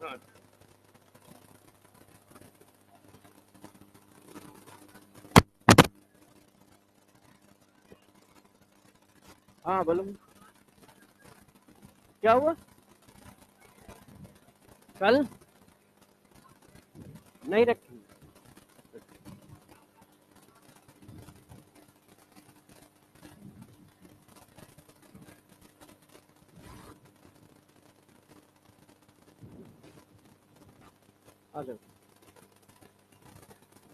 हाँ हाँ बोलो। क्या हुआ? कल नहीं रखी? आ जाओ।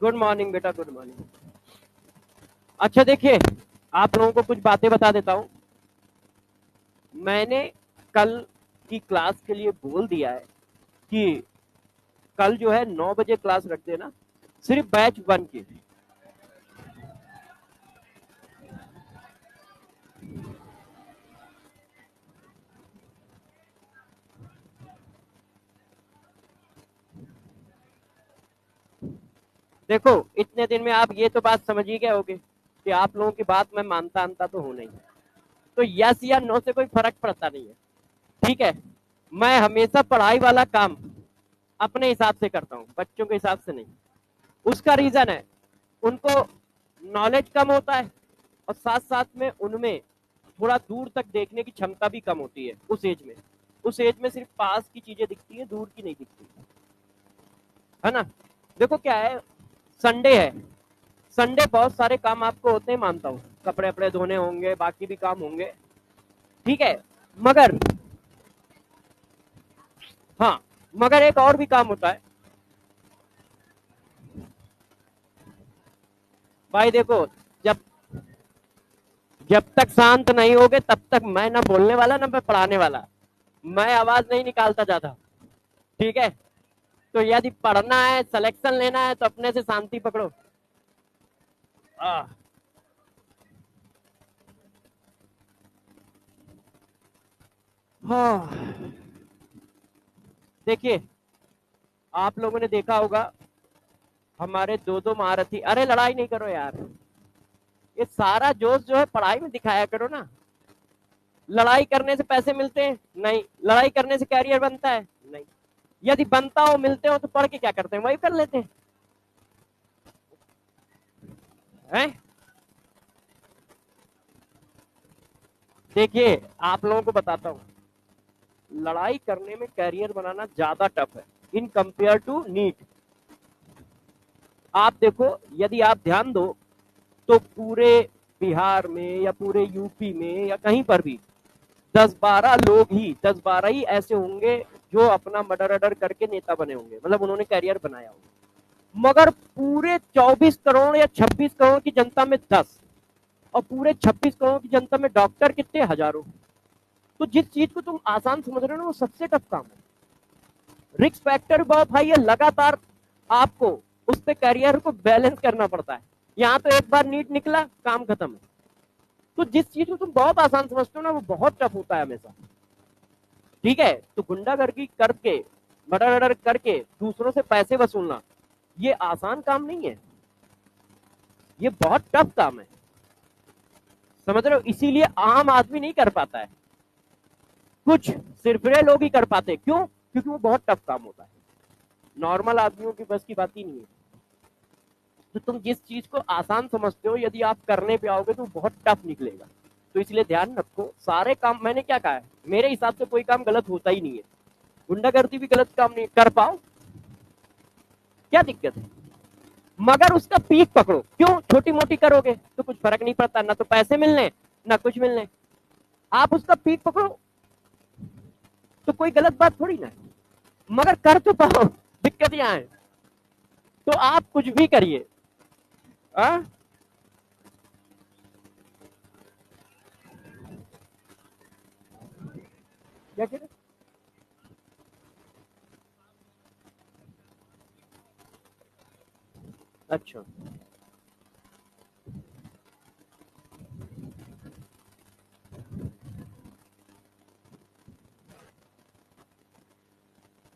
गुड मॉर्निंग बेटा, गुड मॉर्निंग। अच्छा देखिए, आप लोगों को कुछ बातें बता देता हूँ। मैंने कल की क्लास के लिए बोल दिया है कि कल जो है 9 बजे क्लास रख देना, सिर्फ बैच 1 की। देखो, इतने दिन में आप ये तो बात समझ ही गए होगे कि आप लोगों की बात मैं मानता अंता तो हूं नहीं। तो यस या नो से कोई फर्क पड़ता नहीं है। ठीक है? मैं हमेशा पढ़ाई वाला काम अपने हिसाब से करता हूँ, बच्चों के हिसाब से नहीं। उसका रीजन है, उनको नॉलेज कम होता है और साथ साथ में उनमें थोड़ा दूर तक देखने की क्षमता भी कम होती है उस एज में। उस एज में सिर्फ पास की चीजें दिखती है, दूर की नहीं दिखती, है ना? देखो क्या है, संडे है, संडे बहुत सारे काम आपको होते हैं, मानता हूँ, कपड़े वपड़े धोने होंगे, बाकी भी काम होंगे। ठीक है? मगर हाँ, मगर एक और भी काम होता है। भाई देखो, जब जब तक शांत नहीं होगे तब तक मैं ना बोलने वाला ना मैं पढ़ाने वाला। मैं आवाज नहीं निकालता ज्यादा। ठीक है? तो यदि पढ़ना है, सिलेक्शन लेना है, तो अपने से शांति पकड़ो। आ, हाँ, देखिए, आप लोगों ने देखा होगा हमारे दो दो महारथी। अरे लड़ाई नहीं करो यार, ये सारा जोश जो है पढ़ाई में दिखाया करो ना। लड़ाई करने से पैसे मिलते हैं? नहीं। लड़ाई करने से कैरियर बनता है? नहीं। यदि बनता हो, मिलते हो, तो पढ़ के क्या करते हैं? वही कर लेते हैं। देखिए, आप लोगों को बताता हूँ, लड़ाई करने में कैरियर बनाना ज्यादा टफ है इन कंपेयर टू नीट। आप देखो, यदि आप ध्यान दो तो पूरे बिहार में या पूरे यूपी में या कहीं पर भी 10-12 ही ऐसे होंगे जो अपना मर्डर अडर करके नेता बने होंगे, मतलब उन्होंने कैरियर बनाया होगा। मगर पूरे 24 करोड़ या 26 करोड़ की जनता में 10, और पूरे 26 करोड़ की जनता में डॉक्टर कितने? हजारों। तो जिस चीज को तुम आसान समझ रहे हो ना, वो सबसे टफ काम है। रिस्क फैक्टर बहुत हाई है, लगातार आपको उस पे करियर को बैलेंस करना पड़ता है। यहाँ तो एक बार नीट निकला, काम खत्म। तो जिस चीज को तुम बहुत आसान समझते हो ना, वो बहुत टफ होता है हमेशा। ठीक है? तो गुंडागर्दी करके, मर्डर करके दूसरों से पैसे वसूलना, ये आसान काम नहीं है, ये बहुत टफ काम है। समझ रहे हो? इसीलिए आम आदमी नहीं कर पाता है, कुछ सिरफिरे लोग ही कर पाते हैं। क्यों? क्योंकि वो बहुत टफ काम होता है, नॉर्मल आदमियों की बस की बात ही नहीं है। तो तुम जिस चीज को आसान समझते हो, यदि आप करने पे आओगे तो बहुत टफ निकलेगा। तो इसलिए ध्यान रखो, सारे काम, मैंने क्या कहा है, मेरे हिसाब से कोई काम गलत होता ही नहीं है। गुंडागर्दी भी गलत काम नहीं कर पाओ, क्या दिक्कत है? मगर उसका पीक पकड़ो। क्यों? छोटी मोटी करोगे तो कुछ फर्क नहीं पड़ता, ना तो पैसे मिलने ना कुछ मिलने। आप उसका पीक पकड़ो तो कोई गलत बात थोड़ी ना है, मगर कर तो पाओ। दिक्कत यहाँ है। तो आप कुछ भी करिए। हाँ? क्या कह रहे? अच्छा।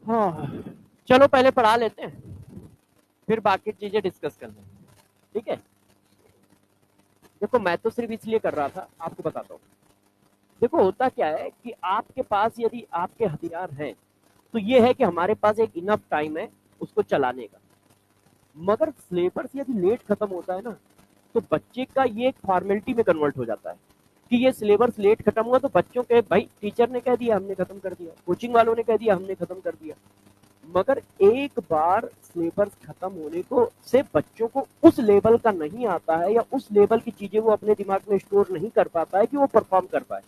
हाँ, चलो पहले पढ़ा लेते हैं, फिर बाकी चीजें डिस्कस कर लेंगे। ठीक है? देखो, मैं तो सिर्फ इसलिए कर रहा था, आपको बताता हूँ। देखो, होता क्या है कि आपके पास यदि आपके हथियार हैं, तो ये है कि हमारे पास एक इनफ टाइम है उसको चलाने का। मगर सिलेबस यदि लेट खत्म होता है ना, तो बच्चे का ये एक फॉर्मेलिटी में कन्वर्ट हो जाता है कि ये सिलेबस लेट खत्म हुआ तो बच्चों के भाई टीचर ने कह दिया हमने खत्म कर दिया, कोचिंग वालों ने कह दिया हमने खत्म कर दिया। मगर एक बार सिलेबस खत्म होने को से बच्चों को उस लेवल का नहीं आता है या उस लेवल की चीजें वो अपने दिमाग में स्टोर नहीं कर पाता है कि वो परफॉर्म कर पाए।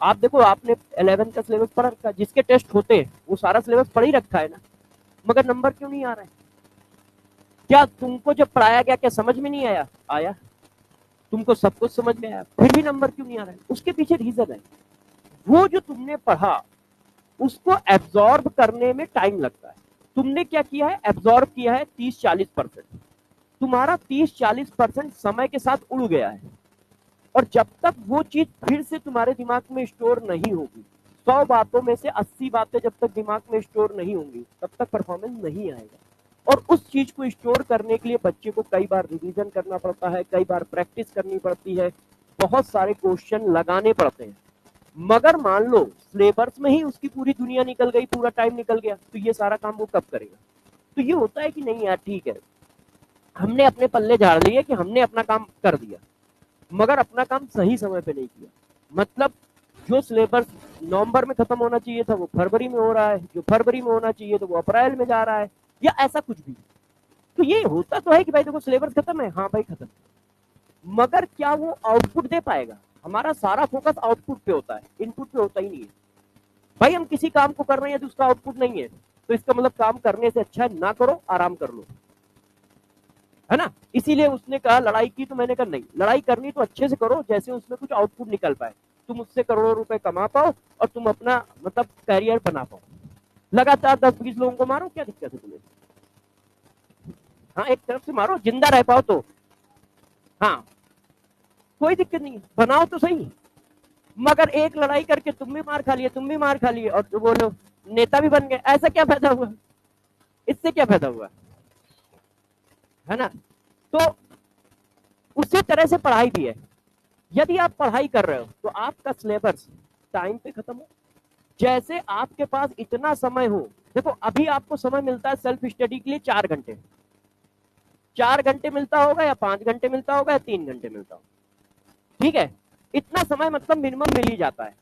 आप देखो, आपने 11 का सिलेबस पढ़ रखा है, जिसके टेस्ट होते हैं वो सारा सिलेबस पढ़ ही रखा है ना, मगर नंबर क्यों नहीं आ रहा है? क्या तुमको जब पढ़ाया गया क्या समझ में नहीं आया? आया, तुमको सब कुछ समझ में आया, फिर भी नंबर क्यों नहीं आ रहा है? उसके पीछे रीजन है, वो जो तुमने पढ़ा उसको एब्जॉर्ब करने में टाइम लगता है। तुमने क्या किया है? एब्जॉर्ब किया है 30-40%। तुम्हारा 30-40% समय के साथ उड़ गया है, और जब तक वो चीज फिर से तुम्हारे दिमाग में स्टोर नहीं होगी, 100 बातों में से 80 बातें जब तक दिमाग में स्टोर नहीं होंगी तब तक परफॉर्मेंस नहीं आएगा। और उस चीज को स्टोर करने के लिए बच्चे को कई बार रिवीजन करना पड़ता है, कई बार प्रैक्टिस करनी पड़ती है, बहुत सारे क्वेश्चन लगाने पड़ते हैं। मगर मान लो सिलेबस में ही उसकी पूरी दुनिया निकल गई, पूरा टाइम निकल गया, तो ये सारा काम वो कब करेगा? तो ये होता है कि नहीं यार ठीक है, हमने अपने पल्ले झाड़ लिए कि हमने अपना काम कर दिया, मगर अपना काम सही समय पे नहीं किया। मतलब जो सिलेबस नवंबर में खत्म होना चाहिए था वो फरवरी में हो रहा है, जो फरवरी में होना चाहिए तो वो अप्रैल में जा रहा है, या ऐसा कुछ भी। तो ये होता तो है कि भाई देखो सिलेबस खत्म है, हाँ भाई खत्म, मगर क्या वो आउटपुट दे पाएगा? हमारा सारा फोकस आउटपुट पे होता है, इनपुट पे होता ही नहीं है। भाई हम किसी काम को कर रहे हैं तो उसका आउटपुट नहीं है, तो इसका मतलब काम करने से अच्छा है ना करो, आराम कर लो, है ना? इसीलिए उसने कहा लड़ाई की, तो मैंने कहा नहीं, लड़ाई करनी तो अच्छे से करो जैसे उसमें कुछ आउटपुट निकल पाए, तुम उससे करोड़ों रुपए कमा पाओ और तुम अपना मतलब कैरियर बना पाओ। लगातार 10-20 लोगों को मारो, क्या दिक्कत है तुम्हें? हाँ, एक तरफ से मारो, जिंदा रह पाओ तो हाँ, कोई दिक्कत नहीं, बनाओ तो सही। मगर एक लड़ाई करके तुम भी मार खा लिए, तुम भी मार खा लिए, और जो बोलो नेता भी बन गए, ऐसा क्या फायदा हुआ? इससे क्या फायदा हुआ? है ना? तो उसी तरह से पढ़ाई भी है। यदि आप पढ़ाई कर रहे हो तो आपका सिलेबस टाइम पे खत्म हो। जैसे आपके पास इतना समय हो, देखो अभी आपको समय मिलता है सेल्फ स्टडी के लिए 4 घंटे, 4 घंटे मिलता होगा या 5 घंटे मिलता होगा या 3 घंटे मिलता होगा, ठीक है? इतना समय मतलब मिनिमम मिल ही जाता है।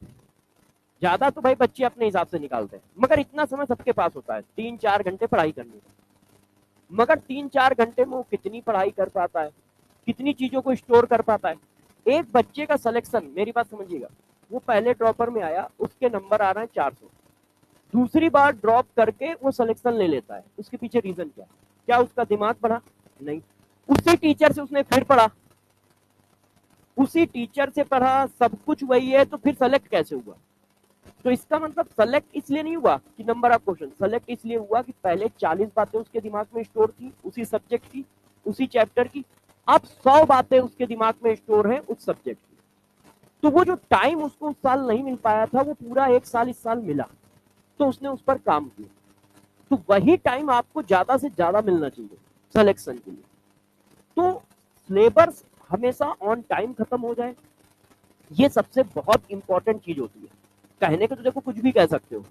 ज्यादा तो भाई बच्चे अपने हिसाब से निकालते हैं, मगर इतना समय सबके पास होता है 3-4 घंटे पढ़ाई करने का। मगर 3-4 घंटे में वो कितनी पढ़ाई कर पाता है, कितनी चीजों को स्टोर कर पाता है? एक बच्चे का सिलेक्शन, मेरी बात समझिएगा, वो पहले ड्रॉपर में आया, उसके नंबर आ रहे हैं 400, दूसरी बार ड्रॉप करके वो सिलेक्शन ले लेता है, उसके पीछे रीजन क्या? क्या उसका दिमाग बढ़ा? नहीं। उसी टीचर से उसने फिर पढ़ा, उसी टीचर से पढ़ा, सब कुछ वही है, तो फिर सेलेक्ट कैसे हुआ? तो इसका मतलब सेलेक्ट इसलिए नहीं हुआ कि नंबर ऑफ क्वेश्चन, सेलेक्ट इसलिए हुआ कि पहले 40 बातें उसके दिमाग में स्टोर थी उसी सब्जेक्ट की, उसी चैप्टर की, अब 100 बातें उसके दिमाग में स्टोर है उस सब्जेक्ट की। तो वो जो टाइम उसको उस साल नहीं मिल पाया था वो पूरा 1 साल इस साल मिला, तो उसने उस पर काम किया। तो वही टाइम आपको ज्यादा से ज्यादा मिलना चाहिए सिलेक्शन के लिए। तो सिलेबस हमेशा ऑन टाइम खत्म हो जाए, ये सबसे बहुत इंपॉर्टेंट चीज होती है। कहने को तो देखो कुछ भी कह सकते हो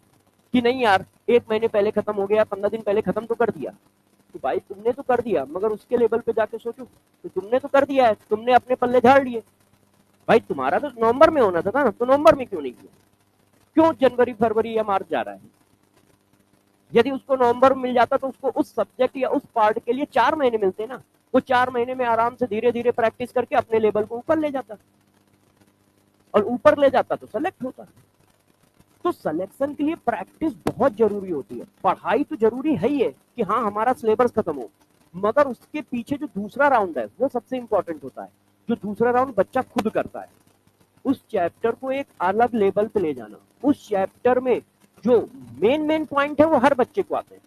कि नहीं यार 1 महीने पहले खत्म हो गया, 15 दिन पहले खत्म तो कर दिया, तो भाई तुमने तो कर दिया, मगर उसके लेवल पे जाके सोचो, तो तुमने तो कर दिया है, तुमने अपने पल्ले झाड़ लिए। भाई तुम्हारा तो नवंबर में होना था ना, तो नवंबर में क्यों नहीं किया? क्यों जनवरी फरवरी या मार्च जा रहा है? यदि उसको नवंबर में मिल जाता तो उसको उस सब्जेक्ट या उस पार्ट के लिए 4 महीने मिलते ना, वो 4 महीने में आराम से धीरे धीरे प्रैक्टिस करके अपने लेवल को ऊपर ले जाता, और ऊपर ले जाता तो सेलेक्ट होता। तो सिलेक्शन के लिए प्रैक्टिस बहुत जरूरी होती है। पढ़ाई तो जरूरी है ही है कि हाँ हमारा सिलेबस खत्म हो, मगर उसके पीछे जो दूसरा राउंड है वो सबसे इंपॉर्टेंट होता है। जो दूसरा राउंड बच्चा खुद करता है, उस चैप्टर को एक अलग लेवल पे ले जाना, उस चैप्टर में जो मेन मेन पॉइंट है वो हर बच्चे को आते हैं,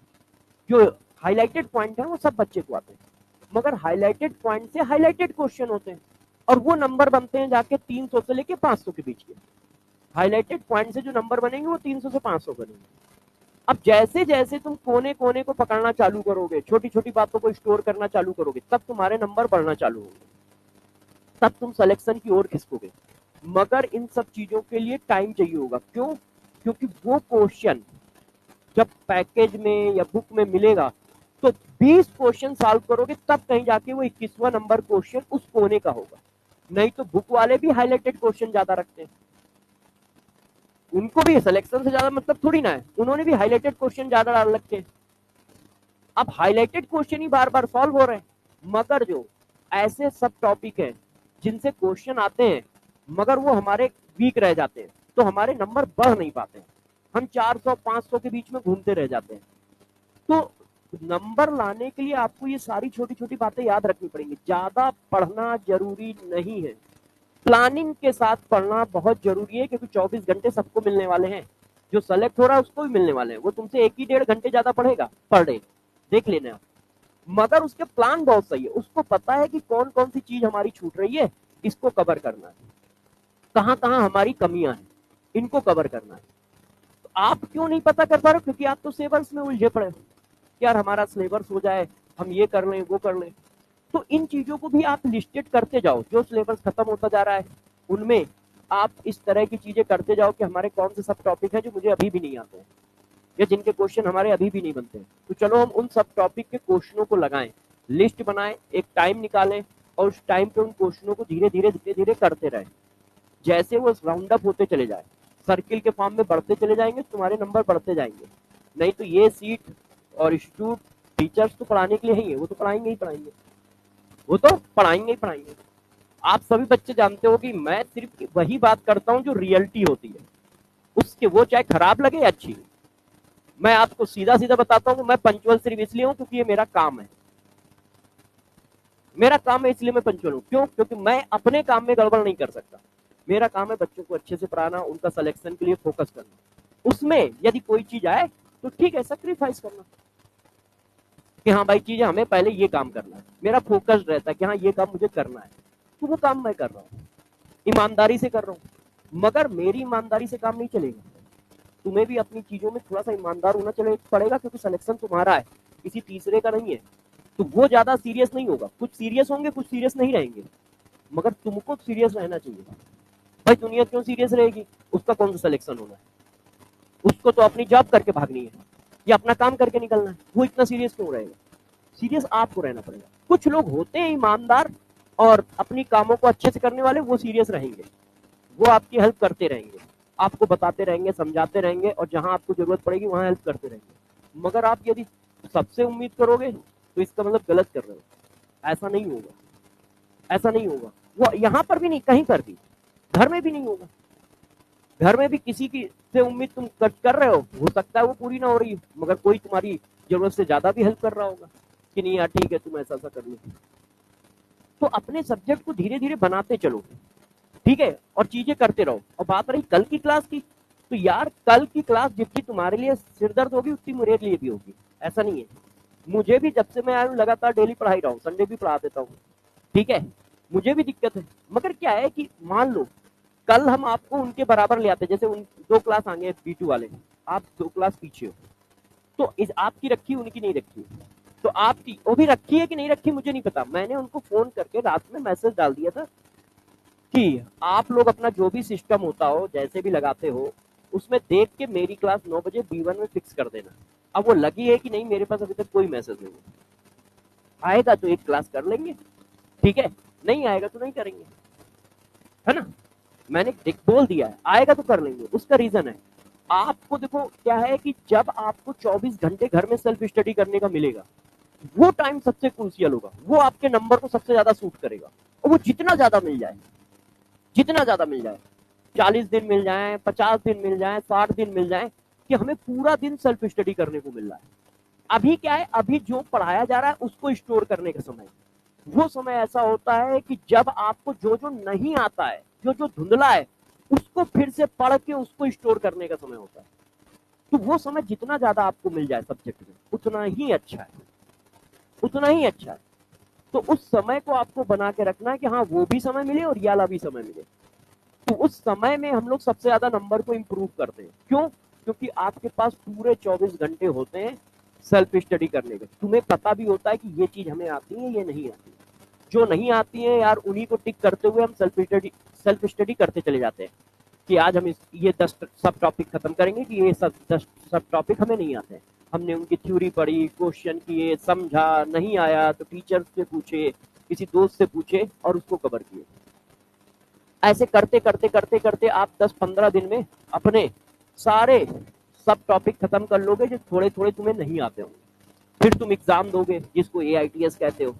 जो हाईलाइटेड पॉइंट है वो सब बच्चे को आते हैं, मगर हाईलाइटेड पॉइंट से हाईलाइटेड क्वेश्चन होते हैं, और वो नंबर बनते हैं जाके 300 से लेके 500 के बीच के। हाईलाइटेड पॉइंट से जो नंबर बनेंगे वो 300 से 500 बनेंगे। अब जैसे जैसे तुम कोने कोने को पकड़ना चालू करोगे, छोटी छोटी बातों को स्टोर करना चालू करोगे, तब तुम्हारे नंबर बढ़ना चालू होंगे, तब तुम सिलेक्शन की ओर खिसकोगे। मगर इन सब चीजों के लिए टाइम चाहिए होगा। क्यों? क्योंकि वो क्वेश्चन जब पैकेज में या बुक में मिलेगा तो 20 क्वेश्चन सॉल्व करोगे, तब कहीं जाके वो 21वां नंबर क्वेश्चन उस कोने का होगा। नहीं तो बुक वाले भी हाईलाइटेड क्वेश्चन ज्यादा रखते हैं, उनको भी सिलेक्शन से ज्यादा मतलब थोड़ी ना है, उन्होंने भी हाईलाइटेड क्वेश्चन ज्यादा डाल रखे हैं। अब हाईलाइटेड क्वेश्चन ही बार बार सॉल्व हो रहे हैं, मगर जो ऐसे सब टॉपिक हैं जिनसे क्वेश्चन आते हैं मगर वो हमारे वीक रह जाते हैं, तो हमारे नंबर बढ़ नहीं पाते हैं, हम 400-500 के बीच में घूमते रह जाते हैं। तो नंबर लाने के लिए आपको ये सारी छोटी छोटी बातें याद रखनी पड़ेंगी। ज्यादा पढ़ना जरूरी नहीं है, प्लानिंग के साथ पढ़ना बहुत जरूरी है, क्योंकि 24 घंटे सबको मिलने वाले हैं। जो सेलेक्ट हो रहा है उसको भी मिलने वाले हैं, वो तुमसे 1 ही 1.5 घंटे ज्यादा पढ़ेगा पर डे, देख लेना आप। मगर उसके प्लान बहुत सही है, उसको पता है कि कौन कौन सी चीज हमारी छूट रही है, इसको कवर करना है, कहाँ कहाँ हमारी कमियां हैं, इनको कवर करना है। तो आप क्यों नहीं पता कर पा रहे हो? क्योंकि आप तो सिलेबस में उलझे पड़े हो, यार हमारा सिलेबस हो जाए, हम ये कर लें वो कर लें। तो इन चीजों को भी आप लिस्टेड करते जाओ, जो सिलेबस खत्म होता जा रहा है उनमें आप इस तरह की चीजें करते जाओ कि हमारे कौन से सब टॉपिक है जो मुझे अभी भी नहीं आते हैं या जिनके क्वेश्चन हमारे अभी भी नहीं बनते हैं। तो चलो हम उन सब टॉपिक के क्वेश्चनों को लगाएं, लिस्ट बनाएं, एक टाइम निकालें और उस टाइम पे उन क्वेश्चनों को धीरे धीरे धीरे धीरे करते रहें। जैसे वो राउंड अप होते चले जाए, सर्किल के फॉर्म में बढ़ते चले जाएंगे, तुम्हारे नंबर बढ़ते जाएंगे। नहीं तो ये सीट और इंस्टीट्यूट टीचर्स तो पढ़ाने के लिए ही है, वो तो पढ़ाएंगे ही पढ़ाएंगे, वो तो पढ़ाएंगे ही पढ़ाएंगे। आप सभी बच्चे जानते हो कि मैं सिर्फ वही बात करता हूँ जो रियलिटी होती है, उसके वो चाहे खराब लगे या अच्छी। मैं आपको सीधा सीधा बताता हूँ, मैं पंचुअल सिर्फ इसलिए हूँ क्योंकि ये मेरा काम है, मेरा काम है इसलिए मैं पंचुअल हूँ। क्यों? क्योंकि मैं अपने काम में गड़बड़ नहीं कर सकता। मेरा काम है बच्चों को अच्छे से पढ़ाना, उनका सिलेक्शन के लिए फोकस करना। उसमें यदि कोई चीज आए तो ठीक है, सैक्रिफाइस करना कि हाँ भाई चीज हमें पहले ये काम करना है, मेरा फोकस रहता है कि हाँ ये काम मुझे करना है, तो वो काम मैं कर रहा हूँ, ईमानदारी से कर रहा हूँ। मगर मेरी ईमानदारी से काम नहीं चलेगा, तुम्हें भी अपनी चीजों में थोड़ा सा ईमानदार होना चले पड़ेगा, क्योंकि सिलेक्शन तुम्हारा है, किसी तीसरे का नहीं है। तो वो ज्यादा सीरियस नहीं होगा, कुछ सीरियस होंगे कुछ सीरियस नहीं रहेंगे, मगर तुमको सीरियस रहना चाहिए। भाई दुनिया क्यों सीरियस रहेगी? उसका कौन सा सिलेक्शन होना है? उसको तो अपनी जॉब करके भागनी है या अपना काम करके निकलना है, वो इतना सीरियस क्यों रहेगा? सीरियस आपको रहना पड़ेगा। कुछ लोग होते हैं ईमानदार और अपनी कामों को अच्छे से करने वाले, वो सीरियस रहेंगे, वो आपकी हेल्प करते रहेंगे, आपको बताते रहेंगे, समझाते रहेंगे, और जहां आपको जरूरत पड़ेगी वहां हेल्प करते रहेंगे। मगर आप यदि सबसे उम्मीद करोगे तो इसका मतलब गलत कर रहे हो। ऐसा नहीं होगा, ऐसा नहीं होगा। वो यहां पर भी नहीं, कहीं पर भी, घर में भी नहीं होगा। घर में भी किसी की से उम्मीद तुम कर रहे हो सकता है वो पूरी ना हो रही हो, मगर कोई तुम्हारी जरूरत से ज्यादा भी हेल्प कर रहा होगा कि नहीं यार ठीक है तुम ऐसा ऐसा कर लो। तो अपने सब्जेक्ट को धीरे धीरे बनाते चलो, ठीक है, और चीजें करते रहो। और बात रही कल की क्लास की, तो यार कल की क्लास जितनी तुम्हारे लिए सिरदर्द होगी उतनी मेरे लिए भी होगी, ऐसा नहीं है। मुझे भी जब से मैं आया हूँ लगातार डेली पढ़ाई रहा हूँ, संडे भी पढ़ा देता हूँ, ठीक है, मुझे भी दिक्कत है। मगर क्या है कि मान लो कल हम आपको उनके बराबर ले आते, जैसे उन 2 क्लास आगे B2 वाले, आप 2 क्लास पीछे हो, तो इस आपकी रखी उनकी नहीं रखी, तो आपकी वो भी रखी है कि नहीं रखी मुझे नहीं पता। मैंने उनको फोन करके रात में मैसेज डाल दिया था कि आप लोग अपना जो भी सिस्टम होता हो जैसे भी लगाते हो उसमें देख के मेरी क्लास 9 बजे B1 में फिक्स कर देना। अब वो लगी है कि नहीं मेरे पास अभी तक कोई मैसेज नहीं है, आएगा तो एक क्लास कर लेंगे, ठीक है, नहीं आएगा तो नहीं करेंगे, है ना। मैंने बोल दिया है, आएगा तो कर लेंगे। उसका रीजन है, आपको देखो क्या है कि जब आपको 24 घंटे घर में सेल्फ स्टडी करने का मिलेगा, वो टाइम सबसे क्रूशियल होगा, वो आपके नंबर को सबसे ज्यादा सूट करेगा। और वो जितना ज्यादा मिल जाए, जितना ज्यादा मिल जाए, 40 दिन मिल जाए, 50 दिन मिल जाए, 60 दिन मिल जाए, कि हमें पूरा दिन सेल्फ स्टडी करने को मिल रहा है। अभी क्या है, अभी जो पढ़ाया जा रहा है उसको स्टोर करने का समय, वो समय ऐसा होता है कि जब आपको जो जो नहीं आता है, जो जो धुंधला है, उसको फिर से पढ़ के उसको स्टोर करने का समय होता है। तो वो समय जितना ज्यादा आपको मिल जाए सब्जेक्ट में उतना ही अच्छा है, उतना ही अच्छा है। तो उस समय को आपको बना के रखना है कि हाँ वो भी समय मिले और ये वाला भी समय मिले। तो उस समय में हम लोग सबसे ज्यादा नंबर को इंप्रूव करते हैं। क्यों? क्योंकि आपके पास पूरे 24 घंटे होते हैं सेल्फ स्टडी करने के। तुम्हें पता भी होता है कि ये चीज हमें आती है, ये नहीं आती। जो नहीं आती है यार उन्हीं को टिक करते हुए हम सेल्फ स्टडी करते चले जाते हैं। कि आज हम ये 10 सब टॉपिक खत्म करेंगे कि ये सब टॉपिक हमें नहीं आते हैं। हमने उनकी थ्योरी पढ़ी, क्वेश्चन किए, समझा, नहीं आया तो टीचर से पूछे, किसी दोस्त से पूछे और उसको कवर किए। ऐसे करते करते करते करते आप 10-15 दिन में अपने सारे सब टॉपिक खत्म कर लोगे जो थोड़े थोड़े तुम्हें नहीं आते होंगे। फिर तुम एग्जाम दोगे जिसको AITS कहते हो।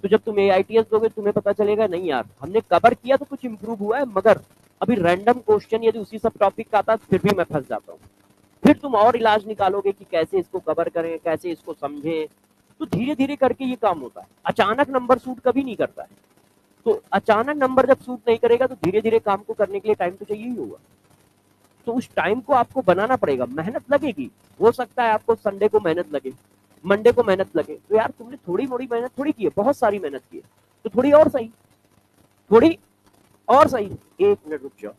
तो जब तुम AITS दोगे तुम्हें पता चलेगा नहीं यार हमने कवर किया तो कुछ इंप्रूव हुआ है, मगर अभी रैंडम क्वेश्चन यदि उसी सब टॉपिक का आता फिर भी मैं फंस जाता हूँ। फिर तुम और इलाज निकालोगे कि कैसे इसको कवर करें, कैसे इसको समझें। तो धीरे धीरे करके ये काम होता है। अचानक नंबर सूट कभी नहीं करता है। तो अचानक नंबर जब सूट नहीं करेगा तो धीरे धीरे काम को करने के लिए टाइम तो चाहिए ही होगा। तो उस टाइम को आपको बनाना पड़ेगा, मेहनत लगेगी। हो सकता है आपको संडे को मेहनत लगे, मंडे को मेहनत लगे, तो यार तुमने थोड़ी मोड़ी मेहनत थोड़ी की है, बहुत सारी मेहनत की है, तो थोड़ी और सही, थोड़ी और सही। 1 मिनट रुक जाओ।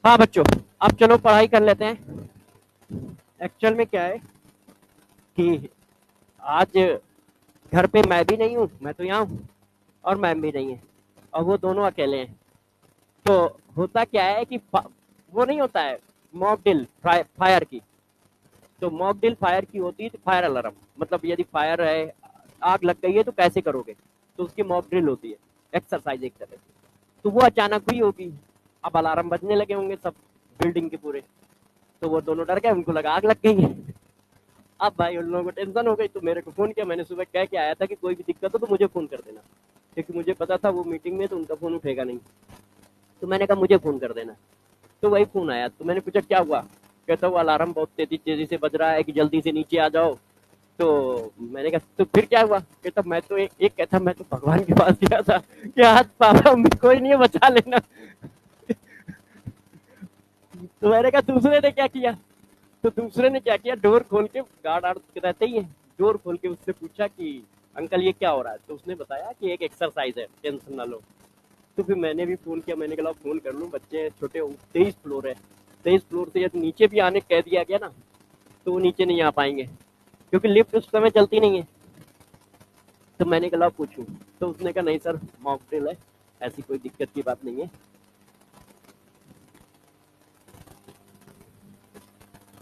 हाँ बच्चों, अब चलो पढ़ाई कर लेते हैं। एक्चुअल में क्या है कि आज घर पे मैं भी नहीं हूँ, मैं तो यहाँ हूँ, और मैम भी नहीं है, और वो दोनों अकेले हैं। तो होता क्या है कि वो नहीं होता है मॉक ड्रिल फायर की। तो मॉक ड्रिल फायर की होती है, तो फायर अलार्म मतलब यदि फायर है, आग लग गई है तो कैसे करोगे, तो उसकी मॉक ड्रिल होती है, एक्सरसाइज एक तरह की। तो वो अचानक हुई होगी, अब अलार्म बजने लगे होंगे सब बिल्डिंग के पूरे। तो वो दोनों डर गए, उनको लगा आग लग गई है। अब भाई उन लोगों को टेंशन हो गई, तो मेरे को फोन किया। मैंने सुबह कह के आया था कि कोई भी दिक्कत हो तो मुझे फोन कर देना, क्योंकि मुझे पता था वो मीटिंग में तो उनका फोन उठेगा नहीं। तो मैंने कहा मुझे फोन कर देना। तो वही फोन आया, तो मैंने पूछा क्या हुआ। कहता वो अलार्म बहुत तेजी तेजी से बज रहा है कि जल्दी से नीचे आ जाओ। तो मैंने कहा तो फिर क्या हुआ। कहता मैं तो एक कहता मैं तो भगवान के पास गया था कि आज पापा कोई नहीं है, बचा लेना। तो मैंने कहा दूसरे ने क्या किया। तो दूसरे ने क्या किया, डोर खोल के, गार्ड आर्ड रहते ही है, डोर खोल के उससे पूछा कि अंकल ये क्या हो रहा है। तो उसने बताया कि एक एक्सरसाइज है, टेंशन ना लो। तो फिर मैंने भी फोन किया, मैंने कहा फोन कर लूँ, बच्चे छोटे 23 फ्लोर है, 23 फ्लोर से यदि नीचे भी आने कह दिया गया ना तो वो नीचे नहीं आ पाएंगे, क्योंकि लिफ्ट उस समय चलती नहीं है। तो मैंने कहा पूछूं। तो उसने कहा नहीं सर, मॉक ड्रिल है, ऐसी कोई दिक्कत की बात नहीं है,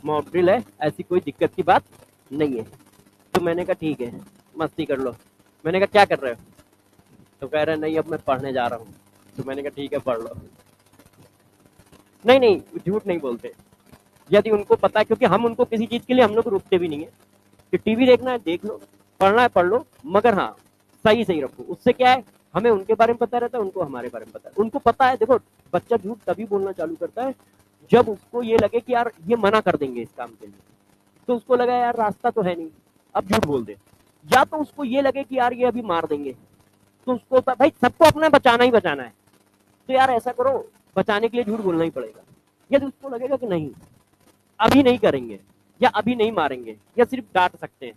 मॉक ड्रिल है, ऐसी कोई दिक्कत की बात नहीं है। तो मैंने कहा ठीक है, मस्ती कर लो। मैंने कहा क्या कर रहे हो। तो कह रहे नहीं अब मैं पढ़ने जा रहा हूँ। तो मैंने कहा ठीक है पढ़ लो। नहीं नहीं, झूठ नहीं बोलते। यदि उनको पता है, क्योंकि हम उनको किसी चीज के लिए हम लोग रुकते भी नहीं है कि टीवी देखना है देख लो, पढ़ना है पढ़ लो, मगर हाँ सही सही रखो। उससे क्या है, हमें उनके बारे में पता रहता है, उनको हमारे बारे में पता है। उनको पता है, देखो बच्चा झूठ तभी बोलना चालू करता है जब उसको ये लगे कि यार ये मना कर देंगे इस काम के लिए। तो उसको लगा यार रास्ता तो है नहीं, अब झूठ बोल दे। या तो उसको ये लगे कि यार ये अभी मार देंगे, तो उसको भाई सबको अपना बचाना ही बचाना है, तो यार ऐसा करो, बचाने के लिए झूठ बोलना ही पड़ेगा। यदि उसको लगेगा कि नहीं अभी नहीं करेंगे, या अभी नहीं मारेंगे, या सिर्फ डांट सकते हैं,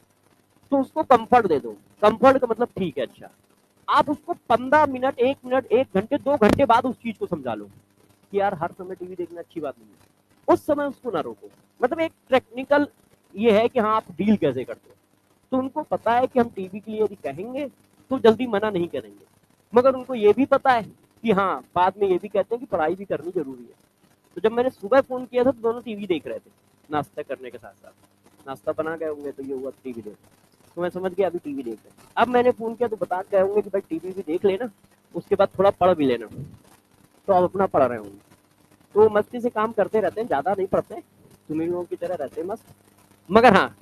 तो उसको कंफर्ट दे दो। कंफर्ट का मतलब ठीक है अच्छा। आप उसको 15 मिनट, 1 मिनट, 1 घंटे, 2 घंटे बाद उस चीज को समझा लो कि यार हर समय टीवी देखना अच्छी बात नहीं है। उस समय उसको ना रोको। मतलब एक टेक्निकल ये है कि हाँ आप डील कैसे करते हो। तो उनको पता है कि हम टीवी के लिए यदि कहेंगे तो जल्दी मना नहीं करेंगे, मगर उनको ये भी पता है कि हाँ बाद में ये भी कहते हैं कि पढ़ाई भी करनी जरूरी है। तो जब मैंने सुबह फोन किया था तो दोनों टीवी देख रहे थे, नाश्ता करने के साथ साथ। नाश्ता बना गए होंगे तो ये हुआ टीवी देख। तो मैं समझ गया अभी टीवी देख रहे हैं। अब मैंने फोन किया तो बता गए होंगे कि भाई टीवी भी देख लेना, उसके बाद थोड़ा पढ़ भी लेना। तो अब अपना पढ़ रहे होंगे। तो मस्ती से काम करते रहते हैं, ज्यादा नहीं पढ़ते, तुम लोगों की तरह रहते हैं मस्त। मगर हाँ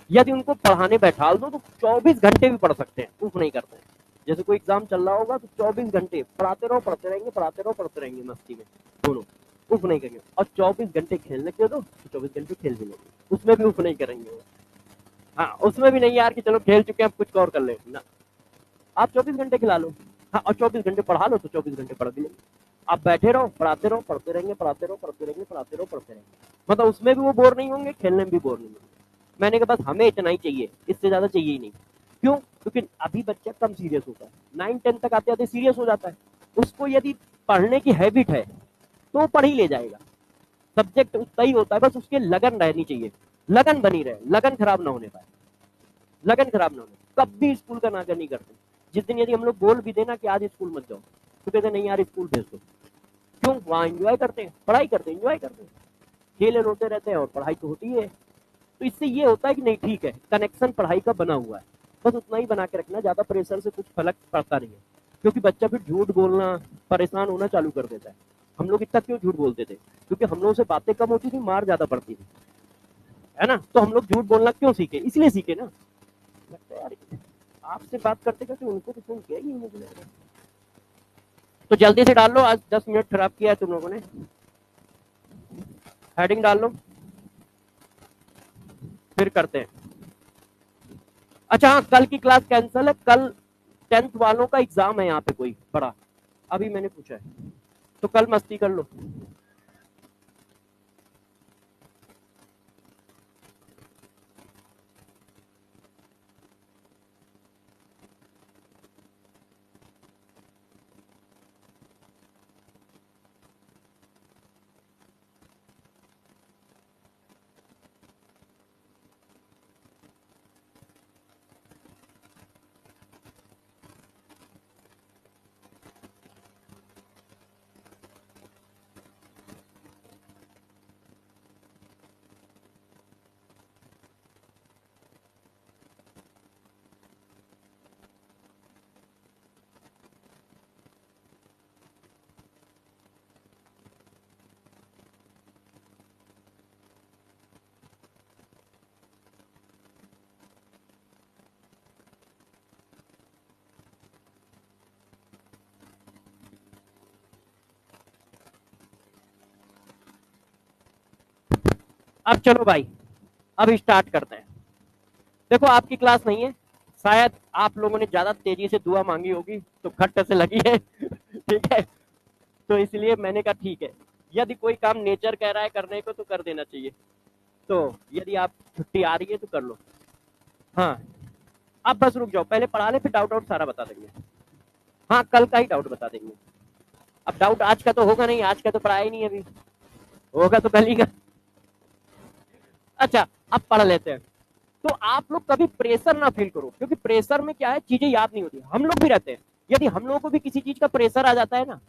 यदि उनको पढ़ाने बैठा दो तो 24 घंटे भी पढ़ सकते हैं, ऊफ नहीं करते हैं। जैसे कोई एग्जाम चल रहा होगा तो 24 घंटे पढ़ाते रहो, पढ़ते रहेंगे, पढ़ाते रहो, पढ़ते रहेंगे मस्ती में दोनों, ऊफ नहीं करेंगे। और 24 घंटे खेलने के दो तो 24 घंटे खेल भी लेंगे, उसमें भी ऊफ नहीं करेंगे वो। हाँ उसमें भी नहीं यार कि चलो खेल चुके हैं अब कुछ और कर ले ना। आप 24 घंटे खिला लो, हाँ, और 24 घंटे पढ़ा लो तो 24 घंटे पढ़ भी लेंगे। आप बैठे रहो, पढ़ाते रहो, पढ़ते रहेंगे, पढ़ाते रहो, पढ़ते रहेंगे, पढ़ाते रहो, पढ़ते रहेंगे। मतलब उसमें भी वो बोर नहीं होंगे, खेलने में भी बोर नहीं होंगे। मैंने कहा बस हमें इतना ही चाहिए, इससे ज्यादा चाहिए ही नहीं। क्यों, क्योंकि अभी बच्चा कम सीरियस होता है, 9 10 तक आते आते सीरियस हो जाता है। उसको यदि पढ़ने की हैबिट है तो वो पढ़ ही ले जाएगा। सब्जेक्ट उतना ही होता है, बस उसके लगन रहनी चाहिए, लगन बनी रहे, लगन खराब ना होने पाए, लगन खराब ना होने। कभी स्कूल का नागा नहीं करते। जिस दिन यदि हम लोग बोल भी देना कि आज स्कूल मत जाओ तो कहते नहीं यार स्कूल भेज दो। क्यों, वहां एंजॉय करते हैं, पढ़ाई करते हैं, एंजॉय करते हैं, खेले रोते रहते हैं और पढ़ाई तो होती है। तो इससे ये होता है कि नहीं ठीक है, कनेक्शन पढ़ाई का बना हुआ है, बस उतना ही बना के रखना, ज्यादा प्रेशर से कुछ फर्क पड़ता नहीं है। क्योंकि बच्चा फिर झूठ बोलना, परेशान होना चालू कर देता है। हम लोग इतना क्यों झूठ बोलते थे, क्योंकि हम लोगों से बातें कम होती थी, मार ज्यादा पड़ती थी, है ना। तो हम लोग झूठ बोलना क्यों सीखे, इसलिए सीखे ना। लगता है यार आपसे बात करते करते उनको तो फोन किया ही नहीं मुझे। तो जल्दी से डाल लो, आज 10 मिनट खराब किया है तुम लोगों ने। हेडिंग डाल लो, फिर करते हैं। अच्छा हाँ, कल की क्लास कैंसिल है, कल 10th वालों का एग्जाम है यहाँ पे कोई बड़ा, अभी मैंने पूछा है। तो कल मस्ती कर लो। अब चलो भाई, अब स्टार्ट करते हैं। देखो आपकी क्लास नहीं है, शायद आप लोगों ने ज्यादा तेजी से दुआ मांगी होगी तो खट्ट से लगी है ठीक है, तो इसलिए मैंने कहा ठीक है, यदि कोई काम नेचर कह रहा है करने को तो कर देना चाहिए। तो यदि आप छुट्टी आ रही है तो कर लो। हाँ, अब बस रुक जाओ, पहले पढ़ा ले फिर डाउट आउट सारा बता देंगे। हाँ, कल का ही डाउट बता देंगे। अब डाउट आज का तो होगा नहीं, आज का तो पढ़ाया ही नहीं अभी, होगा तो कल ही का। अच्छा, अब पढ़ लेते हैं। तो आप लोग कभी प्रेशर ना फील करो, क्योंकि प्रेशर में क्या है, चीजें याद नहीं होती। हम लोग भी रहते हैं, यदि हम लोगों को भी किसी चीज का प्रेशर आ जाता है ना,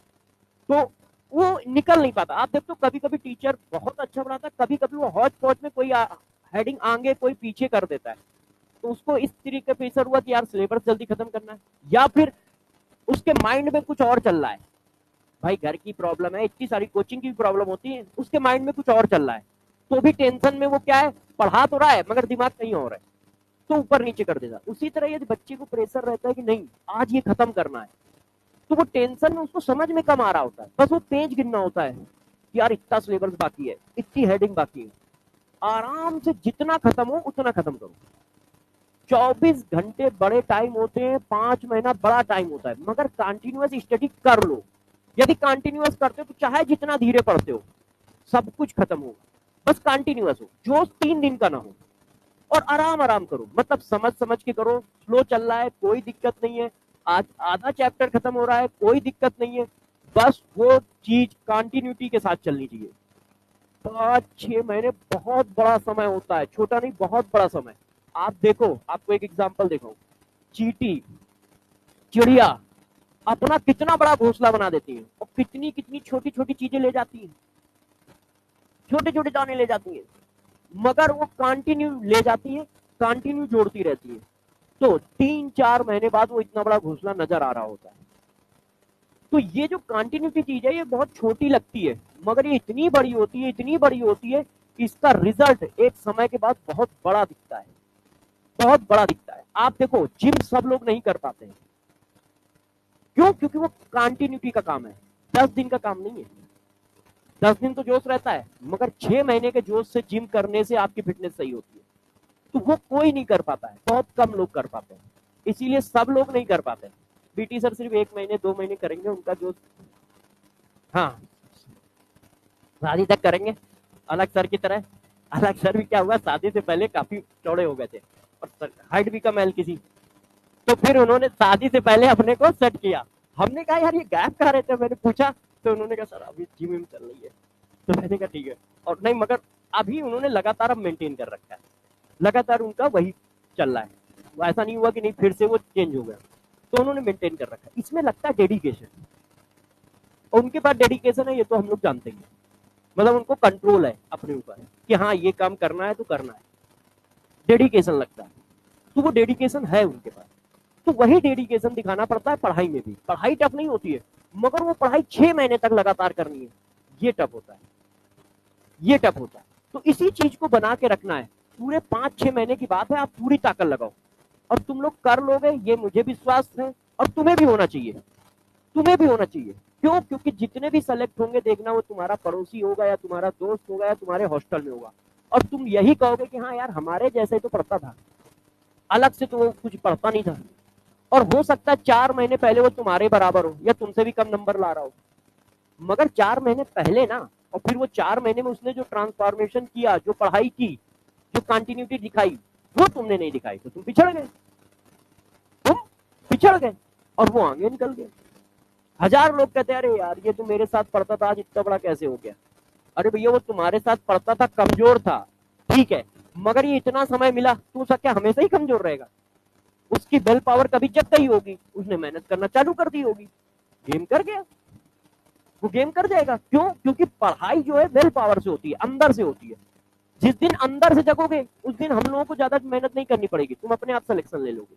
तो वो निकल नहीं पाता। आप देखो कभी कभी टीचर बहुत अच्छा पढ़ाता है, कभी कभी वो हौच पौच में कोई हेडिंग आगे कोई पीछे कर देता है, तो उसको इस तरीके का प्रेशर हुआ कि यार सिलेबस जल्दी खत्म करना है, या फिर उसके माइंड में कुछ और चल रहा है। भाई घर की प्रॉब्लम है, इतनी सारी कोचिंग की प्रॉब्लम होती है, उसके माइंड में कुछ और चल रहा है, तो भी टेंशन में वो क्या है, पढ़ा तो रहा है मगर दिमाग कहीं और है, तो ऊपर नीचे कर देगा। उसी तरह यदि बच्चे को प्रेशर रहता है कि नहीं आज ये खत्म करना है, तो वो टेंशन में उसको समझ में कम आ रहा होता है, बस वो पेज गिनना होता है कि यार इतना सिलेबस बाकी है, इतनी हेडिंग बाकी है। आराम से जितना खत्म हो उतना खत्म करो। 24 घंटे बड़े टाइम होते हैं, 5 महीना बड़ा टाइम होता है, मगर कंटिन्यूअस स्टडी कर लो। यदि कंटिन्यूअस करते हो तो चाहे जितना धीरे पढ़ते हो सब कुछ खत्म होगा, बस कंटिन्यूअस हो, जो 3 दिन का ना हो। और आराम आराम करो, मतलब समझ समझ के करो, स्लो चल रहा है कोई दिक्कत नहीं है, आज आधा चैप्टर खत्म हो रहा है कोई दिक्कत नहीं है, बस वो चीज कंटिन्यूटी के साथ चलनी चाहिए। 5-6 महीने बहुत बड़ा समय होता है, छोटा नहीं, बहुत बड़ा समय। आप देखो, आपको एक एग्जांपल देखो, चींटी, चिड़िया अपना कितना बड़ा घोंसला बना देती है और कितनी कितनी छोटी छोटी चीजें ले जाती है, छोटे छोटे दाने ले जाती है, मगर वो कंटिन्यू ले जाती है, कंटिन्यू जोड़ती रहती है, तो 3-4 महीने बाद वो इतना बड़ा घोंसला नजर आ रहा होता है। तो ये जो कंटिन्यूटी चीज है ये बहुत छोटी लगती है, मगर ये इतनी बड़ी होती है, इतनी बड़ी होती है कि इसका रिजल्ट एक समय के बाद बहुत बड़ा दिखता है, बहुत बड़ा दिखता है। आप देखो जिम सब लोग नहीं कर पाते हैं, क्यों? क्योंकि वो कंटिन्यूटी का काम है, 10 दिन का काम नहीं है। 10 दिन तो जोश रहता है, मगर 6 महीने के जोश से जिम करने से आपकी फिटनेस सही होती है, तो वो कोई नहीं कर पाता है, बहुत कम लोग कर पाते हैं, इसीलिए सब लोग नहीं कर पाते। पीटी सर सिर्फ 1 महीने 2 महीने करेंगे, उनका जो, हाँ, शादी तक करेंगे, अलग सर की तरह। अलग सर भी क्या हुआ, शादी से पहले काफी चौड़े हो गए थे और हाइट भी कम है किसी, तो फिर उन्होंने शादी से पहले अपने को सेट किया। हमने कहा यार ये गैप कहाँ रहते हैं, मैंने पूछा तो उन्होंने कहा सर अभी जिम विम चल रही है, तो मैंने कहा ठीक है। और नहीं, मगर अभी उन्होंने लगातार अब मेंटेन कर रखा है, लगातार उनका वही चल रहा है, ऐसा नहीं हुआ कि नहीं फिर से वो चेंज हो गया, तो उन्होंने मेंटेन कर रखा है। इसमें लगता है डेडिकेशन, और उनके पास डेडिकेशन है ये तो हम लोग जानते हैं, मतलब उनको कंट्रोल है अपने ऊपर कि हाँ ये काम करना है तो करना है, डेडिकेशन लगता है, तो वो डेडिकेशन है उनके पास। तो वही डेडिकेशन दिखाना पड़ता है पढ़ाई में भी। पढ़ाई टफ नहीं होती है, मगर वो पढ़ाई 6 महीने तक लगातार करनी है, ये टफ होता है, ये टफ होता है। तो इसी चीज को बना के रखना है। पूरे 5-6 महीने की बात है, आप पूरी ताकत लगाओ और तुम लोग कर लोगे, ये मुझे विश्वास है, और तुम्हें भी होना चाहिए, तुम्हें भी होना चाहिए। क्यों? क्योंकि जितने भी सेलेक्ट होंगे देखना, वो तुम्हारा पड़ोसी होगा या तुम्हारा दोस्त होगा या तुम्हारे हॉस्टल में होगा, और तुम यही कहोगे कि हाँ यार हमारे जैसे ही तो पढ़ता था, अलग से तो वो कुछ पढ़ता नहीं था। और हो सकता है 4 महीने पहले वो तुम्हारे बराबर हो या तुमसे भी कम नंबर ला रहा हो, मगर 4 महीने पहले ना, और फिर वो 4 महीने में उसने जो ट्रांसफॉर्मेशन किया, जो पढ़ाई की, जो कंटिन्यूटी दिखाई, वो तुमने नहीं दिखाई, तो तुम पिछड़ गए, तुम पिछड़ गए और वो आगे निकल गए। 1000 लोग कहते हैं अरे यार ये तो मेरे साथ पढ़ता था आज इतना बड़ा कैसे हो गया। अरे भैया वो तुम्हारे साथ पढ़ता था, कमजोर था, ठीक है, मगर ये इतना समय मिला तो उसका क्या हमेशा ही कमजोर रहेगा? उसकी विल पावर कभी जग गई होगी, उसने मेहनत करना चालू कर दी होगी, गेम कर गया, वो गेम कर जाएगा। क्यों? क्योंकि पढ़ाई जो है विल पावर से होती है, अंदर से होती है। जिस दिन अंदर से जगोगे उस दिन हम लोगों को ज्यादा मेहनत नहीं करनी पड़ेगी, तुम अपने आप सिलेक्शन ले लोगे।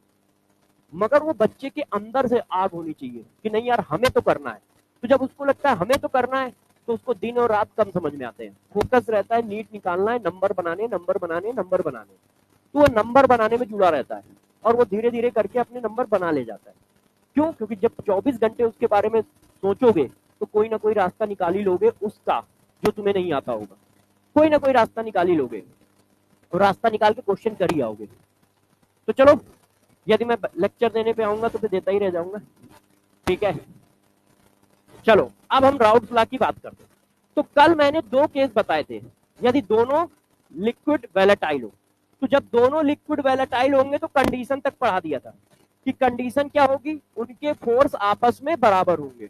मगर वो बच्चे के अंदर से आग होनी चाहिए कि नहीं यार हमें तो करना है। तो जब उसको लगता है हमें तो करना है, तो उसको दिन और रात कम समझ में आते हैं, फोकस रहता है नीट निकालना है, नंबर बनाने नंबर बनाने नंबर बनाने, तो वो नंबर बनाने में जुड़ा रहता है और वो धीरे धीरे करके अपने नंबर बना ले जाता है। क्यों? क्योंकि जब 24 घंटे उसके बारे में सोचोगे तो कोई ना कोई रास्ता निकाल ही लोगे उसका, जो तुम्हें नहीं आता होगा। कोई ना कोई रास्ता निकाल ही लोगे और रास्ता निकाल के क्वेश्चन कर ही आओगे। तो चलो, यदि मैं लेक्चर देने पे आऊंगा तो फिर देता ही रह जाऊंगा, ठीक है। चलो अब हम राउट्स लॉ की बात करते हैं। तो कल मैंने दो केस बताए थे, यदि दोनों लिक्विड वैलेटाइल हो, तो जब दोनों लिक्विड वैलेटाइल होंगे तो कंडीशन तक पढ़ा दिया था कि कंडीशन क्या होगी, उनके फोर्स आपस में बराबर होंगे।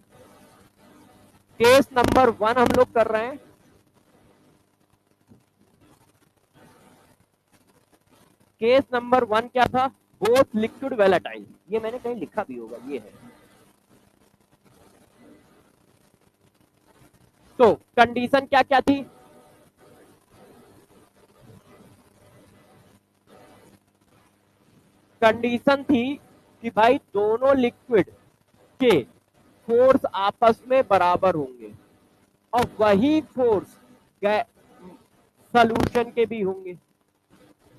केस नंबर 1 हम लोग कर रहे हैं। केस नंबर 1 क्या था, बोथ लिक्विड वैलेटाइल, ये मैंने कहीं लिखा भी होगा, ये है। तो कंडीशन क्या क्या थी, कंडीशन थी कि भाई दोनों लिक्विड के फोर्स आपस में बराबर होंगे और वही फोर्स सॉल्यूशन के भी होंगे।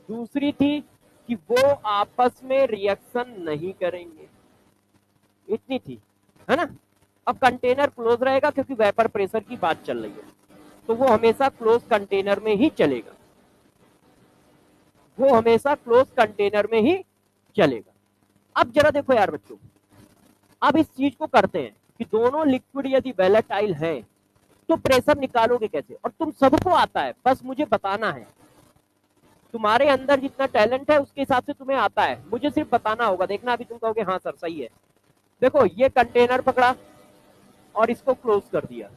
दूसरी थी कि वो आपस में रिएक्शन नहीं करेंगे, इतनी थी, है ना। अब कंटेनर क्लोज रहेगा क्योंकि वेपर प्रेशर की बात चल रही है, तो वो हमेशा क्लोज कंटेनर में ही चलेगा, वो हमेशा क्लोज कंटेनर में ही चलेगा। अब जरा देखो यार बच्चों, अब इस चीज को करते हैं कि दोनों लिक्विड यदि वैलेटाइल है तो प्रेशर निकालोगे कैसे, और तुम सबको आता है, बस मुझे बताना है। तुम्हारे अंदर जितना टैलेंट है उसके हिसाब से तुम्हें आता है, मुझे सिर्फ बताना होगा। देखना अभी तुम कहोगे हाँ सर सही है। देखो ये कंटेनर पकड़ा और इसको क्लोज कर दिया,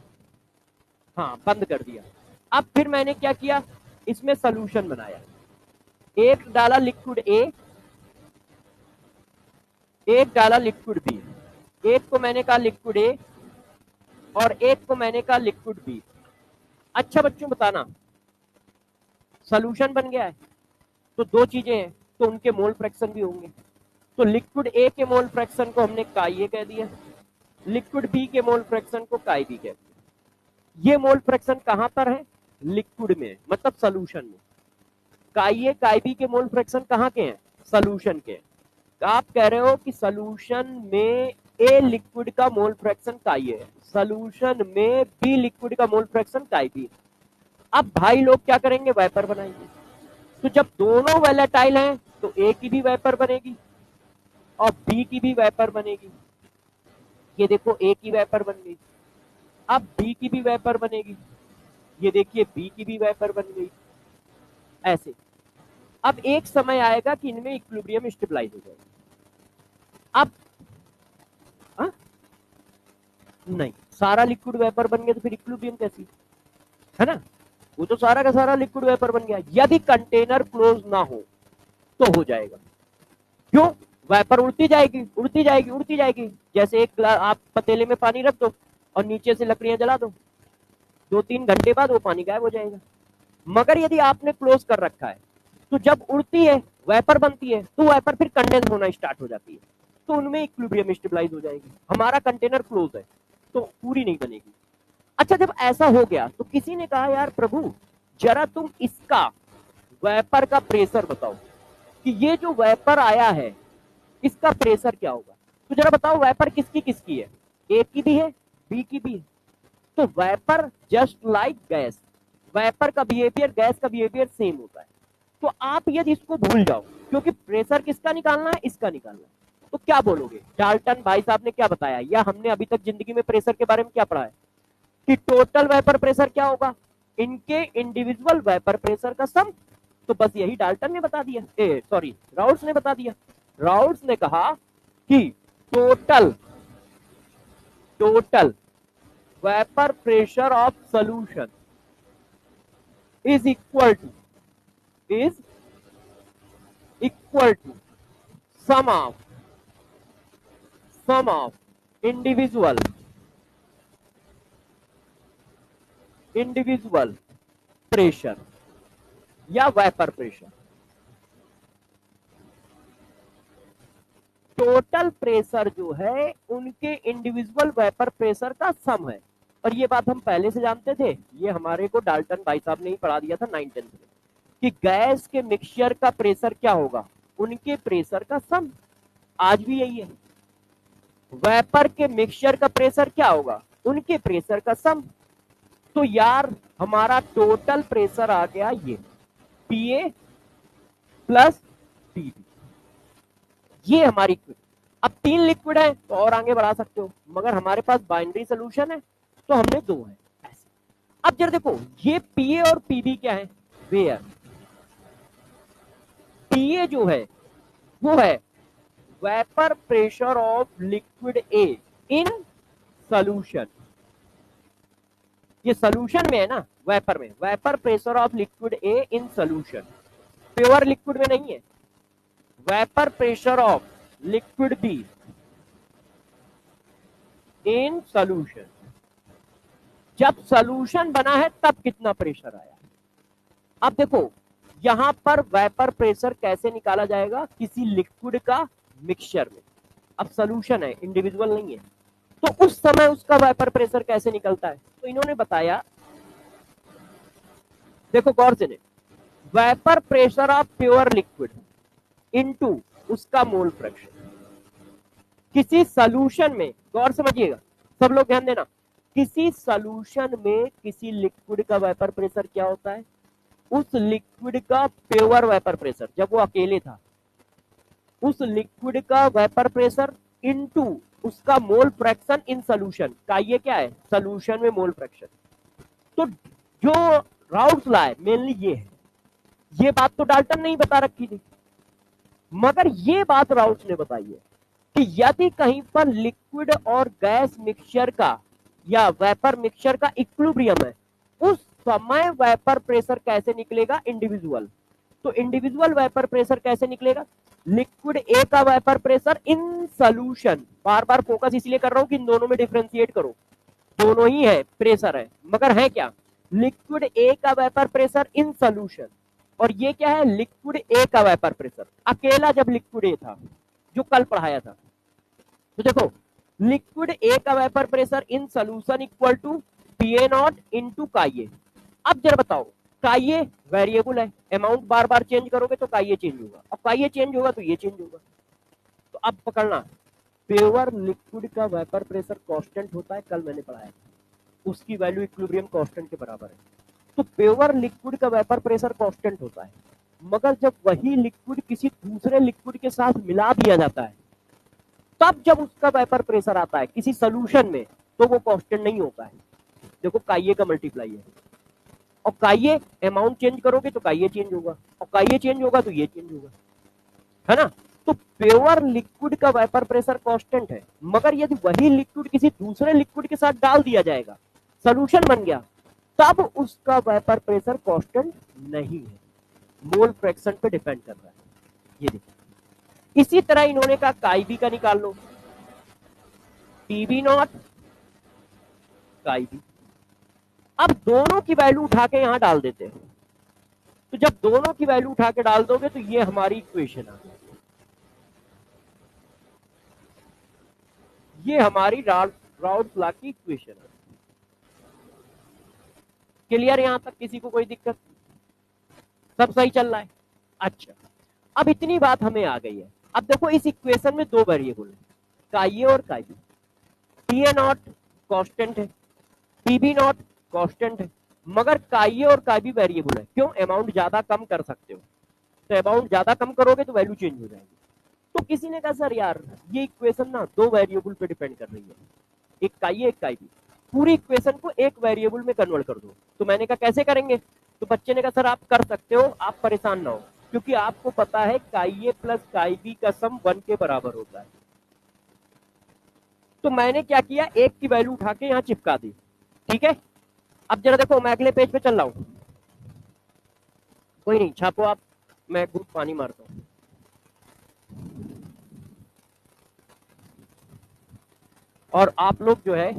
हाँ बंद कर दिया। अब फिर मैंने क्या किया, इसमें सोल्यूशन बनाया, एक डाला लिक्विड ए, एक डाला लिक्विड बी, एक को मैंने कहा लिक्विड ए और एक को मैंने कहा लिक्विड बी। अच्छा बच्चों बताना, सोल्यूशन बन गया है तो दो चीजें हैं, तो उनके मोल फ्रैक्शन भी होंगे। तो लिक्विड ए के मोल फ्रैक्शन को हमने काई ए कह दिया, लिक्विड बी के मोल फ्रैक्शन को काई बी कह दिया। ये मोल फ्रैक्शन कहां पर है, लिक्विड में, मतलब सोल्यूशन में। काई ए काई बी के मोल फ्रैक्शन कहां के हैं, सोल्यूशन के। आप कह रहे हो कि सोल्यूशन में ए लिक्विड का मोल फ्रैक्शन काई ए है, सोल्यूशन में बी लिक्विड का मोल फ्रैक्शन काई बी। अब भाई लोग क्या करेंगे, वेपर बनाएंगे। तो जब दोनों वैलेटाइल हैं तो ए की भी वेपर बनेगी और बी की भी वेपर बनेगी। ये देखो ए की वेपर बन गई, अब बी की भी वेपर बनेगी, ये देखिए बी की भी वेपर बन गई, ऐसे। अब एक समय आएगा कि इनमें इक्विलिब्रियम स्टेबलाइज हो जाएगा। अब हा? नहीं, सारा लिक्विड वेपर बन गया तो फिर इक्विलिब्रियम कैसी, है ना। वो तो सारा का सारा लिक्विड वेपर बन गया। यदि कंटेनर क्लोज ना हो तो हो जाएगा, क्यों, वेपर उड़ती जाएगी उड़ती जाएगी उड़ती जाएगी। जैसे एक आप पतीले में पानी रख दो और नीचे से लकड़ियां जला दो, 2-3 घंटे बाद वो पानी गायब हो जाएगा। मगर यदि आपने क्लोज कर रखा है तो जब उड़ती है वेपर बनती है तो वेपर फिर कंडेंस होना स्टार्ट हो जाती है, तो उनमें इक्विलिब्रियम स्टेबलाइज हो जाएगी। हमारा कंटेनर क्लोज है तो पूरी नहीं बनेगी। अच्छा जब ऐसा हो गया तो किसी ने कहा यार प्रभु जरा तुम इसका वेपर का प्रेशर बताओ कि ये जो वेपर आया है इसका प्रेशर क्या होगा। तो जरा बताओ वेपर किसकी किसकी है, ए की भी है बी की भी है। तो vapour just like gas, vapour का बिहेवियर गैस का बिहेवियर सेम होता है। तो आप यदि इसको भूल जाओ, क्योंकि प्रेशर किसका निकालना है, इसका निकालना है, तो क्या बोलोगे, डाल्टन भाई साहब ने क्या बताया, या हमने अभी तक जिंदगी में प्रेशर के बारे में क्या पढ़ा है कि टोटल वेपर प्रेशर क्या होगा, इनके इंडिविजुअल वेपर प्रेशर का सम। तो बस यही डाल्टन ने बता दिया, सॉरी राउल्स ने बता दिया। राउल्स ने कहा कि total total vapour pressure of solution is equal to sum of individual pressure या वेपर प्रेशर। टोटल प्रेशर जो है उनके इंडिविजुअल वेपर प्रेशर का सम है। और ये बात हम पहले से जानते थे, ये हमारे को डाल्टन भाई साहब ने ही पढ़ा दिया था 9th-10th में कि गैस के मिक्सचर का प्रेशर क्या होगा, उनके प्रेशर का सम। आज भी यही है, वेपर के मिक्सचर का प्रेशर क्या होगा, उनके प्रेशर का सम। तो यार हमारा टोटल प्रेशर आ गया ये पीए प्लस पीबी, ये हमारी। अब 3 लिक्विड है तो और आगे बढ़ा सकते हो, मगर हमारे पास बाइनरी सोल्यूशन है तो हमने 2 है ऐसे। अब जरा देखो ये पीए और पीबी क्या है, वेयर पीए जो है वो है vapour pressure of liquid A in solution, ये सोल्यूशन में है ना, वेपर में, vapour pressure of liquid A in solution, pure liquid में नहीं है। Vapour pressure of liquid be in solution, जब सोल्यूशन बना है तब कितना प्रेशर आया। अब देखो यहां पर वेपर प्रेशर कैसे निकाला जाएगा, किसी लिक्विड का मिक्सचर में, अब सोल्यूशन है इंडिविजुअल नहीं है, तो उस समय उसका वेपर प्रेशर कैसे निकलता है, तो इन्होंने बताया, देखो गौर से ने, vapour pressure of pure liquid into उसका मोल फ्रैक्शन, किसी सॉल्यूशन में, गौर समझिएगा सब लोग ध्यान देना, किसी सॉल्यूशन में किसी लिक्विड का वेपर प्रेशर क्या होता है, उस लिक्विड का प्योर वेपर प्रेशर, जब वो अकेले था, उस लिक्विड का वेपर प्रेशर इनटू उसका मोल फ्रैक्शन इन सॉल्यूशन का, ये क्या है सॉल्यूशन में मोल फ्रैक्शन। तो जो राउल्ट लॉ है मेनली ये है, ये बात तो डाल्टन ने ही बता रखी थी, मगर ये बात राउल्ट ने बताई है कि यदि कहीं पर लिक्विड और गैस मिक्सचर का या वेपर मिक्सचर का इक्विलिब्रियम है, उस समय वेपर प्रेशर कैसे निकलेगा, इंडिविजुअल। तो इंडिविजुअल वेपर प्रेशर कैसे निकलेगा, लिक्विड ए का vapour pressure in solution, bar bar focus इसलिए कर रहा हूं कि इन दोनों में डिफरेंशिएट करो, दोनों ही है प्रेशर है, मगर है क्या, लिक्विड ए का वेपर प्रेशर इन सॉल्यूशन, और ये क्या है लिक्विड ए का वेपर प्रेशर अकेला जब लिक्विड ए था, जो कल पढ़ाया था। तो देखो लिक्विड ए का vapour pressure in solution equal to PA naught into chi. अब जरा बताओ काई वेरिएबल है, अमाउंट बार बार चेंज करोगे तो काई चेंज होगा, और काई चेंज होगा तो ये चेंज होगा। तो अब पकड़ना, प्योर लिक्विड का वेपर प्रेशर कांस्टेंट होता है, कल मैंने पढ़ाया, उसकी वैल्यू इक्विलिब्रियम कांस्टेंट के बराबर है। तो प्योर लिक्विड का वेपर प्रेशर कांस्टेंट होता है, मगर जब वही लिक्विड किसी दूसरे लिक्विड के साथ मिला दिया जाता है, तब जब उसका वेपर प्रेशर आता है किसी सोल्यूशन में, तो वो कांस्टेंट नहीं होता है। देखो काई का मल्टीप्लाई है, और काई अमाउंट चेंज करोगे तो काई चेंज होगा, और काई चेंज होगा तो ये चेंज होगा, है ना। तो प्योर लिक्विड का वेपर प्रेशर कांस्टेंट है, मगर यदि वही लिक्विड किसी दूसरे लिक्विड के साथ डाल दिया जाएगा, सोल्यूशन बन गया, तब उसका वेपर प्रेशर कांस्टेंट नहीं है, मोल फ्रैक्शन पे डिपेंड कर रहा है। ये देखिए इसी तरह इन्होंने कहा काई बी का निकाल लो, पीबी नॉट काई बी। अब दोनों की वैल्यू उठा के यहां डाल देते हैं, तो जब दोनों की वैल्यू उठा के डाल दोगे तो ये हमारी इक्वेशन आ गई, ये हमारी राउल्ट लॉ की इक्वेशन है। क्लियर यहां तक, किसी को कोई दिक्कत, सब सही चल रहा है। अच्छा अब इतनी बात हमें आ गई है। अब देखो इस इक्वेशन में 2 वेरिएबल है, काई और काई बी, पीए नॉट कांस्टेंट है, पीबी नॉट कांस्टेंट है, मगर काई और काई बी वेरिएबल है, क्यों, अमाउंट ज्यादा कम कर सकते हो, तो अमाउंट ज्यादा कम करोगे तो वैल्यू चेंज हो जाएगी। तो किसी ने कहा सर यार ये इक्वेशन ना 2 वेरिएबल पे डिपेंड कर रही है, एक काई एक काई बी, पूरी इक्वेशन को एक वेरिएबल में कन्वर्ट कर दो। तो मैंने कहा कैसे करेंगे, तो बच्चे ने कहा सर आप कर सकते हो, आप परेशान ना हो, क्योंकि आपको पता है काई ए प्लस काई बी का सम 1 के बराबर होता है। तो मैंने क्या किया, एक की वैल्यू उठा के यहाँ चिपका दी, ठीक है। अब जरा देखो मैं अगले पेज पे चल रहा हूं, कोई नहीं छापो आप, मैं घूट पानी मारता हूं। और आप लोग जो है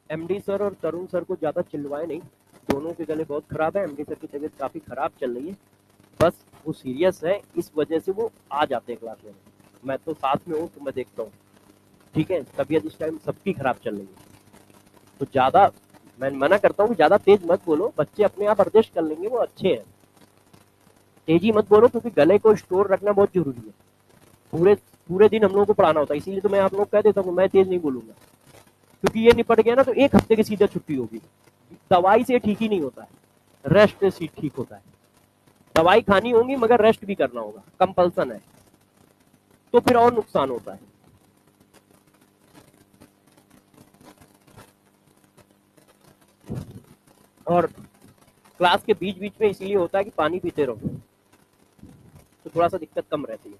एमडी सर और तरुण सर को ज्यादा चिल्लवाए नहीं, दोनों के गले बहुत खराब है, एमडी सर की तबीयत काफी खराब चल रही है, बस वो सीरियस है, इस वजह से वो आ जाते हैं क्लास में, मैं तो साथ में हूँ तो मैं देखता हूँ, ठीक है। तबीयत इस टाइम सबकी खराब चल रही है, तो ज्यादा मैं मना करता हूँ ज्यादा तेज मत बोलो, बच्चे अपने आप एडजस्ट कर लेंगे, वो अच्छे हैं, तेजी मत बोलो, क्योंकि गले को स्टोर रखना बहुत जरूरी है, पूरे पूरे दिन हम लोगों को पढ़ाना होता है, इसीलिए तो मैं आप लोग कह देता हूँ मैं तेज नहीं बोलूंगा, क्योंकि ये निपट गया ना तो 1 हफ्ते की सीधा छुट्टी होगी, दवाई से ठीक ही नहीं होता है, रेस्ट से ठीक होता है। दवाई खानी होगी मगर रेस्ट भी करना होगा, कंपल्सन है, तो फिर और नुकसान होता है। और क्लास के बीच बीच में इसीलिए होता है कि पानी पीते रहो, तो थोड़ा सा दिक्कत कम रहती है।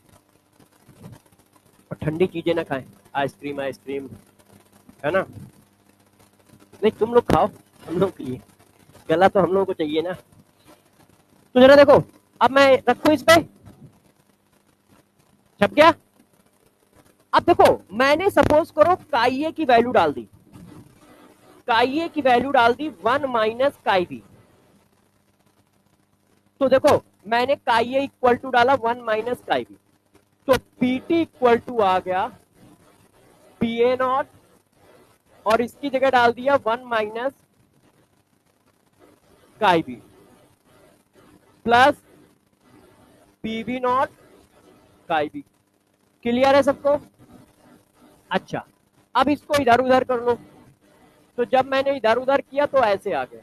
और ठंडी चीजें ना खाएं, आइसक्रीम आइसक्रीम, है ना। नहीं तुम लोग खाओ, हम लोग के लिए गला तो हम लोगों को चाहिए ना। तो जरा देखो, अब मैं रखूं इस पे, छप गया। अब देखो मैंने सपोज करो काई ए की वैल्यू डाल दी, काई ए की वैल्यू डाल दी 1 माइनस काई बी। तो देखो मैंने काई ए इक्वल टू डाला 1 माइनस काई बी, तो पीटी इक्वल टू आ गया पी ए नॉट, और इसकी जगह डाल दिया 1 minus chi B plus P B naught chi B. Clear है सबको? अच्छा, अब इसको इधर उधर कर लो। तो जब मैंने इधर उधर किया तो ऐसे आ गया।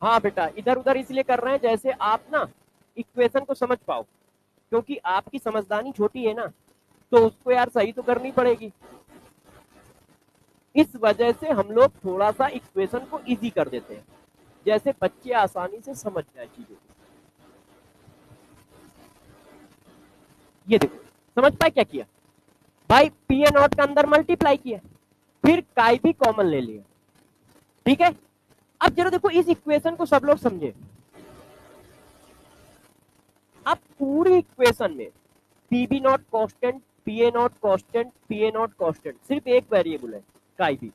हाँ बेटा, इधर उधर इसलिए कर रहे हैं जैसे आप ना इक्वेशन को समझ पाओ, क्योंकि आपकी समझदारी छोटी है ना, तो उसको यार सही तो करनी पड़ेगी। इस वजह से हम लोग थोड़ा सा इक्वेशन को इजी कर देते हैं, जैसे बच्चे आसानी से समझ जाए चीजों को। ये देखो, समझ पाए क्या किया भाई? पी ए नॉट का अंदर मल्टीप्लाई किया, फिर काई भी कॉमन ले लिया, ठीक है। अब जरा देखो इस इक्वेशन को सब लोग समझे। अब पूरी इक्वेशन में P B naught constant, P A naught constant, P A naught constant, सिर्फ एक वेरिएबल है काई बी,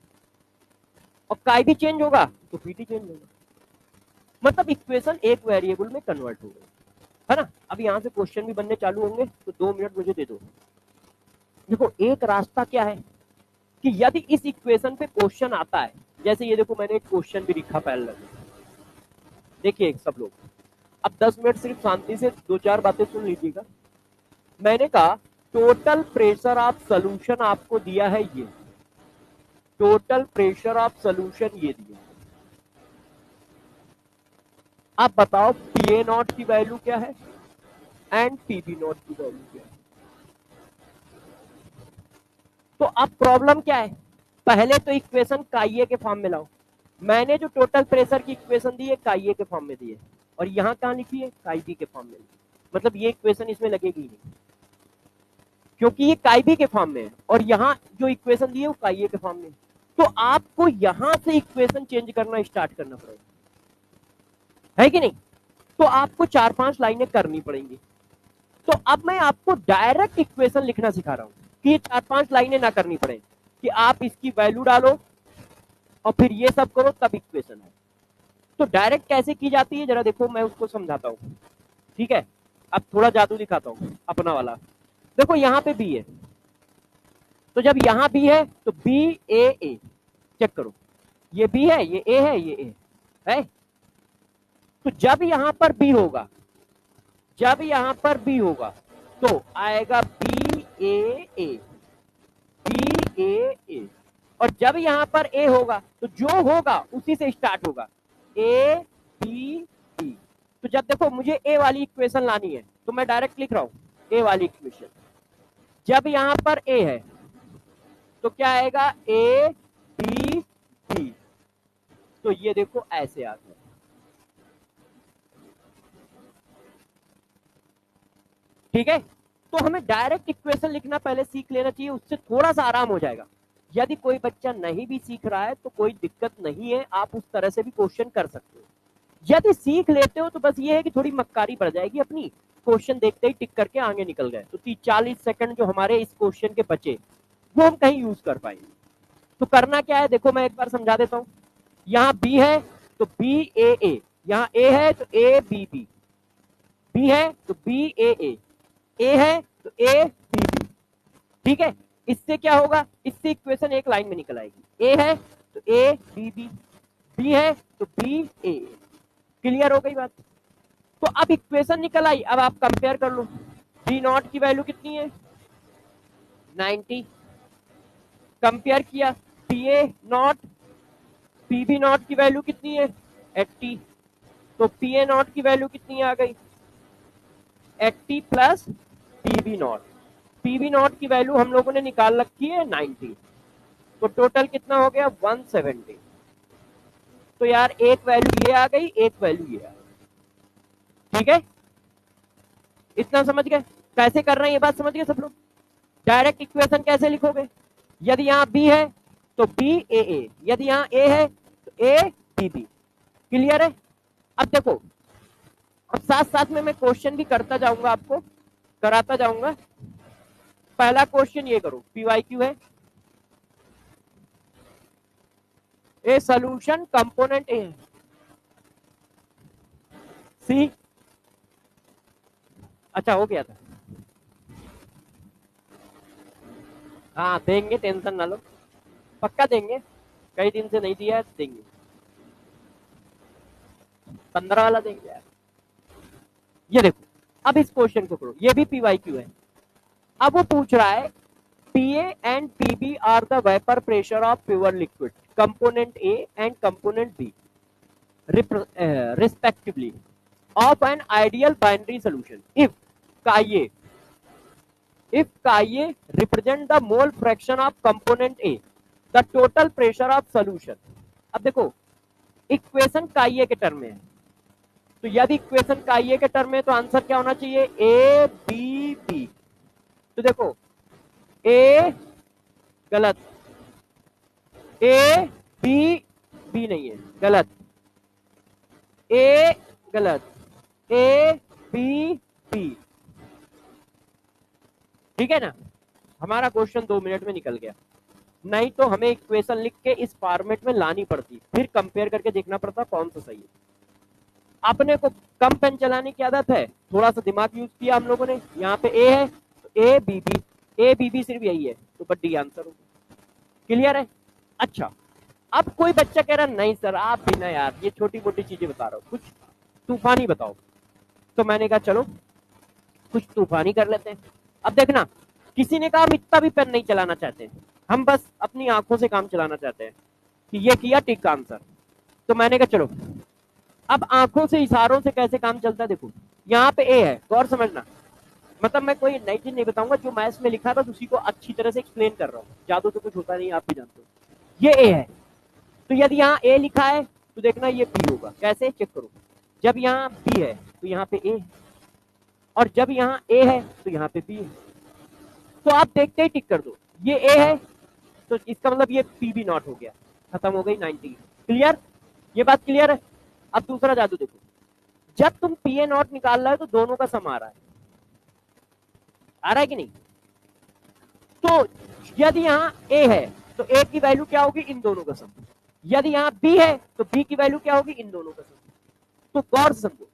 और काई भी चेंज होगा तो पीटी चेंज होगा, मतलब इक्वेशन एक वेरिएबल में कन्वर्ट हो गई, है ना। अब यहां से क्वेश्चन भी बनने चालू होंगे, तो 2 मिनट मुझे दे दो। देखो एक रास्ता क्या है कि यदि इस इक्वेशन पे क्वेश्चन आता है, जैसे ये देखो मैंने एक क्वेश्चन भी लिखा पहले, देखिए सब लोग अब 10 मिनट सिर्फ शांति से 2-4 बातें सुन लीजिएगा। मैंने कहा टोटल प्रेशर ऑफ सोल्यूशन आपको दिया है, ये टोटल प्रेशर ऑफ सोल्यूशन ये दिया। आप बताओ पी ए नॉट की वैल्यू क्या है एंड पी बी नॉट की वैल्यू क्या है। तो अब प्रॉब्लम क्या है, पहले तो इक्वेशन काई ए के फॉर्म में लाओ। मैंने जो टोटल प्रेशर की इक्वेशन दी है काई ए के फॉर्म में दी है, और यहां कहां लिखी है, काई बी के फॉर्म में, मतलब ये इक्वेशन इसमें लगेगी नहीं, क्योंकि ये काई बी के फॉर्म में है, और यहाँ जो इक्वेशन दी है वो काई ए के फॉर्म में। तो आपको यहां से इक्वेशन चेंज करना स्टार्ट करना पड़ेगा, है कि नहीं। तो आपको 4-5 लाइनें करनी पड़ेंगी। तो अब मैं आपको डायरेक्ट इक्वेशन लिखना सिखा रहा हूं कि ये 4-5 लाइनें ना करनी पड़े, कि आप इसकी वैल्यू डालो और फिर ये सब करो तब इक्वेशन है। तो डायरेक्ट कैसे की जाती है जरा देखो, मैं उसको समझाता हूं, ठीक है। अब थोड़ा जादू दिखाता हूं अपना वाला। देखो यहाँ पे बी है, तो जब यहाँ बी है तो बी ए ए, चेक करो, ये बी है, ये ए है, ये ए है। तो जब यहां पर बी होगा, जब यहां पर बी होगा तो आएगा बी ए ए, बी ए ए, और जब यहां पर ए होगा तो जो होगा उसी से स्टार्ट होगा, ए बी बी। तो जब देखो मुझे ए वाली इक्वेशन लानी है तो मैं डायरेक्ट लिख रहा हूं ए वाली इक्वेशन। जब यहां पर ए है तो क्या आएगा, ए बी बी। तो ये देखो ऐसे आ गया, ठीक है। तो हमें डायरेक्ट इक्वेशन लिखना पहले सीख लेना चाहिए, उससे थोड़ा सा आराम हो जाएगा। यदि कोई बच्चा नहीं भी सीख रहा है तो कोई दिक्कत नहीं है, आप उस तरह से भी क्वेश्चन कर सकते हो। यदि सीख लेते हो तो बस ये है कि थोड़ी मक्कारी बढ़ जाएगी अपनी, क्वेश्चन देखते ही टिक करके आगे निकल गए, तो 30-40 सेकंड जो हमारे इस क्वेश्चन के बचे वो हम कहीं यूज कर पाएंगे। तो करना क्या है देखो, मैं एक बार समझा देता हूं। यहाँ बी है तो बी ए ए, यहाँ ए है तो ए बी बी, बी है तो बी ए है तो ए बी बी, ठीक है। इससे क्या होगा, इससे इक्वेशन एक लाइन में निकल आएगी, ए है तो ए बी बी, बी है तो बी ए। क्लियर हो गई बात? तो अब इक्वेशन निकल आई, अब आप कंपेयर कर लो। बी नॉट की वैल्यू कितनी है, 90, कंपेयर किया P A naught P B naught की वैल्यू कितनी है 80, तो पी ए नॉट की वैल्यू कितनी आ गई 80 plus P B naught. P B naught की वैल्यू हम लोगों ने निकाल रखी है 90, तो टोटल कितना हो गया 170। तो यार एक वैल्यू ये आ गई, एक वैल्यू ये आ गई, ठीक है। इतना समझ गए कैसे कर रहे हैं, ये बात समझ गए सब लोग। डायरेक्ट इक्वेशन कैसे लिखोगे, यदि यहाँ बी है तो बी ए ए, यदि यहाँ ए है तो ए बी बी। क्लियर है। अब देखो, अब साथ साथ में मैं क्वेश्चन भी करता जाऊंगा, आपको कराता जाऊंगा। पहला क्वेश्चन ये करो, पी वाई क्यू है, ए सोल्यूशन कंपोनेंट ए सी। अच्छा हो गया था, हाँ देंगे, टेंशन ना लो, पक्का देंगे, कई दिन से नहीं दिया है, देंगे 15 वाला देंगे यार। ये देखो, अब इस क्वेश्चन को करो, ये भी पी वाई क्यू है। अब वो पूछ रहा है PA and PB are the vapour pressure of pure liquid component A and component B respectively of an ideal binary solution if Ka represent the mole fraction of component A, the total pressure of solution। अब देखो equation Ka के term में है, तो यदि equation Ka के term में तो आंसर क्या होना चाहिए ए बी बी। तो देखो ए गलत, ए बी बी नहीं है, गलत, ए गलत, ए बी बी, ठीक है ना। हमारा क्वेश्चन 2 मिनट में निकल गया, नहीं तो हमें इक्वेशन लिख के इस फॉर्मेट में लानी पड़ती, फिर कंपेयर करके देखना पड़ता कौन सा सही है। अपने को कम पेन चलाने की आदत है, थोड़ा सा दिमाग यूज किया हम लोगों ने। यहाँ पे ए है तो A B B, A B B सिर्फ यही है, तो बड्डी आंसर होगा। क्लियर है। अच्छा, अब कोई बच्चा कह रहा नहीं सर आप भी ना यार, ये छोटी मोटी चीजें बता रहा हो, कुछ तूफानी बताओ। तो मैंने कहा चलो कुछ तूफानी कर लेते हैं। अब देखना, किसी ने कहा हम इतना भी पेन नहीं चलाना चाहते, हम बस अपनी आंखों से काम चलाना चाहते हैं कि ये किया टिक आंसर। तो मैंने कहा चलो अब आंखों से इशारों से कैसे काम चलता है। देखो यहाँ पे ए है, गौर समझना, मतलब मैं कोई नई चीज नहीं बताऊंगा, जो मैथ्स में लिखा था उसी को अच्छी तरह से एक्सप्लेन कर रहा हूँ, जादू तो कुछ होता नहीं, आप भी जानते हो। ये ए है, तो यदि यहाँ ए लिखा है तो देखना ये बी होगा। कैसे चेक करो, जब यहाँ बी है तो यहाँ पे ए, और जब यहाँ ए है तो यहाँ पे बी है। तो आप देखते ही टिक कर दो, ये ए है तो इसका मतलब ये पी बी नॉट हो गया, खत्म हो गई 90। क्लियर, ये बात क्लियर है। अब दूसरा जादू देखो, जब तुम पी ए नॉट निकाल रहे हो तो दोनों का सम आ रहा है, आ रहा है कि नहीं। तो यदि यहाँ ए है तो ए की वैल्यू क्या होगी इन दोनों का सम, यदि यहाँ बी है तो बी की वैल्यू क्या होगी इन दोनों का सम। तो गौर से समझो,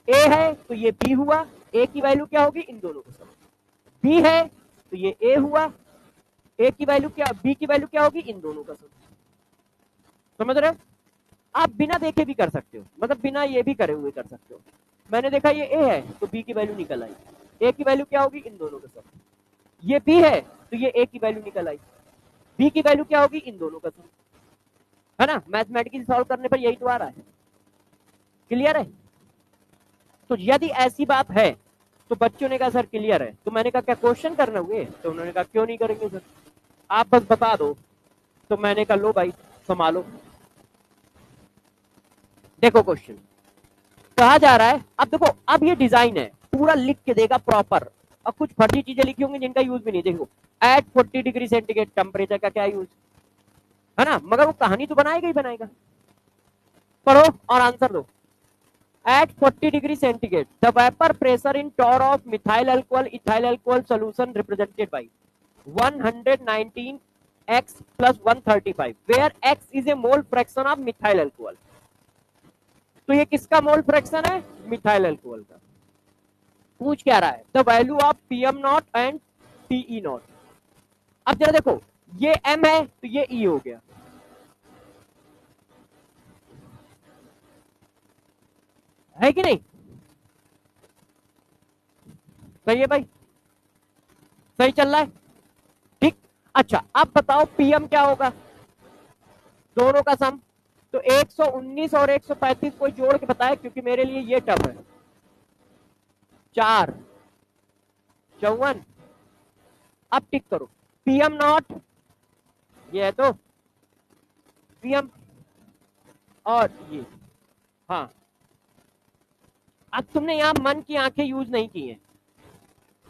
ए है तो ये बी हुआ, ए की वैल्यू क्या होगी इन दोनों का सम। बी है तो ये ए हुआ, ए की वैल्यू क्या, बी की वैल्यू क्या होगी इन दोनों का सम। समझ रहे हो। आप बिना देखे भी कर सकते हो, मतलब बिना ये भी करे हुए कर सकते हो। मैंने देखा ये ए है तो बी की वैल्यू निकल आई, ए की वैल्यू क्या होगी इन दोनों का सम। ये बी है तो ये ए की वैल्यू निकल आई, बी की वैल्यू क्या होगी इन दोनों का सम, है ना। मैथमेटिकली सॉल्व करने पर यही तो आ रहा है। क्लियर है। तो यदि ऐसी बात है तो बच्चों ने कहा सर क्लियर है, तो मैंने कहा क्या क्वेश्चन करने हुए, तो उन्होंने कहा क्यों नहीं करेंगे सर, आप बस बता दो। तो मैंने कहा लो भाई संभालो। देखो क्वेश्चन कहा जा रहा है, अब देखो अब ये डिजाइन है, पूरा लिख के देगा प्रॉपर। अब कुछ फर्जी चीजें लिखी होंगी जिनका यूज भी नहीं। देखो एट 40 डिग्री सेंटीग्रेड टेम्परेचर का क्या यूज है ना, मगर वो कहानी तो बनाएगा ही बनाएगा। पढ़ो और आंसर दो। At 40 degree centigrade, the vapor pressure in torr of methyl alcohol ethyl alcohol solution represented by 119 x plus 135, where x is a mole fraction of methyl alcohol। तो ये किसका मोल फ्रैक्शन है, मिथाइल अल्कोहल का। पूछ क्या रहा है, the value of PM naught and PE naught. अब जरा देखो ये m है तो ये e हो गया, है कि नहीं। सही है भाई, सही चल रहा है, ठीक। अच्छा अब बताओ पीएम क्या होगा, दोनों का सम। तो 119 और 135 कोई जोड़ के बताए, क्योंकि मेरे लिए ये टफ है। 4 54। अब टिक करो, पीएम नॉट ये है, तो पीएम और ये। हाँ, अब तुमने यहां मन की आंखें यूज नहीं की हैं।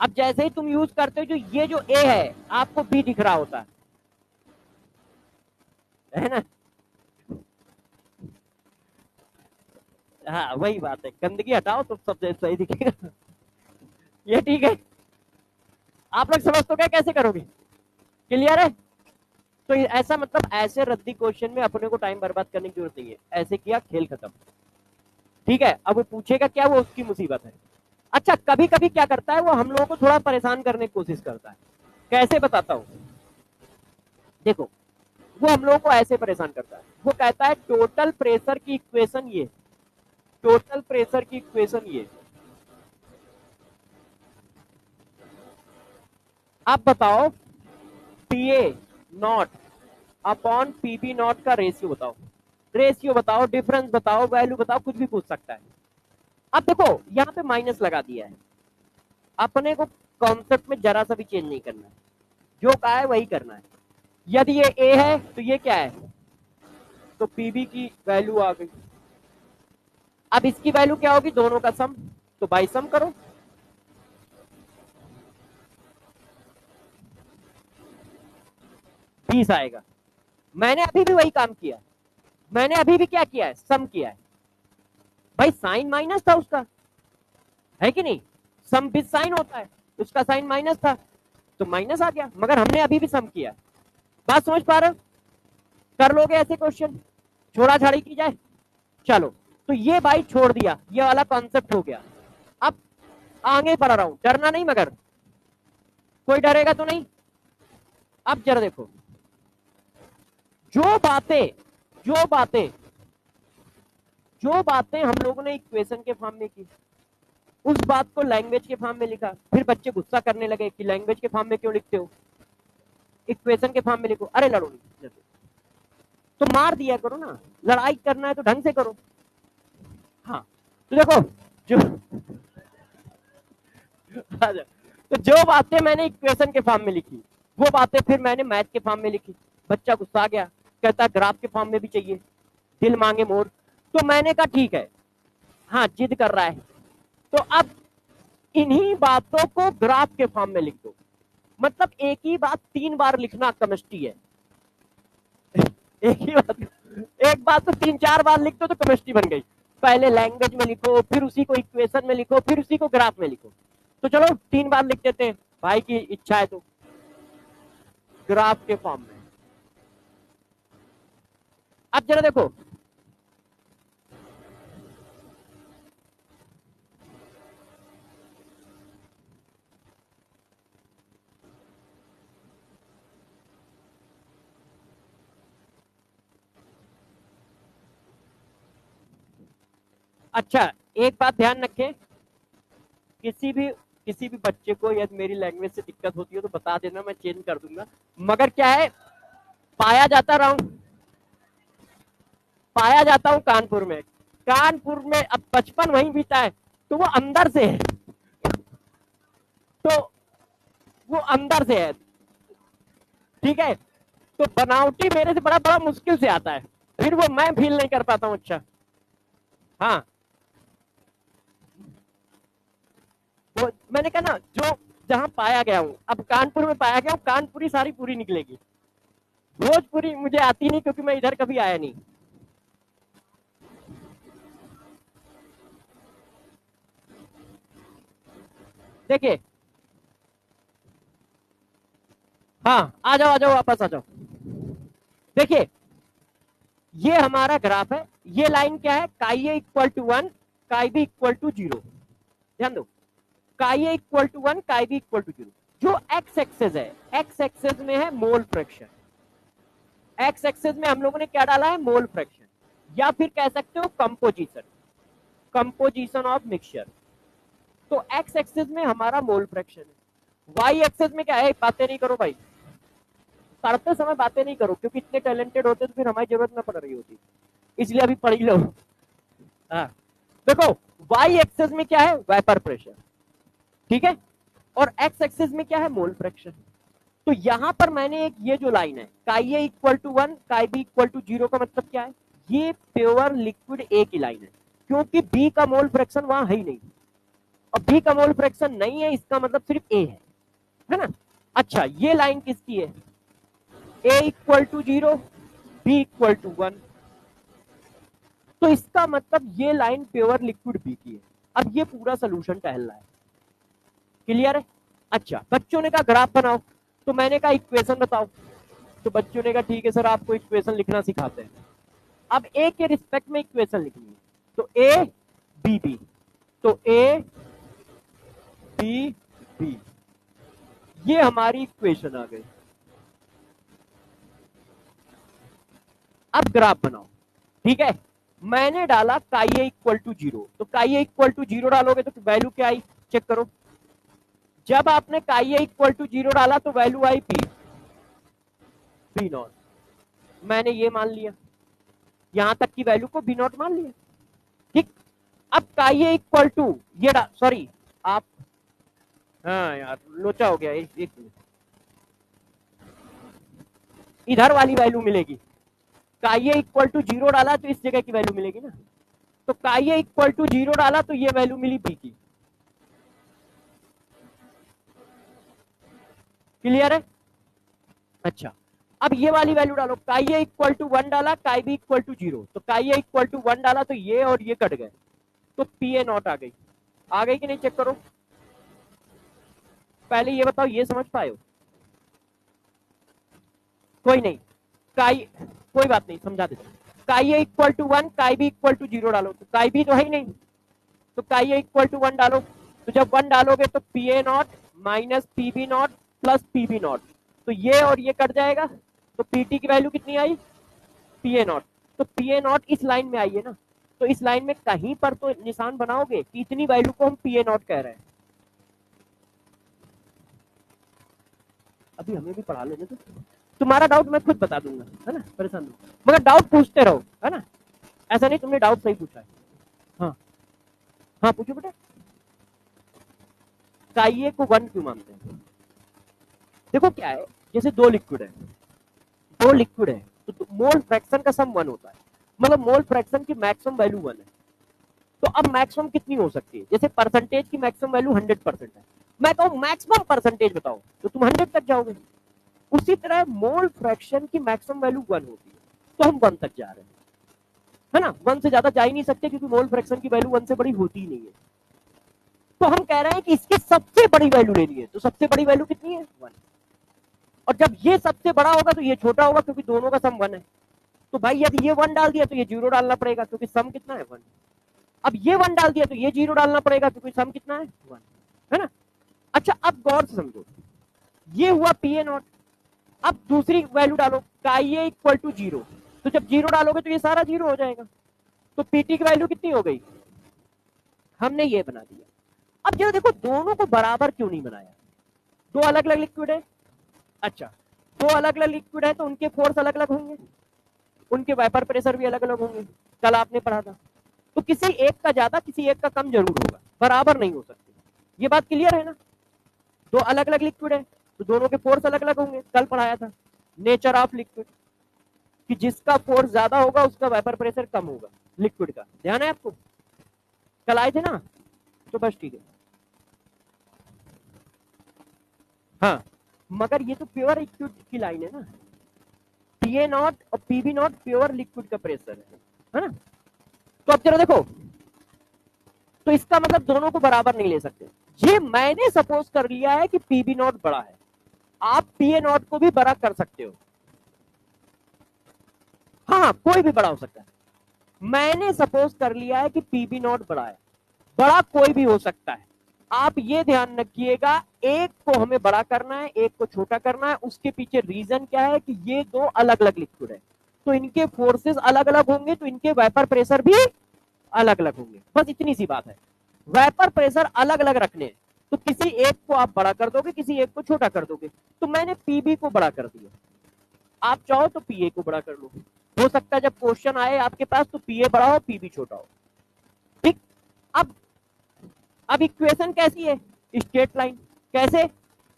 अब जैसे ही तुम यूज करते हो, जो ये जो ए है आपको बी दिख रहा होता है ना। हाँ वही बात है, गंदगी हटाओ तो सब सही दिखेगा। ये ठीक है। आप लोग समझ तो गए कैसे करोगे? क्लियर है? तो ऐसा मतलब ऐसे रद्दी क्वेश्चन में अपने को टाइम बर्बाद करने की जरूरत नहीं है। ऐसे किया, खेल खत्म। ठीक है, अब वो पूछेगा क्या, वो उसकी मुसीबत है। अच्छा, कभी कभी क्या करता है वो, हम लोगों को थोड़ा परेशान करने की कोशिश करता है। कैसे बताता हूँ, देखो। वो हम लोगों को ऐसे परेशान करता है, वो कहता है टोटल प्रेशर की इक्वेशन ये, टोटल प्रेशर की इक्वेशन ये। आप बताओ पीए नॉट अपॉन पीबी नॉट का रेशियो बताओ। रेशियो बताओ, डिफरेंस बताओ, वैल्यू बताओ, कुछ भी पूछ सकता है। अब देखो यहाँ पे माइनस लगा दिया है। अपने को कॉन्सेप्ट में जरा सा भी चेंज नहीं करना है, जो कहा है वही करना है। यदि ये ए है तो ये क्या है, तो पीबी की वैल्यू आ गई। अब इसकी वैल्यू क्या होगी, दोनों का सम। तो बाई सम करो। बीस आएगा। मैंने अभी भी वही काम किया, मैंने अभी भी क्या किया है, सम किया है। भाई साइन माइनस था उसका, है कि नहीं? सम विद साइन होता है, उसका साइन माइनस था तो माइनस आ गया, मगर हमने अभी भी सम किया। बात समझ पा रहे हो? कर लोगे ऐसे क्वेश्चन, छोड़ा छाड़ी की जाए? चलो, तो ये भाई छोड़ दिया, ये वाला कॉन्सेप्ट हो गया। अब आगे बढ़ रहा हूं, डरना नहीं, मगर कोई डरेगा तो नहीं। अब जरा देखो, जो बातें जो बातें जो बातें हम लोगों ने इक्वेशन के फॉर्म में की, उस बात को लैंग्वेज के फॉर्म में लिखा। फिर बच्चे गुस्सा करने लगे कि लैंग्वेज के फॉर्म में क्यों लिखते हो, इक्वेशन के फॉर्म में लिखो। अरे लड़ो नहीं तो मार दिया करो ना, लड़ाई करना है तो ढंग से करो। हाँ, तो देखो, जो तो जो बातें मैंने इक्वेशन के फॉर्म में लिखी, वो बातें फिर मैंने मैथ के फॉर्म में लिखी। बच्चा गुस्सा आ गया, कहता ग्राफ के फॉर्म में भी चाहिए, दिल मांगे मोर। तो मैंने कहा ठीक है, हाँ जिद कर रहा है, तो अब इन्हीं बातों को ग्राफ के फॉर्म में लिख दो। मतलब एक ही बात 3 बार लिखना केमिस्ट्री है। एक ही बात, एक बात तो 3-4 बार लिख दो तो केमिस्ट्री बन गई। पहले लैंग्वेज में लिखो, फिर उसी को इक्वेशन में लिखो, फिर उसी को ग्राफ में लिखो। तो चलो 3 बार लिख देते हैं, भाई की इच्छा है तो ग्राफ के फॉर्म में। अब जरा देखो, अच्छा एक बात ध्यान रखें, किसी भी बच्चे को यदि मेरी लैंग्वेज से दिक्कत होती है तो बता देना, मैं चेंज कर दूंगा। मगर क्या है, पाया जाता रहा हूं, पाया जाता हूं कानपुर में। कानपुर में अब बचपन वहीं बीता है, तो वो अंदर से है, तो वो अंदर से है। ठीक है, तो बनावटी मेरे से बड़ा बड़ा मुश्किल से आता है, फिर वो मैं फील नहीं कर पाता हूँ। अच्छा, हाँ, वो मैंने कहा ना, जो जहां पाया गया हूँ, अब कानपुर में पाया गया हूँ, कानपुरी सारी पूरी निकलेगी। भोजपुरी मुझे आती नहीं, क्योंकि मैं इधर कभी आया नहीं। देखिए, हाँ आ जाओ वापस आ जाओ। देखिए, ये हमारा ग्राफ है, ये लाइन क्या है, काई ए इक्वल टू 1, काई बी इक्वल टू 0। ध्यान दो, काई ए इक्वल टू 1, काई बी इक्वल टू 0। जो एक्स एक्सेस है, एक्स एक्सेस में है मोल फ्रैक्शन, एक्स एक्सेस में हम लोगों ने क्या डाला है, मोल फ्रैक्शन, या फिर कह सकते हो कंपोजिशन, कंपोजिशन ऑफ मिक्सचर। तो एक्स एक्सेस में हमारा मोल फ्रैक्शन है, वाई एक्सेस में क्या है, बातें नहीं करो भाई, पढ़ते समय बातें नहीं करो, क्योंकि इतने टैलेंटेड होते तो फिर हमारी जरूरत ना पड़ रही होती, इसलिए अभी पढ़ ही लो। हाँ देखो, वाई एक्सेस में क्या है, वेपर प्रेशर, ठीक है, और एक्स एक्सेस में क्या है, मोल फ्रैक्शन। तो यहां पर मैंने एक ये जो लाइन है काई ए इक्वल टू 1 काई बी इक्वल टू 0 का मतलब क्या है, ये प्योर लिक्विड ए की लाइन है, क्योंकि बी का मोल फ्रैक्शन वहां है ही नहीं, और बी का मोल फ्रैक्शन नहीं है, इसका मतलब सिर्फ ए है ना। अच्छा, ये लाइन किसकी है, A equal to 0 B equal to 1, तो इसका मतलब ये लाइन प्योर लिक्विड बी की है। अब ये पूरा सोल्यूशन टहल रहा है, क्लियर है। अच्छा, बच्चों ने कहा ग्राफ बनाओ, तो मैंने कहा इक्वेशन बताओ, तो बच्चों ने कहा ठीक है सर आपको इक्वेशन लिखना सिखाते हैं। अब ए के रिस्पेक्ट में इक्वेशन लिखनी है, तो ए बी बी, तो ए बी बी, ये हमारी इक्वेशन आ गई। अब ग्राफ बनाओ, ठीक है, मैंने डाला काई ए इक्वल टू 0, तो काई ए इक्वल टू 0 डालोगे तो वैल्यू क्या आई, चेक करो। जब आपने काई ए इक्वल टू 0 डाला तो वैल्यू आई पी बी नॉट, मैंने ये मान लिया, यहां तक की वैल्यू को बी नॉट मान लिया, ठीक। अब काई ए इक्वल टू ये सॉरी आप, हाँ यार लोचा हो गया, एक इधर वाली वैल्यू मिलेगी, काई ए इक्वल टू 0 डाला तो इस जगह की वैल्यू मिलेगी ना, तो काई ए इक्वल टू 0 डाला तो ये वैल्यू मिली बी की, क्लियर है। अच्छा, अब ये वाली वैल्यू डालो, काई ए इक्वल टू 1 डाला, काई बी इक्वल टू 0, तो काई ए इक्वल टू 1 डाला तो ये और ये कट गए, तो पी ए नॉट आ गई कि नहीं, चेक करो। पहले ये बताओ ये समझ पाए हो, कोई नहीं, काई कोई बात नहीं समझा देता, काई ए इक्वल टू 1 काई बी इक्वल टू 0 डालो, तो काई बी तो है ही नहीं, तो काई ए इक्वल टू 1 डालो, तो जब 1 डालोगे तो P A naught minus P B naught plus P B naught, तो ये और ये कट जाएगा, तो पी टी की वैल्यू कितनी आई, पी ए नॉट, तो पी ए नॉट इस लाइन में आई है ना, तो इस लाइन में कहीं पर तो निशान बनाओगे कि इतनी वैल्यू को हम पी ए नॉट कह रहे हैं। अभी हमें भी पढ़ा लेने तो, तुम्हारा डाउट मैं खुद बता दूंगा, है ना, परेशान नहीं, मगर डाउट पूछते रहो, है ना, ऐसा नहीं तुमने डाउट सही पूछा है। हाँ हाँ पूछो बेटा, काई ए को 1 क्यों मानते हैं, देखो क्या है, जैसे दो लिक्विड है तो मोल फ्रैक्शन का सम 1 होता है, मतलब मोल फ्रैक्शन की मैक्सिमम वैल्यू 1 है, तो अब मैक्सिमम कितनी हो सकती है, जैसे परसेंटेज की मैक्सिमम वैल्यू 100% है, मैं कहूँ मैक्सिमम परसेंटेज बताओ तो तुम 100 तक जाओगे, उसी तरह मोल फ्रैक्शन की मैक्सिमम वैल्यू 1 होती है, तो हम 1 तक जा रहे हैं, है ना, 1 से ज्यादा जा ही नहीं सकते, क्योंकि मोल फ्रैक्शन की वैल्यू 1 से बड़ी होती ही नहीं है, तो हम कह रहे हैं कि इसकी सबसे बड़ी वैल्यू लेनी है, तो सबसे बड़ी वैल्यू कितनी है, 1, और जब ये सबसे बड़ा होगा तो ये छोटा होगा, क्योंकि दोनों का सम 1 है, तो भाई यदि ये 1 डाल दिया तो ये 0 डालना पड़ेगा, क्योंकि सम कितना है 1, अब ये 1 डाल दिया तो ये 0 डालना पड़ेगा, क्योंकि सम कितना है 1, है ना। अच्छा, अब गौर से समझो, ये हुआ पी ए नॉट, अब दूसरी वैल्यू डालो, काई ए इक्वल टू 0, तो जब 0 डालोगे तो ये सारा 0 हो जाएगा, तो पीटी की वैल्यू कितनी हो गई, हमने ये बना दिया। अब जरा देखो दोनों को बराबर क्यों नहीं बनाया, दो अलग अलग लिक्विड है, अच्छा दो अलग अलग लिक्विड है तो उनके फोर्स अलग अलग होंगे, उनके वेपर प्रेशर भी अलग अलग होंगे, कल आपने पढ़ा था, तो किसी एक का ज्यादा किसी एक का कम जरूर होगा, बराबर नहीं हो सकते, ये बात क्लियर है ना। दो अलग अलग लिक्विड है तो दोनों के फोर्स अलग अलग होंगे, कल पढ़ाया था नेचर ऑफ लिक्विड, कि जिसका फोर्स ज्यादा होगा उसका वेपर प्रेशर कम होगा, लिक्विड का, ध्यान है आपको, कल आए थे ना, तो बस ठीक है। हाँ मगर ये तो प्योर लिक्विड की लाइन है ना, पी ए नॉट और पीबी नॉट प्योर लिक्विड का प्रेशर है ना, तो अब जरा देखो, तो इसका मतलब दोनों को बराबर नहीं ले सकते, ये मैंने सपोज कर लिया है कि पीबी नॉट बड़ा है, आप पी ए नॉट को भी बड़ा कर सकते हो, हाँ कोई भी बड़ा हो सकता है, मैंने सपोज कर लिया है कि पीबी नॉट बड़ा है, बड़ा कोई भी हो सकता है, आप ये ध्यान रखिएगा एक को हमें बड़ा करना है एक को छोटा करना है, उसके पीछे रीजन क्या है कि ये दो अलग अलग लिक्विड है, तो इनके फोर्सेस अलग अलग होंगे, तो इनके वेपर प्रेशर भी अलग अलग होंगे, बस इतनी सी बात है, वेपर प्रेशर अलग अलग रखने हैं, तो किसी एक को आप बड़ा कर दोगे किसी एक को छोटा कर दोगे, तो मैंने पीबी को बड़ा कर दिया, आप चाहो तो पी ए को बड़ा कर लो, हो सकता है जब क्वेश्चन आए आपके पास तो पी ए बड़ा हो पी बी छोटा हो। ठीक, अब इक्वेशन कैसी है, स्ट्रेट लाइन। कैसे,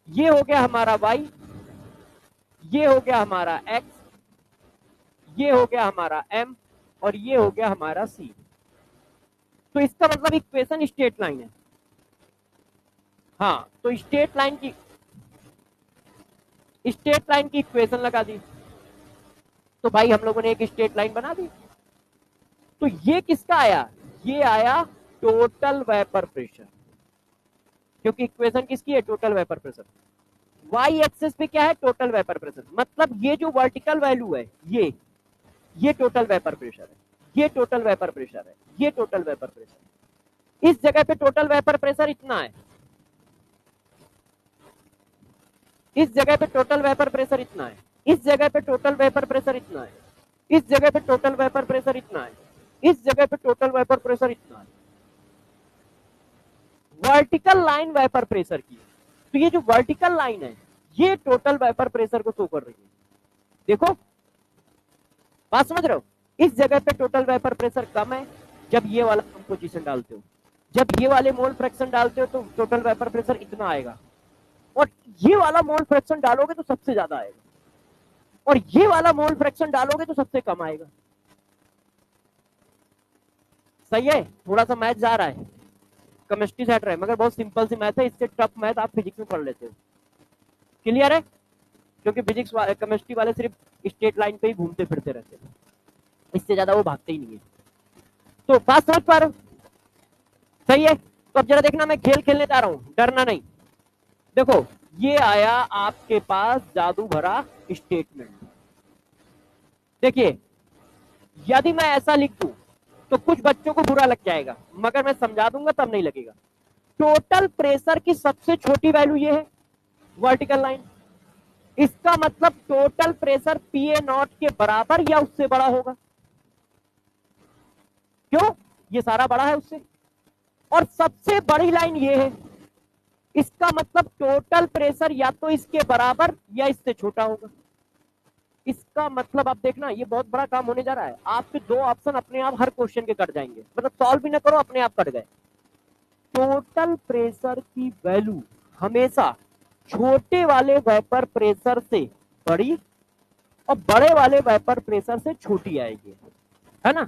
ये हो गया हमारा y, ये हो गया हमारा x, ये हो गया हमारा m, और ये हो गया हमारा c। तो इसका मतलब इक्वेशन स्ट्रेट लाइन है। हाँ, तो स्ट्रेट लाइन की इक्वेशन लगा दी, तो भाई हम लोगों ने एक स्ट्रेट लाइन बना दी। तो ये किसका आया, ये आया टोटल वेपर प्रेशर, क्योंकि इक्वेशन किसकी है, total vapour pressure. Y axis पे क्या है, टोटल वेपर प्रेशर, मतलब ये जो वर्टिकल वैल्यू है ये टोटल वेपर प्रेशर है, ये टोटल वेपर प्रेशर है, ये टोटल वेपर प्रेशर। इस जगह पे टोटल वेपर प्रेशर इतना है, इस जगह पे टोटल वेपर प्रेशर इतना है, इस जगह पे टोटल वेपर प्रेशर इतना है, इस जगह पे टोटल वेपर प्रेशर इतना है, इस जगह पे टोटल वेपर प्रेशर इतना है। वर्टिकल लाइन वेपर प्रेशर की, तो ये जो वर्टिकल लाइन है ये टोटल वेपर प्रेशर को शो कर रही है। देखो, बात समझ रहे हो, इस जगह पे टोटल वेपर प्रेशर कम है जब ये वाला कंपोजिशन डालते हो, जब ये वाले मोल फ्रैक्शन डालते हो तो टोटल वेपर प्रेशर इतना आएगा, और ये वाला मोल फ्रैक्शन डालोगे तो सबसे ज्यादा आएगा, और ये वाला मोल फ्रैक्शन डालोगे तो सबसे कम आएगा। सही है, थोड़ा सा मैथ जा रहा है, केमिस्ट्री सेट रहा है, मगर बहुत सिंपल सी मैथ है, इससे टफ मैथ आप फिजिक्स में पढ़ लेते हो। क्लियर है, क्योंकि फिजिक्स केमिस्ट्री वाले सिर्फ स्ट्रेट लाइन पे ही घूमते फिरते रहते हैं, इससे ज्यादा वो भागते ही नहीं है। तो बात समझ पा रहे हो, सही है। तो अब जरा देखना, मैं खेल खेलने जा रहा हूं, डरना नहीं। देखो, ये आया आपके पास जादू भरा स्टेटमेंट। देखिए, यदि मैं ऐसा लिख दूं तो कुछ बच्चों को बुरा लग जाएगा, मगर मैं समझा दूंगा तब नहीं लगेगा। टोटल प्रेशर की सबसे छोटी वैल्यू ये है, वर्टिकल लाइन। इसका मतलब टोटल प्रेशर पीए नॉट के बराबर या उससे बड़ा होगा। क्यों, ये सारा बड़ा है उससे, और सबसे बड़ी लाइन ये है, इसका मतलब टोटल प्रेशर या तो इसके बराबर या इससे छोटा होगा। इसका मतलब आप देखना, ये बहुत बड़ा काम होने जा रहा है। आपके दो ऑप्शन अपने आप हर क्वेश्चन के कट जाएंगे, मतलब सॉल्व भी ना करो, अपने आप कट गए। टोटल प्रेशर की वैल्यू हमेशा छोटे वाले वेपर प्रेशर से बड़ी और बड़े वाले वेपर प्रेशर से छोटी आएगी, है ना।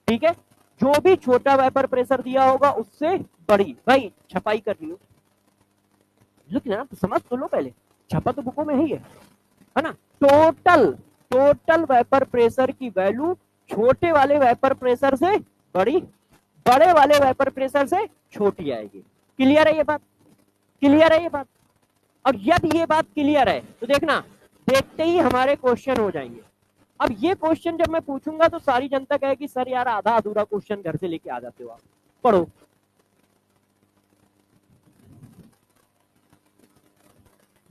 ठीक है, जो भी छोटा वेपर प्रेशर दिया होगा उससे बड़ी। भाई छपाई कर लियो, लिख लेना, तो समझ तो लो पहले, छपा तो बुकों में ही है ना। टोटल वेपर प्रेशर की वैल्यू छोटे वाले वेपर प्रेशर से बड़ी, बड़े वाले वेपर प्रेशर से छोटी आएगी। क्लियर है ये बात, क्लियर है ये बात। और यदि ये बात क्लियर है तो देखना, देखते ही हमारे क्वेश्चन हो जाएंगे। अब ये क्वेश्चन जब मैं पूछूंगा तो सारी जनता कहेगी सर यार आधा अधूरा क्वेश्चन घर से लेके आ जाते हो आप, पढ़ो।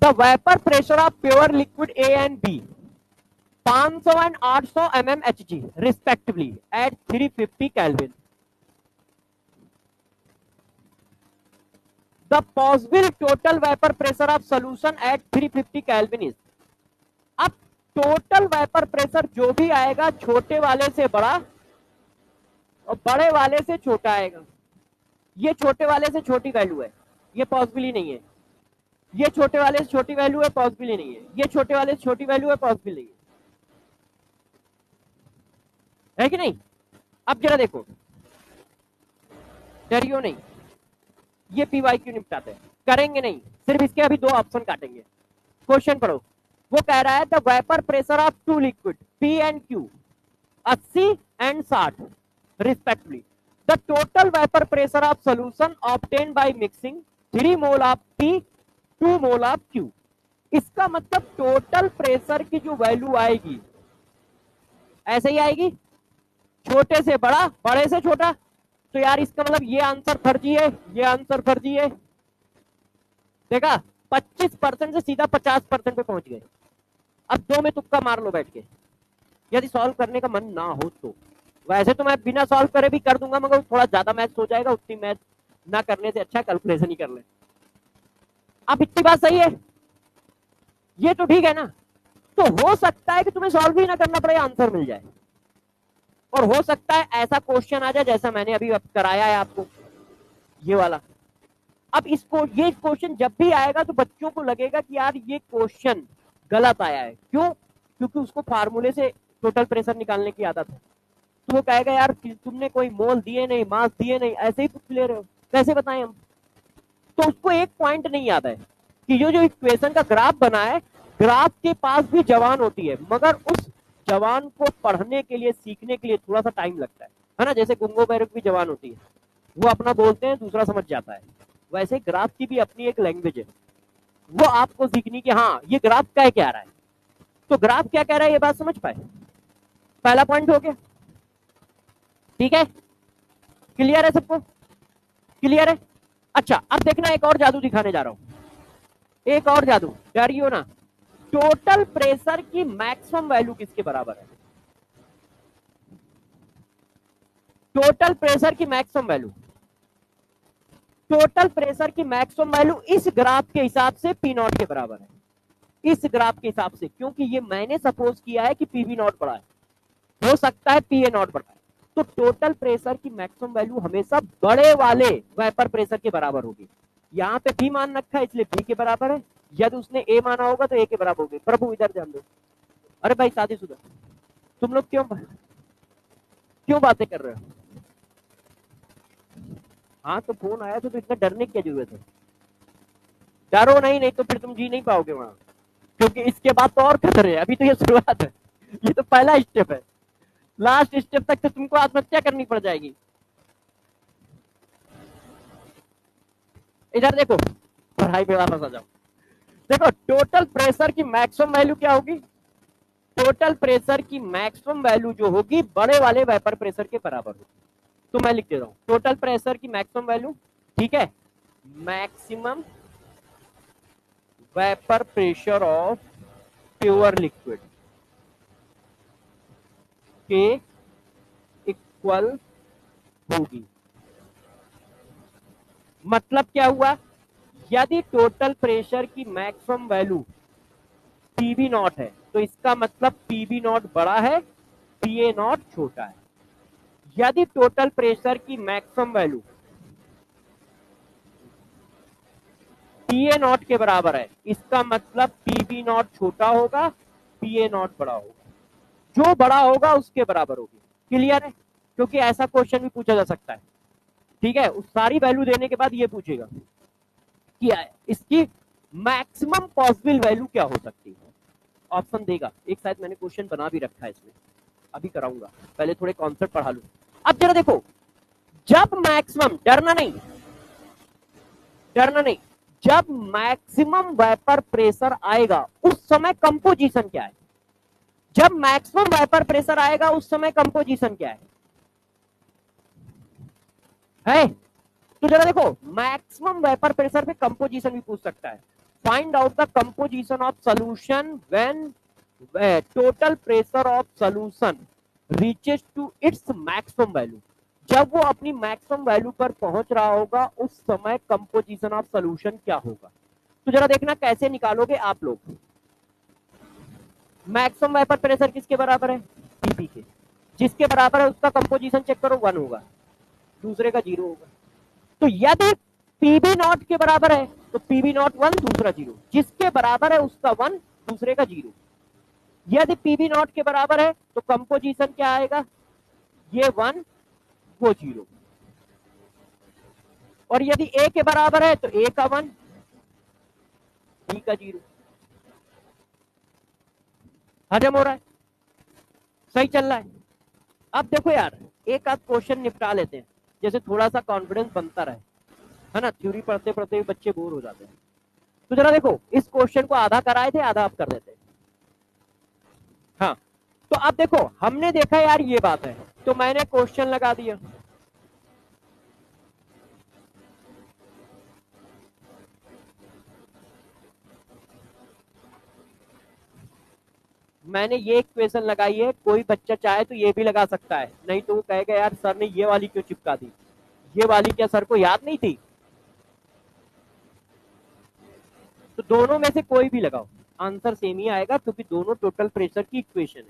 The vapour pressure of pure liquid A and B 500 and 800 mmHg respectively at 350 Kelvin. The possible total vapor pressure of solution at 350 Kelvin is। अब टोटल वेपर प्रेशर जो भी आएगा छोटे वाले से बड़ा और बड़े वाले से छोटा आएगा। ये छोटे वाले से छोटी वैल्यू है, ये पॉसिबल ही नहीं है। ये छोटे वाले से छोटी वैल्यू है, पॉसिबल ही नहीं है। ये छोटे वाले से छोटी वैल्यू है, पॉसिबल नहीं है कि नहीं। अब जरा देखो, डरियो नहीं, ये पीवाई क्यों निपटाते हैं, करेंगे नहीं, सिर्फ इसके अभी दो ऑप्शन काटेंगे। क्वेश्चन पढ़ो, वो कह रहा है the vapour pressure of two liquid P and Q 80 and 60 respectively, the total vapor pressure of solution obtained by mixing 3 mole of P 2 mole of Q। इसका मतलब टोटल प्रेशर की जो वैल्यू आएगी ऐसे ही आएगी, छोटे से बड़ा बड़े से छोटा। तो यार इसका मतलब ये आंसर फर्जी है, ये आंसर फर्जी है। देखा, 25% से सीधा 50% पे पहुंच गए। अब दो में तुक्का मार लो बैठ के, यदि सॉल्व करने का मन ना हो तो। वैसे तो मैं बिना सॉल्व करे भी कर दूंगा, मगर थोड़ा ज्यादा मैथ हो जाएगा, उतनी मैथ ना करने से अच्छा कैलकुलेशन ही कर ले। अब इतनी बात सही है, ये तो ठीक है ना। तो हो सकता है कि तुम्हें सॉल्व ही ना करना पड़े, आंसर मिल जाए। और हो सकता है ऐसा क्वेश्चन आ जाए जैसा मैंने अभी कराया है आपको, ये वाला। अब इसको, ये क्वेश्चन जब भी आएगा तो बच्चों को लगेगा कि यार ये क्वेश्चन गलत आया है। क्यों? क्योंकि उसको फार्मूले से टोटल प्रेशर निकालने की आदत है। तो वो कहेगा यार तुमने कोई मोल दिए नहीं, मास दिए नहीं, ऐसे ही पूछ ले रहे हो, कैसे बताएं हम। तो उसको एक पॉइंट नहीं याद है कि जो इक्वेशन का ग्राफ बना है, ग्राफ के पास भी जवान होती है, मगर उस जवान को पढ़ने के लिए, सीखने के लिए थोड़ा सा टाइम लगता है ना। जैसे गुंगो बैरक भी जवान होती है, वो अपना बोलते हैं, दूसरा समझ जाता है। वैसे ग्राफ की भी अपनी एक लैंग्वेज है, वो आपको सीखनी कि हाँ ये ग्राफ क्या कह रहा है। तो ग्राफ क्या कह रहा है ये बात समझ पाए, पहला पॉइंट हो गया। ठीक है, क्लियर है सबको? क्लियर है? अच्छा, अब देखना एक और जादू दिखाने जा रहा हूं, एक और जादू, डरियो ना। टोटल प्रेशर की मैक्सिमम वैल्यू किसके बराबर है? टोटल प्रेशर की मैक्सिमम वैल्यू, टोटल प्रेशर की मैक्सिमम वैल्यू इस ग्राफ के हिसाब से पी नॉट के बराबर है, इस ग्राफ के हिसाब से। क्योंकि ये मैंने सपोज किया है कि पीवी नॉट बड़ा है, हो सकता है पीए नॉट बड़ा है। तो टोटल प्रेशर की मैक्सिमम वैल्यू हमेशा बड़े वाले वेपर प्रेशर के बराबर होगी। यहाँ पे भी मान रखा है इसलिए बी के बराबर है, यदि उसने ए माना होगा तो ए के बराबर होगी। प्रभु इधर ध्यान दो। अरे भाई शादीशुदा, तुम लोग क्यों क्यों बातें कर रहे हो? हाँ तो फोन आया तो इतना डरने की क्या जरूरत है? डरो नहीं, नहीं तो फिर तुम जी नहीं पाओगे वहां, क्योंकि इसके बाद तो और खतरे है। अभी तो ये शुरुआत है, ये तो पहला स्टेप है। लास्ट स्टेप तक तो तुमको आत्महत्या करनी पड़ जाएगी। इधर देखो, पढ़ाई पे वापस आ जाओ। देखो टोटल प्रेशर की मैक्सिमम वैल्यू क्या होगी? टोटल प्रेशर की मैक्सिमम वैल्यू जो होगी बड़े वाले वेपर प्रेशर के बराबर होगी। तो मैं लिख दे रहा हूं टोटल प्रेशर की मैक्सिमम वैल्यू, ठीक है, maximum vapour pressure of pure liquid के इक्वल होगी। मतलब क्या हुआ? यदि टोटल प्रेशर की मैक्सिमम वैल्यू पीवी नॉट है तो इसका मतलब पीवी नॉट बड़ा है, पीए नॉट छोटा है। यदि टोटल प्रेशर की मैक्सिमम वैल्यू पीए नॉट के बराबर है, इसका मतलब पीवी नॉट छोटा होगा, पीए नॉट बड़ा होगा। जो बड़ा होगा उसके बराबर होगी। क्लियर है? क्योंकि ऐसा क्वेश्चन भी पूछा जा सकता है। ठीक है, उस सारी वैल्यू देने के बाद ये पूछेगा कि इसकी मैक्सिमम पॉसिबल वैल्यू क्या हो सकती है। ऑप्शन देगा, एक शायद मैंने क्वेश्चन बना भी रखा है इसमें, अभी कराऊंगा, पहले थोड़े कॉन्सेप्ट पढ़ा लूं। अब जरा देखो, जब मैक्सिमम, डरना नहीं, डरना नहीं, जब मैक्सिमम वेपर प्रेशर आएगा उस समय कंपोजिशन क्या है? जब मैक्सिमम वेपर प्रेशर आएगा उस समय कंपोजिशन क्या है? तो जरा देखो, मैक्सिमम वेपर प्रेशर पे कंपोजिशन भी पूछ सकता है। Find out the composition of solution when total pressure of solution reaches to its maximum value. जब वो अपनी मैक्सिमम वैल्यू पर पहुंच रहा होगा उस समय कंपोजिशन ऑफ सॉल्यूशन क्या होगा। तो जरा देखना कैसे निकालोगे आप लोग। मैक्सिमम वेपर प्रेशर किसके बराबर है? पीपी के। जिसके बराबर है उसका कंपोजिशन चेक करो, 1 होगा, दूसरे का 0 होगा। तो यदि पीबी नॉट के बराबर है तो पीबी नॉट 1, दूसरा 0। जिसके बराबर है उसका 1, दूसरे का 0। यदि पीबी नॉट के बराबर है तो कंपोजिशन क्या आएगा? ये 1, वो 0। और यदि ए के बराबर है तो ए का 1, बी का 0। हजम हो रहा है? सही चल रहा है? अब देखो यार, एक आध क्वेश्चन निपटा लेते हैं, जैसे थोड़ा सा कॉन्फिडेंस बनता रहे, है ना। थ्योरी पढ़ते पढ़ते भी बच्चे बोर हो जाते हैं। तो जरा देखो, इस क्वेश्चन को आधा कराए थे, आधा आप कर देते हैं। हाँ, तो अब देखो, हमने देखा यार ये बात है, तो मैंने क्वेश्चन लगा दिया। मैंने ये इक्वेशन लगाई है, कोई बच्चा चाहे तो ये भी लगा सकता है, नहीं तो वो कहेगा यार सर ने ये वाली क्यों चिपका दी, ये वाली क्या सर को याद नहीं थी? तो दोनों में से कोई भी लगाओ, आंसर सेम ही आएगा क्योंकि दोनों टोटल प्रेशर की इक्वेशन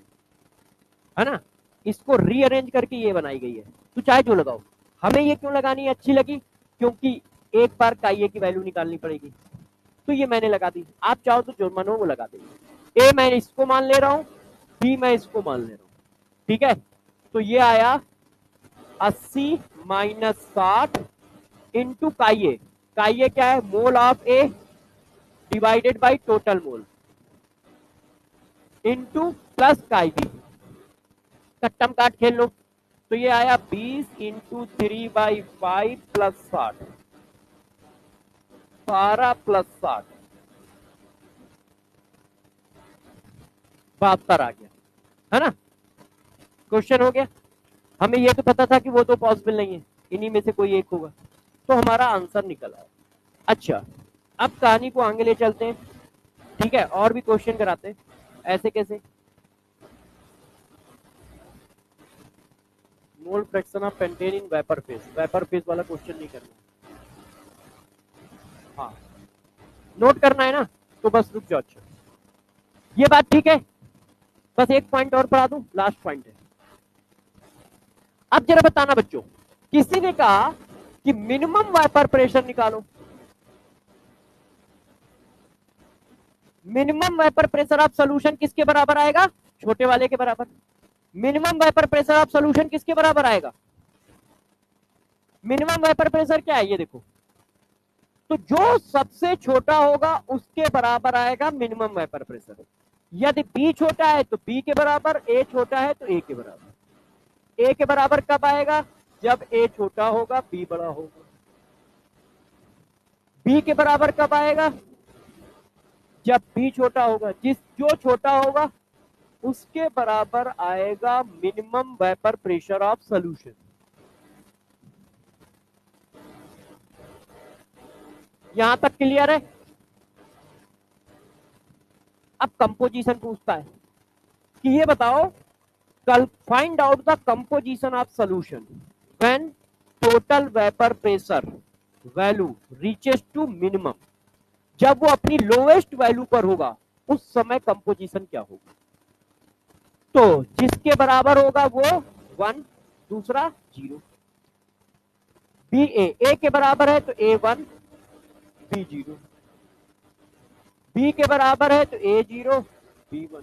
है ना। इसको रीअरेंज करके ये बनाई गई है, तो चाहे जो लगाओ। हमें ये क्यों लगानी है, अच्छी लगी क्योंकि एक बार काइए की वैल्यू निकालनी पड़ेगी, तो ये मैंने लगा दी। आप चाहो तो जो मानो वो लगा देंगे। ए मैं इसको मान ले रहा हूं, बी मैं इसको मान ले रहा हूं, ठीक है। तो ये आया 80 माइनस 60 इंटू काइए। काइए क्या है, mole of A divided by total mole into plus chi B. कट्टम काट खेल लो, तो ये आया 20 इंटू 3/5 प्लस 60, 12 प्लस 60, 72 आ गया, है ना। क्वेश्चन हो गया। हमें ये तो पता था कि वो तो पॉसिबल नहीं है, इन्हीं में से कोई एक होगा, तो हमारा आंसर निकल आया। अच्छा, अब कहानी को आगे ले चलते हैं, ठीक है, और भी क्वेश्चन कराते हैं। ऐसे कैसे, मोल fraction of pentane in vapour phase, vapour phase वाला क्वेश्चन नहीं करना। हाँ, नोट करना है ना, तो बस रुक जाओ। अच्छा, ये बात ठीक है। बस एक पॉइंट और पढ़ा दूं, लास्ट पॉइंट है। अब जरा बताना बच्चों, किसी ने कहा कि मिनिमम वेपर प्रेशर निकालो। Minimum vapour pressure of solution किसके बराबर आएगा, छोटे वाले के बराबर। Minimum vapour pressure of solution किसके बराबर आएगा, मिनिमम वेपर प्रेशर क्या है ये देखो, तो जो सबसे छोटा होगा उसके बराबर आएगा मिनिमम वेपर प्रेशर। यदि बी छोटा है तो बी के बराबर, ए छोटा है तो ए के बराबर। ए के बराबर कब आएगा, जब ए छोटा होगा बी बड़ा होगा। बी के बराबर कब आएगा, जब बी छोटा होगा। जो छोटा होगा उसके बराबर आएगा minimum vapour pressure of solution. यहां तक क्लियर है। अब कंपोजिशन पूछता है कि ये बताओ, कल find out the composition of solution when total vapour pressure value reaches to minimum. जब वो अपनी लोएस्ट वैल्यू पर होगा उस समय कंपोजिशन क्या होगा। तो जिसके बराबर होगा वो 1, दूसरा 0। बी ए के बराबर है तो A1 B0, बी के बराबर है तो A0 B1।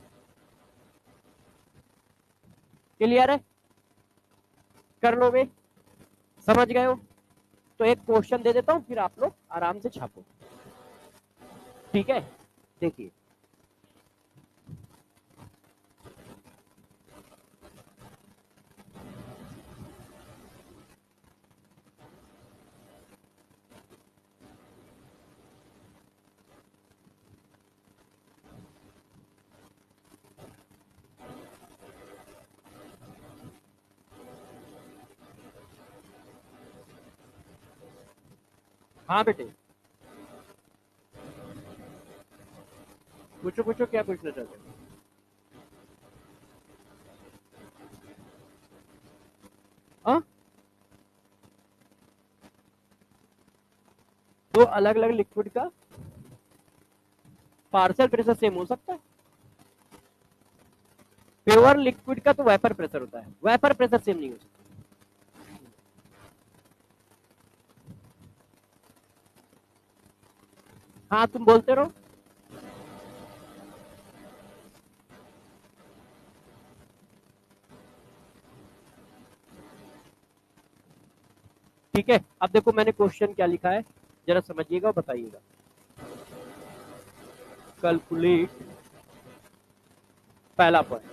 क्लियर है, कर लो वे, समझ गए हो। तो एक क्वेश्चन दे देता हूं, फिर आप लोग आराम से छापो, ठीक है। देखिए, हाँ बेटे, पूछो पूछो, क्या पूछना चाहते हो। हाँ, दो अलग अलग लिक्विड का पार्शियल प्रेशर सेम हो सकता है। प्योर लिक्विड का तो वेपर प्रेशर होता है, वेपर प्रेशर सेम नहीं हो सकता। हाँ, तुम बोलते रहो। ठीक है, अब देखो मैंने क्वेश्चन क्या लिखा है, जरा समझिएगा और बताइएगा। कैलकुलेट, पहला पॉइंट,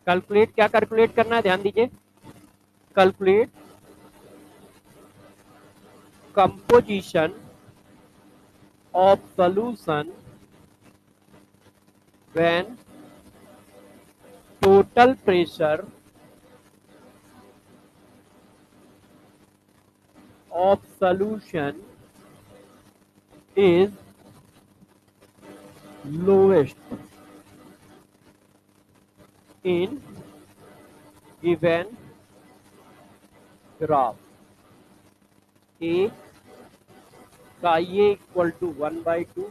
कैलकुलेट, क्या कैलकुलेट करना है ध्यान दीजिए। Calculate composition of solution when total pressure of solution is lowest in given graph। ए का ए इक्वल टू 1/2,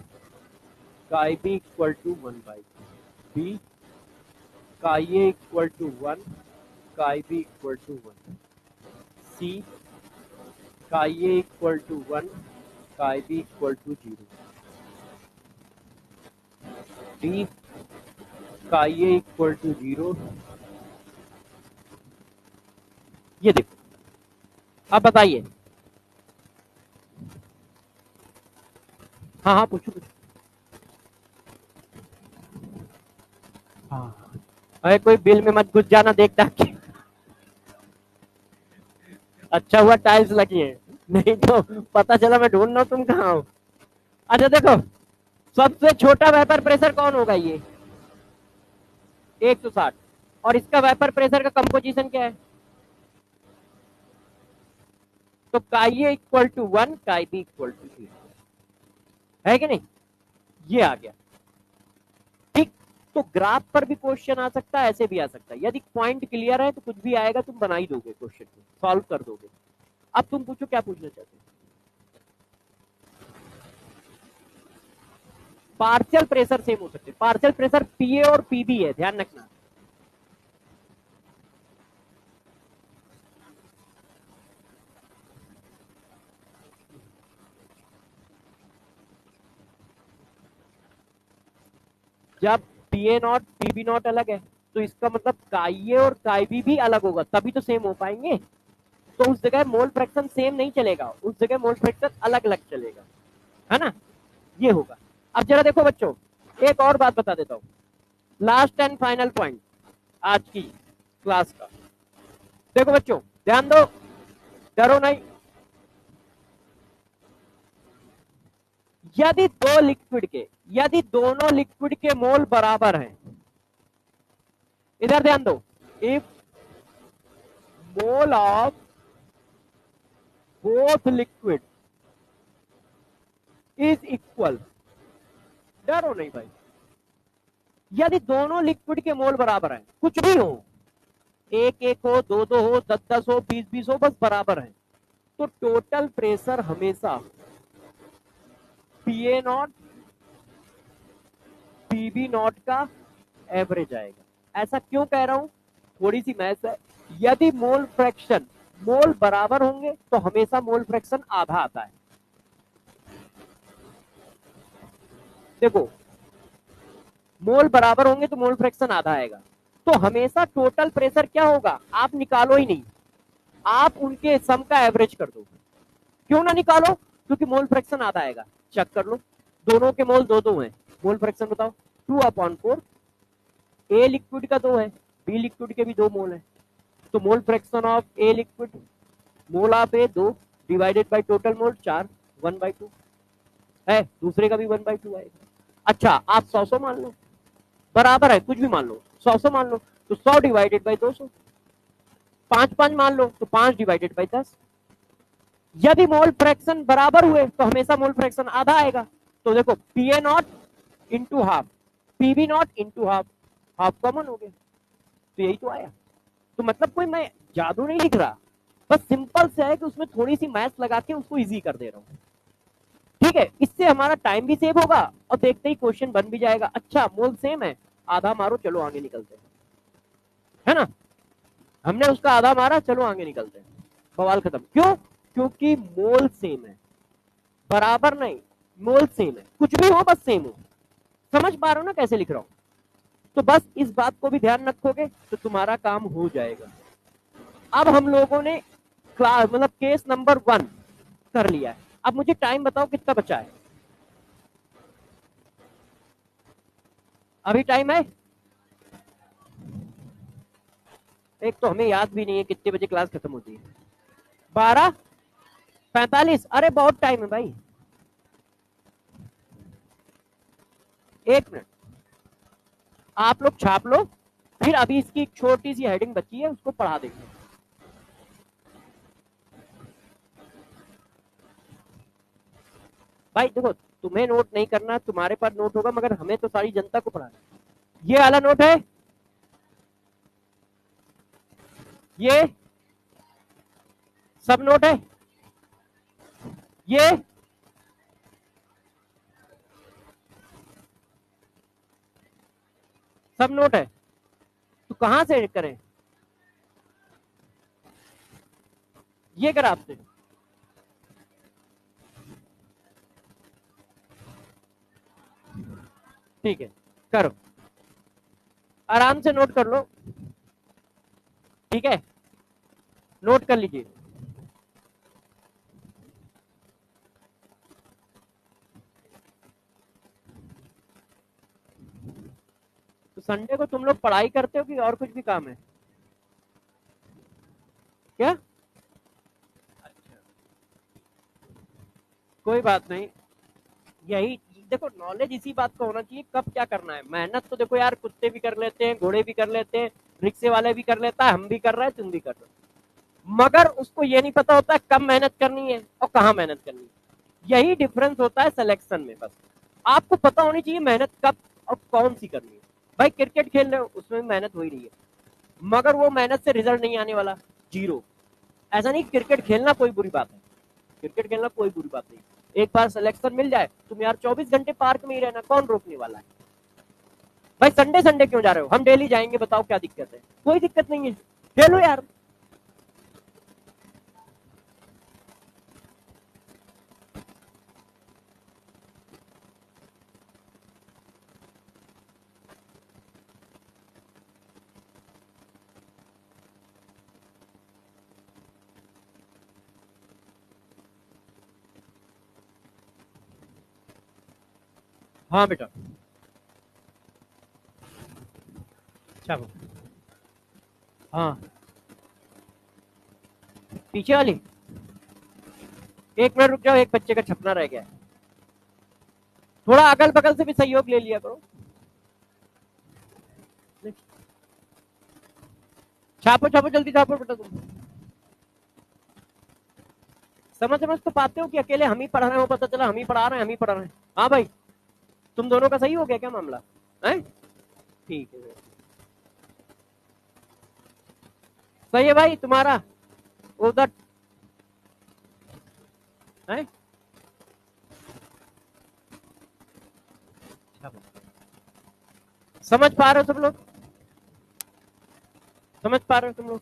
का बी इक्वल टू 1/2, बी का ए इक्वल टू 1, का बी इक्वल टू 1, सी का ए इक्वल टू 1, का बी इक्वल टू 0, डी का ए equal to 0। ये देखो, अब बताइए। हाँ हाँ, पूछो पूछो। हाँ, अरे कोई बिल में मत घुस जाना देख दाख के। अच्छा हुआ टाइल्स लगी है, नहीं तो पता चला मैं ढूंढ रहा हूँ तुम कहाँ हो। अच्छा देखो, सबसे छोटा वेपर प्रेशर कौन होगा? ये 160। और इसका वेपर प्रेशर का कंपोजिशन क्या है? तो काई ए इक्वल टू 1, काई बी इक्वल टू 0, है कि नहीं? ये आ गया। ठीक, तो ग्राफ पर भी क्वेश्चन आ सकता है, ऐसे भी आ सकता है। यदि पॉइंट क्लियर है तो कुछ भी आएगा तुम बना ही दोगे, क्वेश्चन को सॉल्व कर दोगे। अब तुम पूछो, क्या पूछना चाहते हो? पार्शियल प्रेशर सेम हो सकते हैं। पार्शियल प्रेशर पीए और पीबी है, ध्यान रखना। जब पीए नॉट पीबी नॉट अलग है तो इसका मतलब काई और काई बी भी अलग होगा, तभी तो सेम हो पाएंगे। तो उस जगह मोल फ्रैक्शन सेम नहीं चलेगा, उस जगह मोल फ्रैक्शन अलग अलग चलेगा, है ना? ये होगा। अब जरा देखो बच्चों, एक और बात बता देता हूँ, लास्ट एंड फाइनल पॉइंट आज की क्लास का। देखो बच्चों, ध्यान दो, डरो नहीं। यदि दो लिक्विड के, यदि दोनों लिक्विड के मोल बराबर हैं, इधर ध्यान दो, if mole of both liquid is equal, डरो नहीं भाई, यदि दोनों लिक्विड के मोल बराबर हैं, कुछ भी हो, एक एक हो, दो दो हो, 10 10 हो, 20 20 हो, बस बराबर है, तो टोटल प्रेशर हमेशा पीए नॉट पीबी नॉट का एवरेज आएगा। ऐसा क्यों कह रहा हूं? थोड़ी सी मैथ्स है। यदि मोल फ्रैक्शन, मोल बराबर होंगे तो हमेशा मोल फ्रैक्शन आधा आता है। देखो, मोल बराबर होंगे तो मोल फ्रैक्शन आधा आएगा, तो हमेशा टोटल प्रेशर क्या होगा? आप निकालो ही नहीं, आप उनके सम का एवरेज कर दो। क्यों ना निकालो? क्योंकि मोल फ्रैक्शन आधा आएगा। चेक कर लो, दोनों के मोल दो दो हैं, मोल फ्रैक्शन बताओ, 2/4। ए लिक्विड का 2 है, बी लिक्विड के भी 2 मोल है, तो मोल fraction of a liquid, mole of A 2 divided by total mole 4, 1/2 है, दूसरे का भी 1/2 आएगा। अच्छा, आप 100 मान लो, बराबर है, कुछ भी मान लो, 100 मान लो, तो 100 डिवाइडेड बाई 200, 5 5 मान लो तो 5 डिवाइडेड बाई 10। यदि मोल फ्रैक्शन बराबर हुए तो हमेशा मोल फ्रैक्शन आधा आएगा। तो देखो, P A naught into half, PB naught into half, half common हो गया, तो यही तो आया। तो मतलब कोई मैं जादू नहीं लिख रहा, बस सिंपल से है कि उसमें थोड़ी सी मैथ्स लगा के उसको इजी कर दे रहा हूँ। ठीक है, इससे हमारा टाइम भी सेव होगा और देखते ही क्वेश्चन बन भी जाएगा। अच्छा, मोल सेम है, आधा मारो, चलो आगे निकलते हैं, है ना? हमने उसका आधा मारा, चलो आगे निकलते हैं, बवाल खत्म। क्यों? क्योंकि मोल सेम है, बराबर नहीं, मोल सेम है, कुछ भी हो बस सेम हो। समझ पा रहे हो ना कैसे लिख रहा हूं? तो बस इस बात को भी ध्यान रखोगे तो तुम्हारा काम हो जाएगा। अब हम लोगों ने क्लास मतलब केस नंबर 1 कर लिया है। अब मुझे टाइम बताओ कितना बचा है? अभी टाइम है? एक तो हमें याद भी नहीं है कितने बजे क्लास खत्म होती है। 12:45? अरे बहुत टाइम है भाई, 1 मिनट, आप लोग छाप लो, फिर अभी इसकी एक छोटी सी हेडिंग बची है, उसको पढ़ा देंगे। भाई देखो, तुम्हें नोट नहीं करना, तुम्हारे पास नोट होगा, मगर हमें तो सारी जनता को पढ़ाना है। ये वाला नोट है, ये सब नोट है, ये सब नोट है, तो कहां से करें? ये ग्राफ से। ठीक है, करो, आराम से नोट कर लो। ठीक है, नोट कर लीजिए। तो संडे को तुम लोग पढ़ाई करते हो कि और कुछ भी काम है क्या? अच्छा, कोई बात नहीं। यही देखो, नॉलेज इसी बात का होना चाहिए, कब क्या करना है। मेहनत तो देखो यार, कुत्ते भी कर लेते हैं, घोड़े भी कर लेते हैं, रिक्शे वाले भी कर लेता है, हम भी कर रहे हैं, तुम भी कर रहे हो, मगर उसको ये नहीं पता होता है कब मेहनत करनी है और कहाँ मेहनत करनी है। यही डिफरेंस होता है सिलेक्शन में। बस आपको पता होनी चाहिए मेहनत कब और कौन सी करनी है। भाई क्रिकेट खेल रहे हो, उसमें मेहनत हो ही रही है, मगर वो मेहनत से रिजल्ट नहीं आने वाला, जीरो। ऐसा नहीं क्रिकेट खेलना कोई बुरी बात है, क्रिकेट खेलना कोई बुरी बात नहीं। एक बार सिलेक्शन मिल जाए, तुम यार 24 घंटे पार्क में ही रहना, कौन रोकने वाला है? भाई संडे संडे क्यों जा रहे हो? हम डेली जाएंगे, बताओ क्या दिक्कत है? कोई दिक्कत नहीं है, खेलो यार। हाँ बेटा, चलो। हाँ, पीछे वाली, एक मिनट रुक जाओ, एक बच्चे का छपना रह गया है, थोड़ा अगल बगल से भी सहयोग ले लिया करो। छापो छापो, जल्दी छापो बेटा तुम। समझ समझ तो पाते हो कि अकेले हम ही पढ़ रहे हो, पता चला हम ही पढ़ा रहे हैं, हम ही पढ़ा रहे हैं। हाँ भाई, तुम दोनों का सही हो गया क्या मामला है? ठीक है, सही है भाई तुम्हारा उधर है। समझ पा रहे हो सब लोग? समझ पा रहे हो तुम लोग?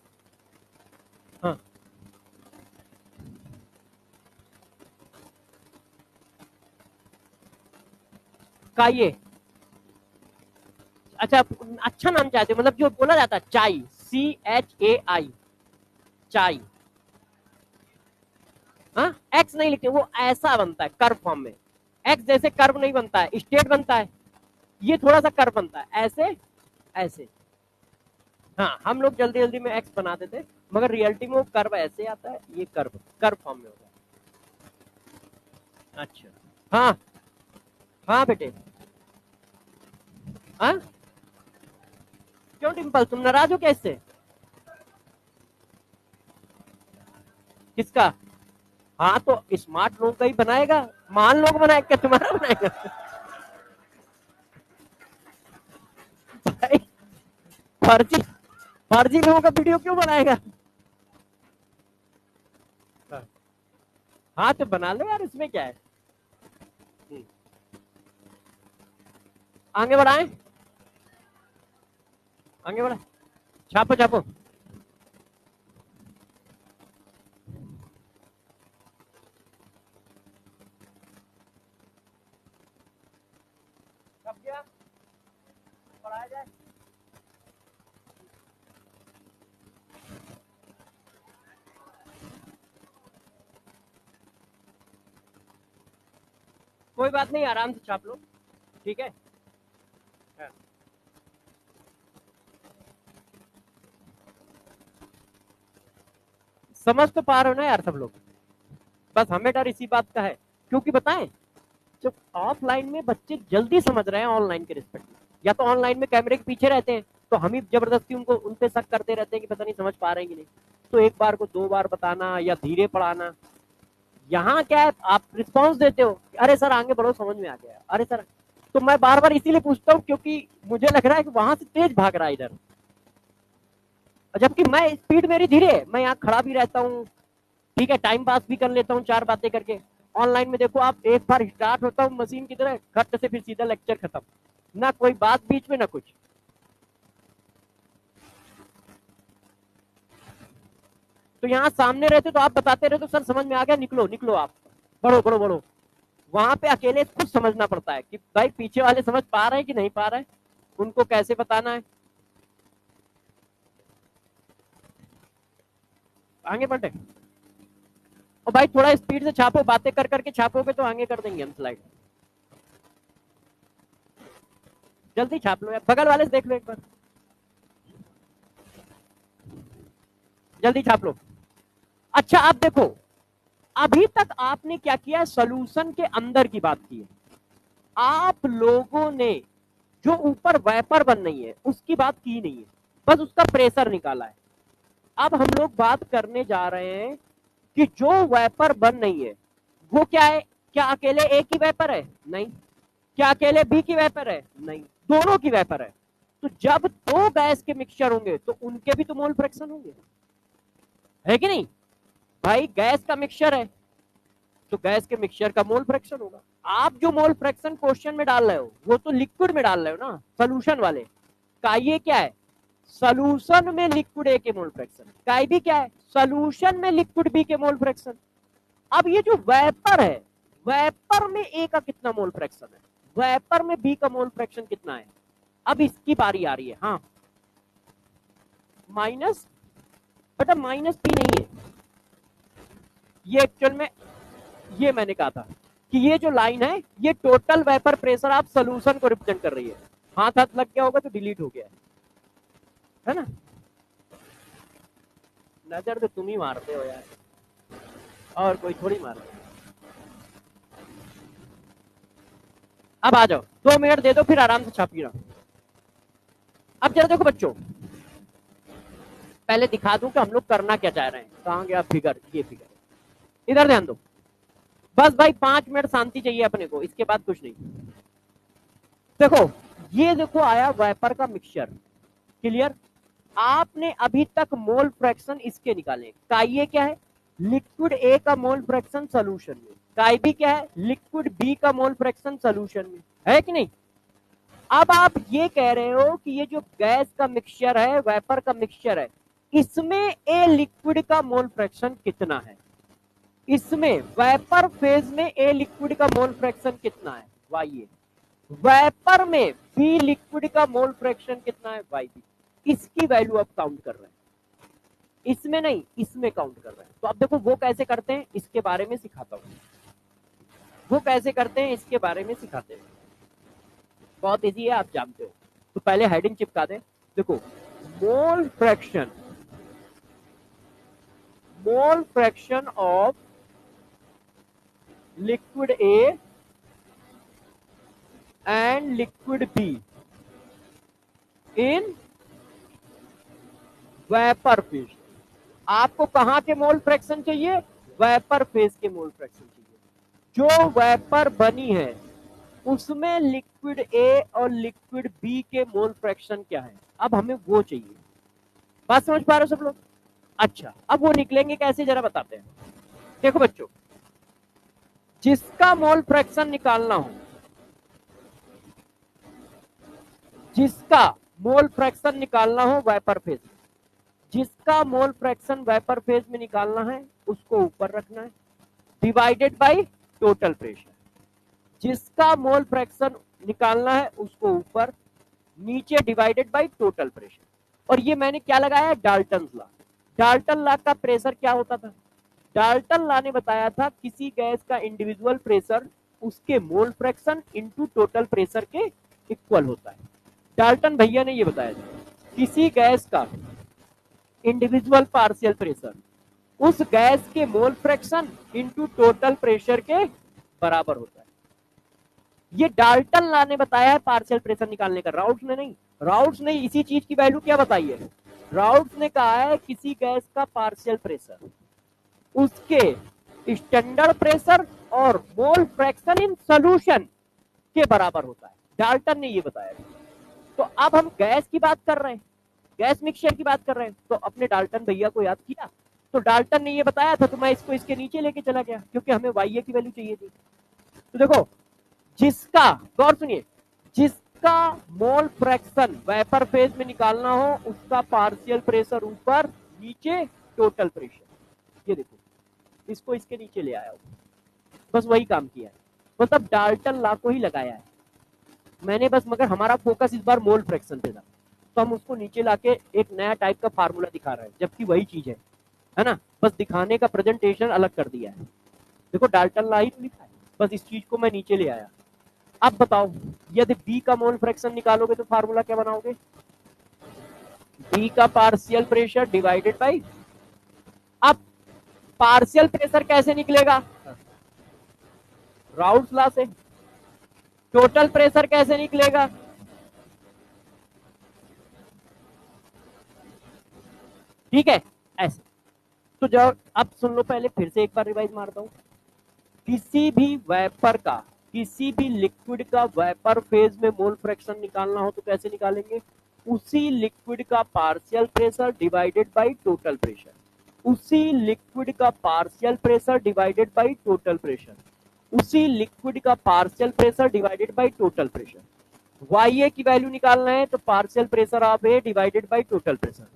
हाँ, काइए। अच्छा, अच्छा नाम चाहते हो, मतलब जो बोला जाता है चाय, CHAI, चाय। हाँ, एक्स नहीं लिखते, वो ऐसा बनता है कर्व फॉर्म में। एक्स जैसे कर्व नहीं बनता है, स्ट्रेट बनता है, ये थोड़ा सा कर्व बनता है, ऐसे ऐसे। हाँ, हम लोग जल्दी जल्दी में एक्स बना देते, मगर रियलिटी में वो कर्व ऐसे आता है, ये कर्व कर्व फॉर्म में होता है। अच्छा, हाँ हाँ बेटे। हाँ, क्यों डिम्पल, तुम नाराज हो क्या इससे? किसका? हाँ, तो स्मार्ट लोग का ही बनाएगा, महान लोग बनाएगा क्या, तुम्हारा बनाएगा? भाई, फर्जी फर्जी लोगों का वीडियो क्यों बनाएगा? हाँ, तो बना लो यार, इसमें क्या है। हम्म, आगे बढ़ाएं, आगे बढ़ा, छापो छापो। छप गया, पढ़ाया जाए। कोई बात नहीं, आराम से छाप लो, ठीक है। हाँ। समझ तो पा रहे हो ना यार सब लोग? बस हमें डर इसी बात का है, क्योंकि बताएं, जब ऑफलाइन में बच्चे जल्दी समझ रहे हैं ऑनलाइन के रिस्पेक्ट में, या तो ऑनलाइन में कैमरे के पीछे रहते हैं, तो हम ही जबरदस्ती उनको उन पे शक करते रहते हैं कि पता नहीं समझ पा रहे हैं कि नहीं। तो एक बार को 2 बार बताना या धीरे पढ़ाना। यहाँ क्या है, आप रिस्पॉन्स देते हो, अरे सर आगे बढ़ो, समझ में आ गया, अरे सर। तो मैं बार बार इसीलिए पूछता हूँ, क्योंकि मुझे लग रहा है कि वहां से तेज भाग रहा है इधर, जबकि मैं स्पीड मेरी धीरे है, मैं यहाँ खड़ा भी रहता हूँ, ठीक है, टाइम पास भी कर लेता हूँ 4 बातें करके, ऑनलाइन में देखो आप, एक बार स्टार्ट होता हूँ मशीन की तरह, घट से फिर सीधा लेक्चर खत्म, ना कोई बात बीच में ना कुछ। तो यहाँ सामने रहते तो आप बताते रहे तो सर समझ में आ गया, निकलो निकलो आप, बढ़ो बढ़ो बढ़ो। वहां पे अकेले खुद समझना पड़ता है कि भाई पीछे वाले समझ पा रहे हैं कि नहीं पा रहे हैं, उनको कैसे बताना है। आगे बढ़े। और भाई थोड़ा स्पीड से छापो, बातें कर करके छापोगे तो आगे कर देंगे हम स्लाइड। जल्दी छाप लो यार, बगल वाले से देख लो एक बार, जल्दी छाप लो। अच्छा आप देखो, अभी तक आपने क्या किया, सोल्यूशन के अंदर की बात की है। आप लोगों ने जो ऊपर वेपर बन रही है उसकी बात की नहीं है, बस उसका प्रेशर निकाला है। अब हम लोग बात करने जा रहे हैं कि जो वेपर बन रही है वो क्या है। क्या अकेले ए की वेपर है? नहीं। क्या अकेले बी की वेपर है? नहीं, दोनों की वेपर है। तो जब दो गैस के मिक्सचर होंगे तो उनके भी तो मोल फ्रैक्शन होंगे, है कि नहीं? भाई गैस का मिक्सचर है तो गैस के मिक्सचर का मोल फ्रैक्शन होगा। आप जो मोल फ्रैक्शन क्वेश्चन में डाल रहे हो वो तो लिक्विड में डाल रहे हो ना, सोल्यूशन वाले का। ये क्या है, सोल्यूशन में लिक्विड ए के मोल फ्रैक्शन का भी क्या है, सोल्यूशन में लिक्विड बी के मोल फ्रैक्शन। अब ये जो वेपर है, वेपर में ए का कितना मोल फ्रैक्शन है, वेपर में बी का मोल फ्रैक्शन कितना है। अब इसकी बारी आ रही है। हाँ माइनस, बेटा माइनस पी नहीं है ये, एक्चुअल में ये मैंने कहा था कि ये जो लाइन है ये टोटल वेपर प्रेशर आप सोल्यूशन को रिप्रेजेंट कर रही है। हाथ हाथ लग गया होगा तो डिलीट हो गया है ना। नजर तो तुम ही मारते हो यार, और कोई थोड़ी मार। अब आ जाओ, 2 मिनट दे दो फिर आराम से छापिए। अब जरा देखो बच्चों, पहले दिखा दूं कि हम लोग करना क्या चाह रहे हैं। कहां गया फिगर, ये फिगर, इधर ध्यान दो। बस भाई 5 मिनट शांति चाहिए अपने को, इसके बाद कुछ नहीं। देखो ये देखो आया वेपर का मिक्सचर, क्लियर। आपने अभी तक मोल फ्रैक्शन इसके निकाले, काई क्या है, लिक्विड ए का मोल फ्रैक्शन सोल्यूशन में, काई बी क्या है, लिक्विड बी का मोल फ्रैक्शन सोल्यूशन में, है कि नहीं। अब आप ये कह रहे हो कि ये जो गैस का मिक्सचर है, वेपर का मिक्सचर है, इसमें ए लिक्विड का मोल फ्रैक्शन कितना है, इसमें वेपर फेज में ए लिक्विड का मोल फ्रैक्शन कितना है, वाई ए। वेपर में बी लिक्विड का मोल फ्रैक्शन कितना है, वाई बी। इसकी वैल्यू आप काउंट कर रहे हैं, इसमें नहीं इसमें काउंट कर रहे हैं। तो अब देखो वो कैसे करते हैं इसके बारे में सिखाता हूं, वो कैसे करते हैं इसके बारे में सिखाते हैं। बहुत इजी है, आप जानते हो। तो पहले हेडिंग चिपका दें। देखो mole fraction, mole fraction of liquid A and liquid be in vapour phase. आपको कहां के मोल फ्रैक्शन चाहिए, वेपर फेज के मोल फ्रैक्शन चाहिए। जो वेपर बनी है उसमें लिक्विड ए और लिक्विड बी के मोल फ्रैक्शन क्या है, अब हमें वो चाहिए। बात समझ पा रहे हो सब लोग? अच्छा अब वो निकलेंगे कैसे जरा बताते हैं। देखो बच्चों, जिसका मोल फ्रैक्शन निकालना हो, जिसका मोल फ्रैक्शन निकालना हो वेपर फेज, जिसका मोल फ्रैक्शन वेपर फेज में निकालना है उसको ऊपर रखना है, डिवाइडेड बाय टोटल प्रेशर। जिसका मोल फ्रैक्शन निकालना है उसको ऊपर, नीचे डिवाइडेड बाय टोटल प्रेशर। और ये मैंने क्या लगाया, डाल्टन लॉ। डाल्टन लॉ का प्रेशर क्या होता था, डाल्टन लॉ ने बताया था किसी गैस का इंडिविजुअल प्रेशर उसके mole fraction into total pressure के इक्वल होता है। डाल्टन भैया ने ये बताया था किसी गैस का इंडिविजुअल पार्शियल प्रेशर उस गैस के mole fraction into total pressure के बराबर होता है। ये डाल्टन लॉ ने बताया है पार्शियल प्रेशर निकालने का, राउट्स ने नहीं। राउट्स ने इसी चीज की वैल्यू क्या बताई है, राउट्स ने कहा है किसी गैस का पार्शियल प्रेशर उसके स्टैंडर्ड प्रेशर और मोल फ्रैक्शन इन सॉल्यूशन के बराबर होता है। डाल्टन ने ये बताया। तो अब हम गैस की बात कर रहे हैं, गैस मिक्सचर की बात कर रहे हैं, तो अपने डाल्टन भैया को याद किया। तो डाल्टन ने ये बताया था तो मैं इसको इसके नीचे लेके चला गया क्योंकि हमें वाई की वैल्यू चाहिए थी। तो देखो, जिसका, गौर सुनिए, जिसका मोल फ्रैक्शन वेपर फेज में निकालना हो उसका पार्शियल प्रेशर ऊपर, नीचे टोटल प्रेशर, ये देखो इसको इसके नीचे ले आया हूं, बस वही काम किया है, मतलब डाल्टन लॉ को ही लगाया है मैंने बस, मगर हमारा फोकस इस बार मोल फ्रैक्शन पे था तो हम उसको नीचे लाके एक नया टाइप का फार्मूला दिखा रहे हैं जबकि वही चीज है ना, बस दिखाने का प्रेजेंटेशन अलग कर दिया है। देखो डाल्टन लॉ ही तो लिखा है, बस इस चीज को मैं नीचे ले आया। अब बताओ, यदि बी का मोल फ्रैक्शन निकालोगे तो फार्मूला क्या बनाओगे? बी का पार्शियल प्रेशर डिवाइडेड बाई, अब पार्शियल प्रेशर कैसे निकलेगा? राउल्स लॉ से। टोटल प्रेशर कैसे निकलेगा? ठीक है, ऐसे। तो जब अब सुन लो, पहले फिर से एक बार रिवाइज मारता हूं। किसी भी वेपर का, किसी भी लिक्विड का वेपर फेज में मोल फ्रैक्शन निकालना हो तो कैसे निकालेंगे? उसी लिक्विड का partial pressure divided by total pressure, उसी लिक्विड का partial pressure divided by total pressure, उसी लिक्विड का partial pressure divided by total pressure. Y की वैल्यू निकालना है तो partial pressure of A divided by total pressure,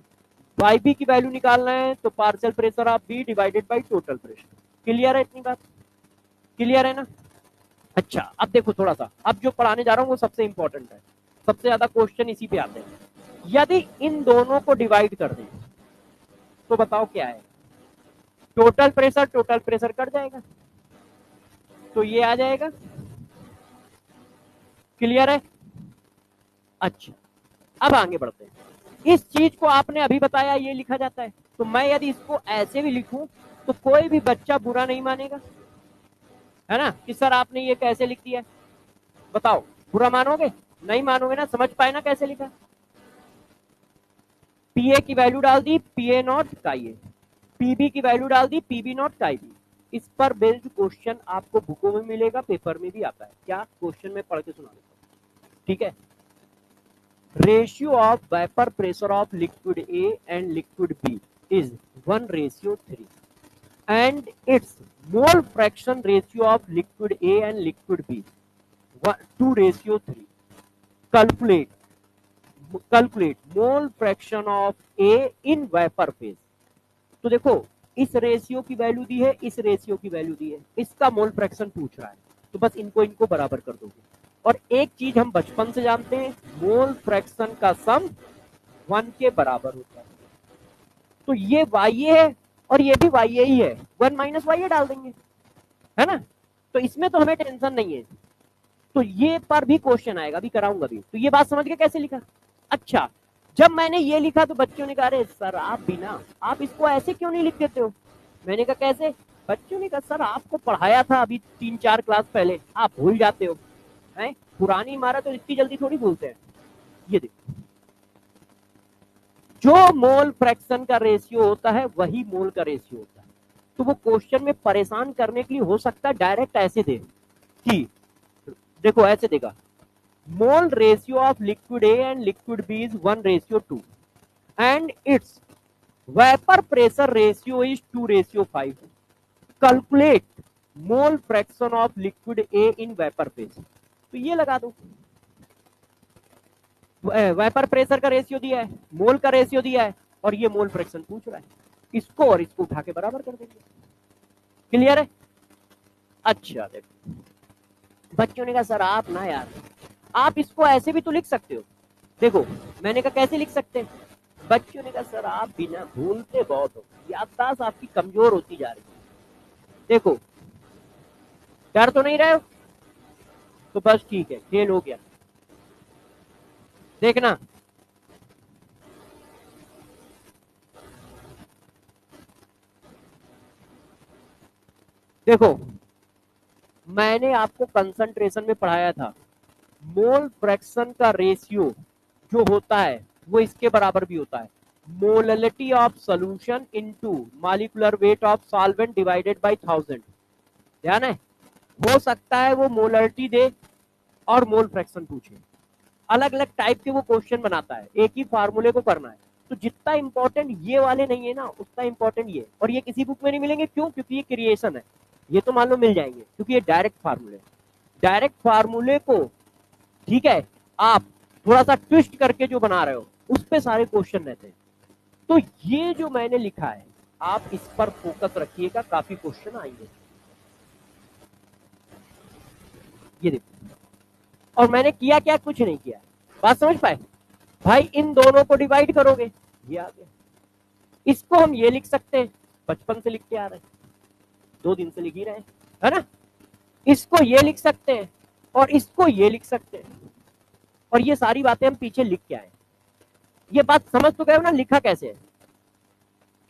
Y B की value निकालना है तो partial pressure of B divided by total pressure. Clear है? इतनी बात क्लियर है ना? अच्छा, अब देखो थोड़ा सा, अब जो पढ़ाने जा रहा हूं वो सबसे इंपॉर्टेंट है, सबसे ज्यादा क्वेश्चन इसी पे आते हैं। यदि इन दोनों को डिवाइड कर दें तो बताओ क्या है? टोटल प्रेशर कट जाएगा तो ये आ जाएगा। क्लियर है? अच्छा, अब आगे बढ़ते हैं। इस चीज को आपने अभी बताया ये लिखा जाता है, तो मैं यदि इसको ऐसे भी लिखूं तो कोई भी बच्चा बुरा नहीं मानेगा, है ना, कि सर आपने ये कैसे लिख दिया? बताओ, बुरा मानोगे? नहीं मानोगे ना? समझ पाए ना कैसे लिखा? पीए की वैल्यू डाल दी पीए नॉट का ये, पीबी की वैल्यू डाल दी पीबी नॉट का बी। इस पर बेस्ड क्वेश्चन आपको बुकों में मिलेगा, पेपर में भी आता है। क्या क्वेश्चन में पढ़ के सुना देता हूं, ठीक है? Ratio of vapour pressure of liquid A and liquid B is 1:3 and its mole fraction ratio of liquid A and liquid B 2:3. Calculate mole fraction of A in vapor phase. तो देखो, इस रेशियो की value दी है, इस ratio की value दी है, इसका mole fraction पूछ रहा है, तो बस इनको इनको बराबर कर दोगे। और एक चीज हम बचपन से जानते हैं, मोल फ्रैक्शन का सम 1 के बराबर होता है। तो ये वाई है और ये भी वाई ही है, 1 माइनस वाई डाल देंगे, है ना? तो इसमें तो हमें टेंशन नहीं है। तो ये पर भी क्वेश्चन आएगा, अभी कराऊंगा भी। तो ये बात समझ के कैसे लिखा? अच्छा, जब मैंने ये लिखा तो बच्चों ने कहा अरे सर आप भी ना, आप इसको ऐसे क्यों नहीं लिख देते हो? मैंने कहा कैसे? बच्चों ने कहा सर आपको पढ़ाया था अभी 3-4 क्लास पहले, आप भूल जाते हो, हैं? पुरानी इमारत तो इतनी जल्दी थोड़ी भूलते हैं। ये देखो, जो मोल फ्रैक्शन का रेशियो होता है वही मोल का रेशियो होता है। तो वो क्वेश्चन में परेशान करने के लिए हो सकता है डायरेक्ट ऐसे दे कि देखो ऐसे देगा, mole ratio of liquid A and liquid B is 1:2 and its vapour pressure ratio is 2:5। Calculate mole fraction of liquid A in vapour phase. तो ये लगा दो, वेपर प्रेशर का रेशियो दिया है, मोल का रेशियो दिया है, और ये मोल फ्रैक्शन पूछ रहा है, इसको और इसको उठा के बराबर कर देंगे। क्लियर है? अच्छा, देखो बच्चों ने कहा सर आप ना यार, आप इसको ऐसे भी तो लिख सकते हो। देखो मैंने कहा कैसे लिख सकते हैं? बच्चों ने कहा सर आप भी ना भूलते बहुत हो, याददाश्त आपकी कमजोर होती जा रही है। देखो, डर तो नहीं रहे हो? तो बस ठीक है, खेल हो गया। देखना, देखो मैंने आपको कंसंट्रेशन में पढ़ाया था, मोल फ्रैक्शन का रेशियो जो होता है वो इसके बराबर भी होता है, molality of solution into molecular weight of solvent divided by 1000। ध्यान है? हो सकता है वो मोलरिटी दे और मोल फ्रैक्शन पूछे, अलग अलग टाइप के वो क्वेश्चन बनाता है, एक ही फार्मूले को करना है। तो जितना इंपॉर्टेंट ये वाले नहीं है ना, उतना इंपॉर्टेंट ये, और ये किसी बुक में नहीं मिलेंगे। क्यों? क्योंकि ये क्रिएशन है। ये तो मान लो मिल जाएंगे क्योंकि ये डायरेक्ट फार्मूले, डायरेक्ट फार्मूले को, ठीक है, आप थोड़ा सा ट्विस्ट करके जो बना रहे हो उस पे सारे क्वेश्चन रहते हैं। तो ये जो मैंने लिखा है आप इस पर फोकस रखिएगा, काफी क्वेश्चन आएंगे। ये देखो, और मैंने किया क्या? कुछ नहीं किया। बात समझ पाए भाई? इन दोनों को डिवाइड करोगे, ये आ गया। इसको हम ये लिख सकते हैं, बचपन से लिखते आ रहे हैं, 2 दिन से लिख ही रहे हैं, है ना। इसको ये लिख सकते हैं और इसको ये लिख सकते हैं, और ये सारी बातें हम पीछे लिख के आए। ये बात समझ तो गए हो ना, लिखा कैसे है?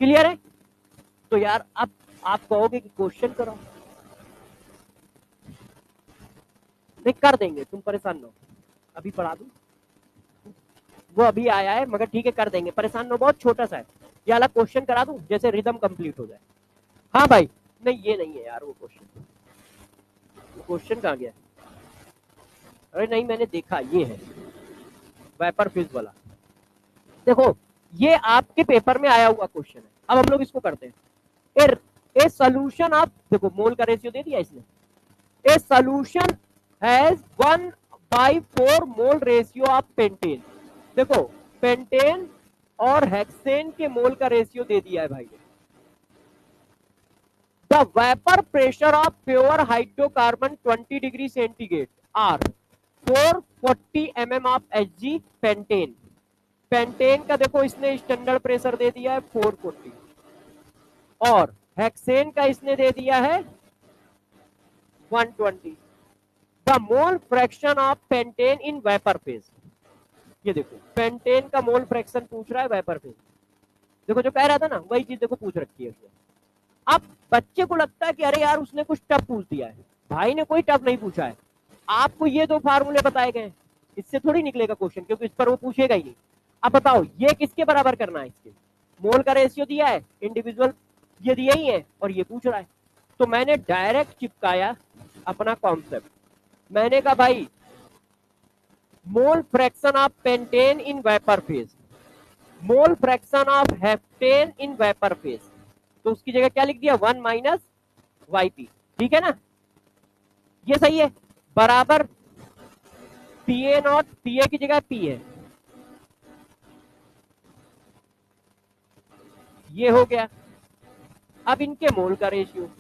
क्लियर है? तो यार अब आप कहोगे कि क्वेश्चन करो, नहीं कर देंगे, तुम परेशान न हो, अभी पढ़ा दूं, वो अभी आया है मगर ठीक है कर देंगे, परेशान न हो, बहुत छोटा सा है। ये वाला क्वेश्चन करा दूं जैसे रिदम कंप्लीट हो जाए। हाँ भाई, नहीं ये नहीं है यार वो क्वेश्चन, क्वेश्चन कहाँ गया? अरे नहीं मैंने देखा, ये है वेपर फेज वाला। देखो ये आपके पेपर में आया हुआ क्वेश्चन है। अब हम लोग इसको करते हैं। ए सॉल्यूशन ऑफ, देखो मोल का रेशियो दे दिया इसने, a solution has 1/4 mole ratio of pentane. देखो पेंटेन और हेक्सेन के मोल का रेशियो दे दिया है भाई। The vapour pressure of pure hydrocarbon 20 degree centigrade are 440 mm of Hg pentane. Pentane का देखो इसने स्टैंडर्ड प्रेशर दे दिया है 440, और हेक्सेन का इसने दे दिया है 120। The mole fraction of pentane in vapour phase. ये देखो पेंटेन का मोल फ्रैक्शन पूछ रहा है वेपर फेज। देखो जो कह रहा था ना वही चीज देखो पूछ रखी है उसने। अब बच्चे को लगता है कि अरे यार उसने कुछ टफ पूछ दिया है। भाई ने कोई टफ नहीं पूछा है, आपको ये 2 फार्मूले बताए गए, इससे थोड़ी निकलेगा क्वेश्चन, क्योंकि इस पर वो पूछेगा ही नहीं। अब बताओ ये किसके बराबर करना है? इसके मोल का रेशियो दिया है, इंडिविजुअल ये दिया ही है, और ये पूछ रहा है। तो मैंने डायरेक्ट चिपकाया अपना कॉन्सेप्ट। मैंने कहा भाई मोल fraction of pentane in vapour phase, mole fraction of heptane in vapour phase, तो उसकी जगह क्या लिख दिया? 1 माइनस YP। ठीक है ना, ये सही है, बराबर PA नॉट, PA की जगह P है, ये हो गया। अब इनके मोल का रेशियो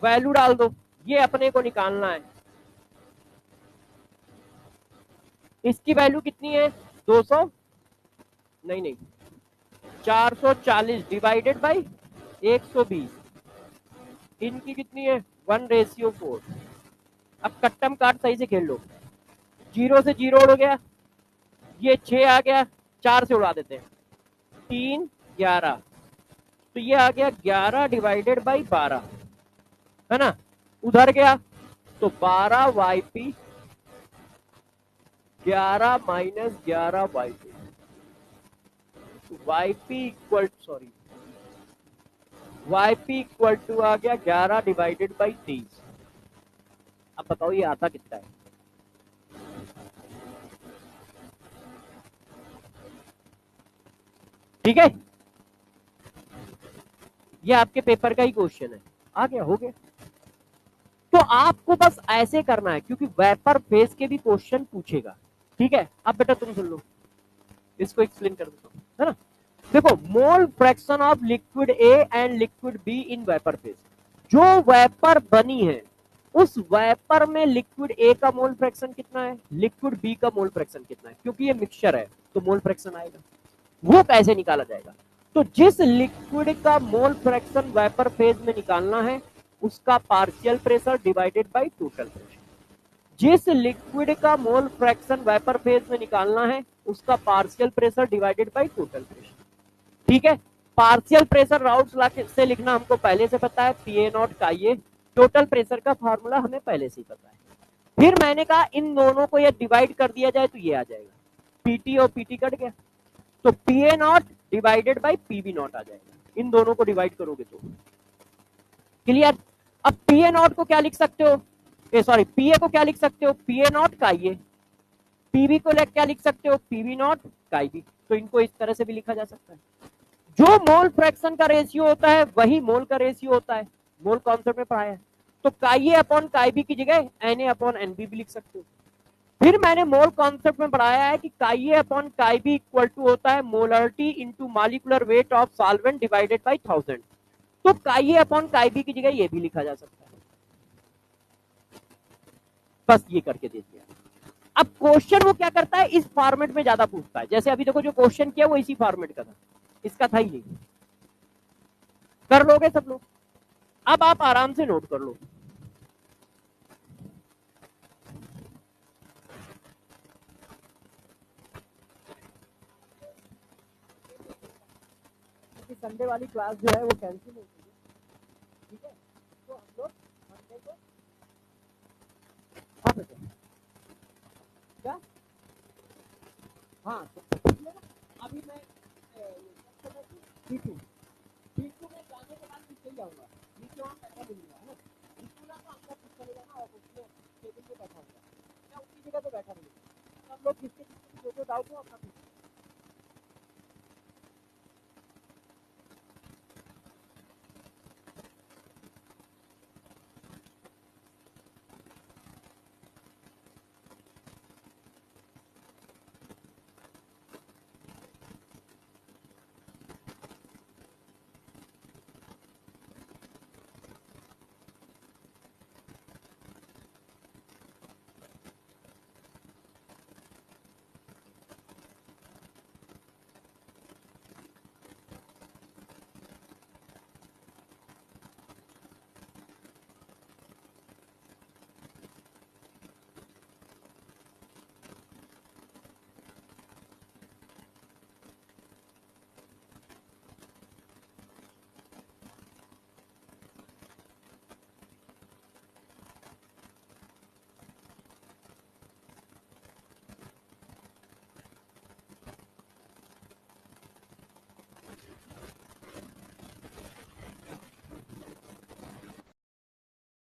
वैल्यू डाल दो, ये अपने को निकालना है। इसकी वैल्यू कितनी है? 200 नहीं 440 डिवाइडेड बाई 120। इनकी कितनी है? 1:4। अब कट्टम काट सही से खेल लो, 0 से 0 उड़ गया, ये 6 आ गया, 4 से उड़ा देते हैं, 3 11, तो ये आ गया 11 डिवाइडेड बाई 12, है ना। उधर गया तो 12YP, 11 minus 11YP, YP equal to आ गया 11 डिवाइडेड बाई 23। अब बताओ ये आता कितना है? ठीक है, ये आपके पेपर का ही क्वेश्चन है, आ गया, हो गया। तो आपको बस ऐसे करना है, क्योंकि वेपर फेज के भी क्वेश्चन पूछेगा। ठीक है, अब बेटा तुम सुन लो, इसको एक्सप्लेन कर देता हूं, है ना। देखो मोल fraction of liquid A and liquid be in vapour phase, जो वेपर बनी है उस वेपर में लिक्विड ए का मोल फ्रैक्शन कितना है, लिक्विड बी का मोल फ्रैक्शन कितना है, क्योंकि ये मिक्सचर है तो मोल फ्रैक्शन आएगा। वो कैसे निकाला जाएगा? तो जिस लिक्विड का मोल फ्रैक्शन वेपर फेज में निकालना है उसका partial pressure divided by total pressure. जिस लिक्विड का मोल फ्रैक्शन वेपर फेज में निकालना है उसका partial pressure divided by total pressure. ठीक है, पार्शियल प्रेशर राउट्स लॉ से लिखना हमको पहले से पता है, PA नॉट का ये टोटल प्रेशर का फार्मूला हमें पहले से ही पता है। फिर मैंने कहा इन दोनों को ये डिवाइड कर दिया जाए तो ये आ जाएगा, PT और PT कट गया, तो PA not divided by PB not आ जाएगा। इन दोनों को डिवाइड करोगे तो क्लियर। अब PA नॉट को क्या लिख सकते हो, सॉरी PA को क्या लिख सकते हो? PA नॉट का ये पीवी को क्या लिख सकते हो, पीवी नॉट काई बी, तो इनको इस तरह से भी लिखा जा सकता है। जो मोल फ्रैक्शन का रेशियो होता है वही मोल का रेशियो होता है, मोल कॉन्सेप्ट में पढ़ाया है। तो काई ए अपॉन काई बी की जगह N A upon N B भी लिख सकते हो। फिर मैंने मोल कॉन्सेप्ट में पढ़ाया है कि काई ए अपॉन काई बी इक्वल टू होता है molarity into molecular weight of solvent divided by 1000। तो काई ए अपॉन काई बी की जगह ये भी लिखा जा सकता है। बस ये करके दे दिया। अब क्वेश्चन वो क्या करता है, इस फॉर्मेट में ज्यादा पूछता है। जैसे अभी देखो जो क्वेश्चन किया वो इसी फॉर्मेट का था, इसका था ही नहीं। कर लोगे सब लोग? अब आप आराम से नोट कर लो। संडे वाली क्लास जो है वो कैंसिल हो गई है, ठीक है? तो हम लोग मंडे को हाँ बेटा क्या, हाँ तो अभी मैं ठीक हूँ, ठीक हूँ, मैं जाने के बाद नीचे ही आऊँगा, नीचे वहाँ पैसा मिलेगा है ना, नीचे ना तो आपका कुछ चलेगा ना, और उसमें टेबल पे बैठा होगा, मैं उसी जगह पे बैठा मिलेगा। हम लोग जिसके जो डाउट हो अपना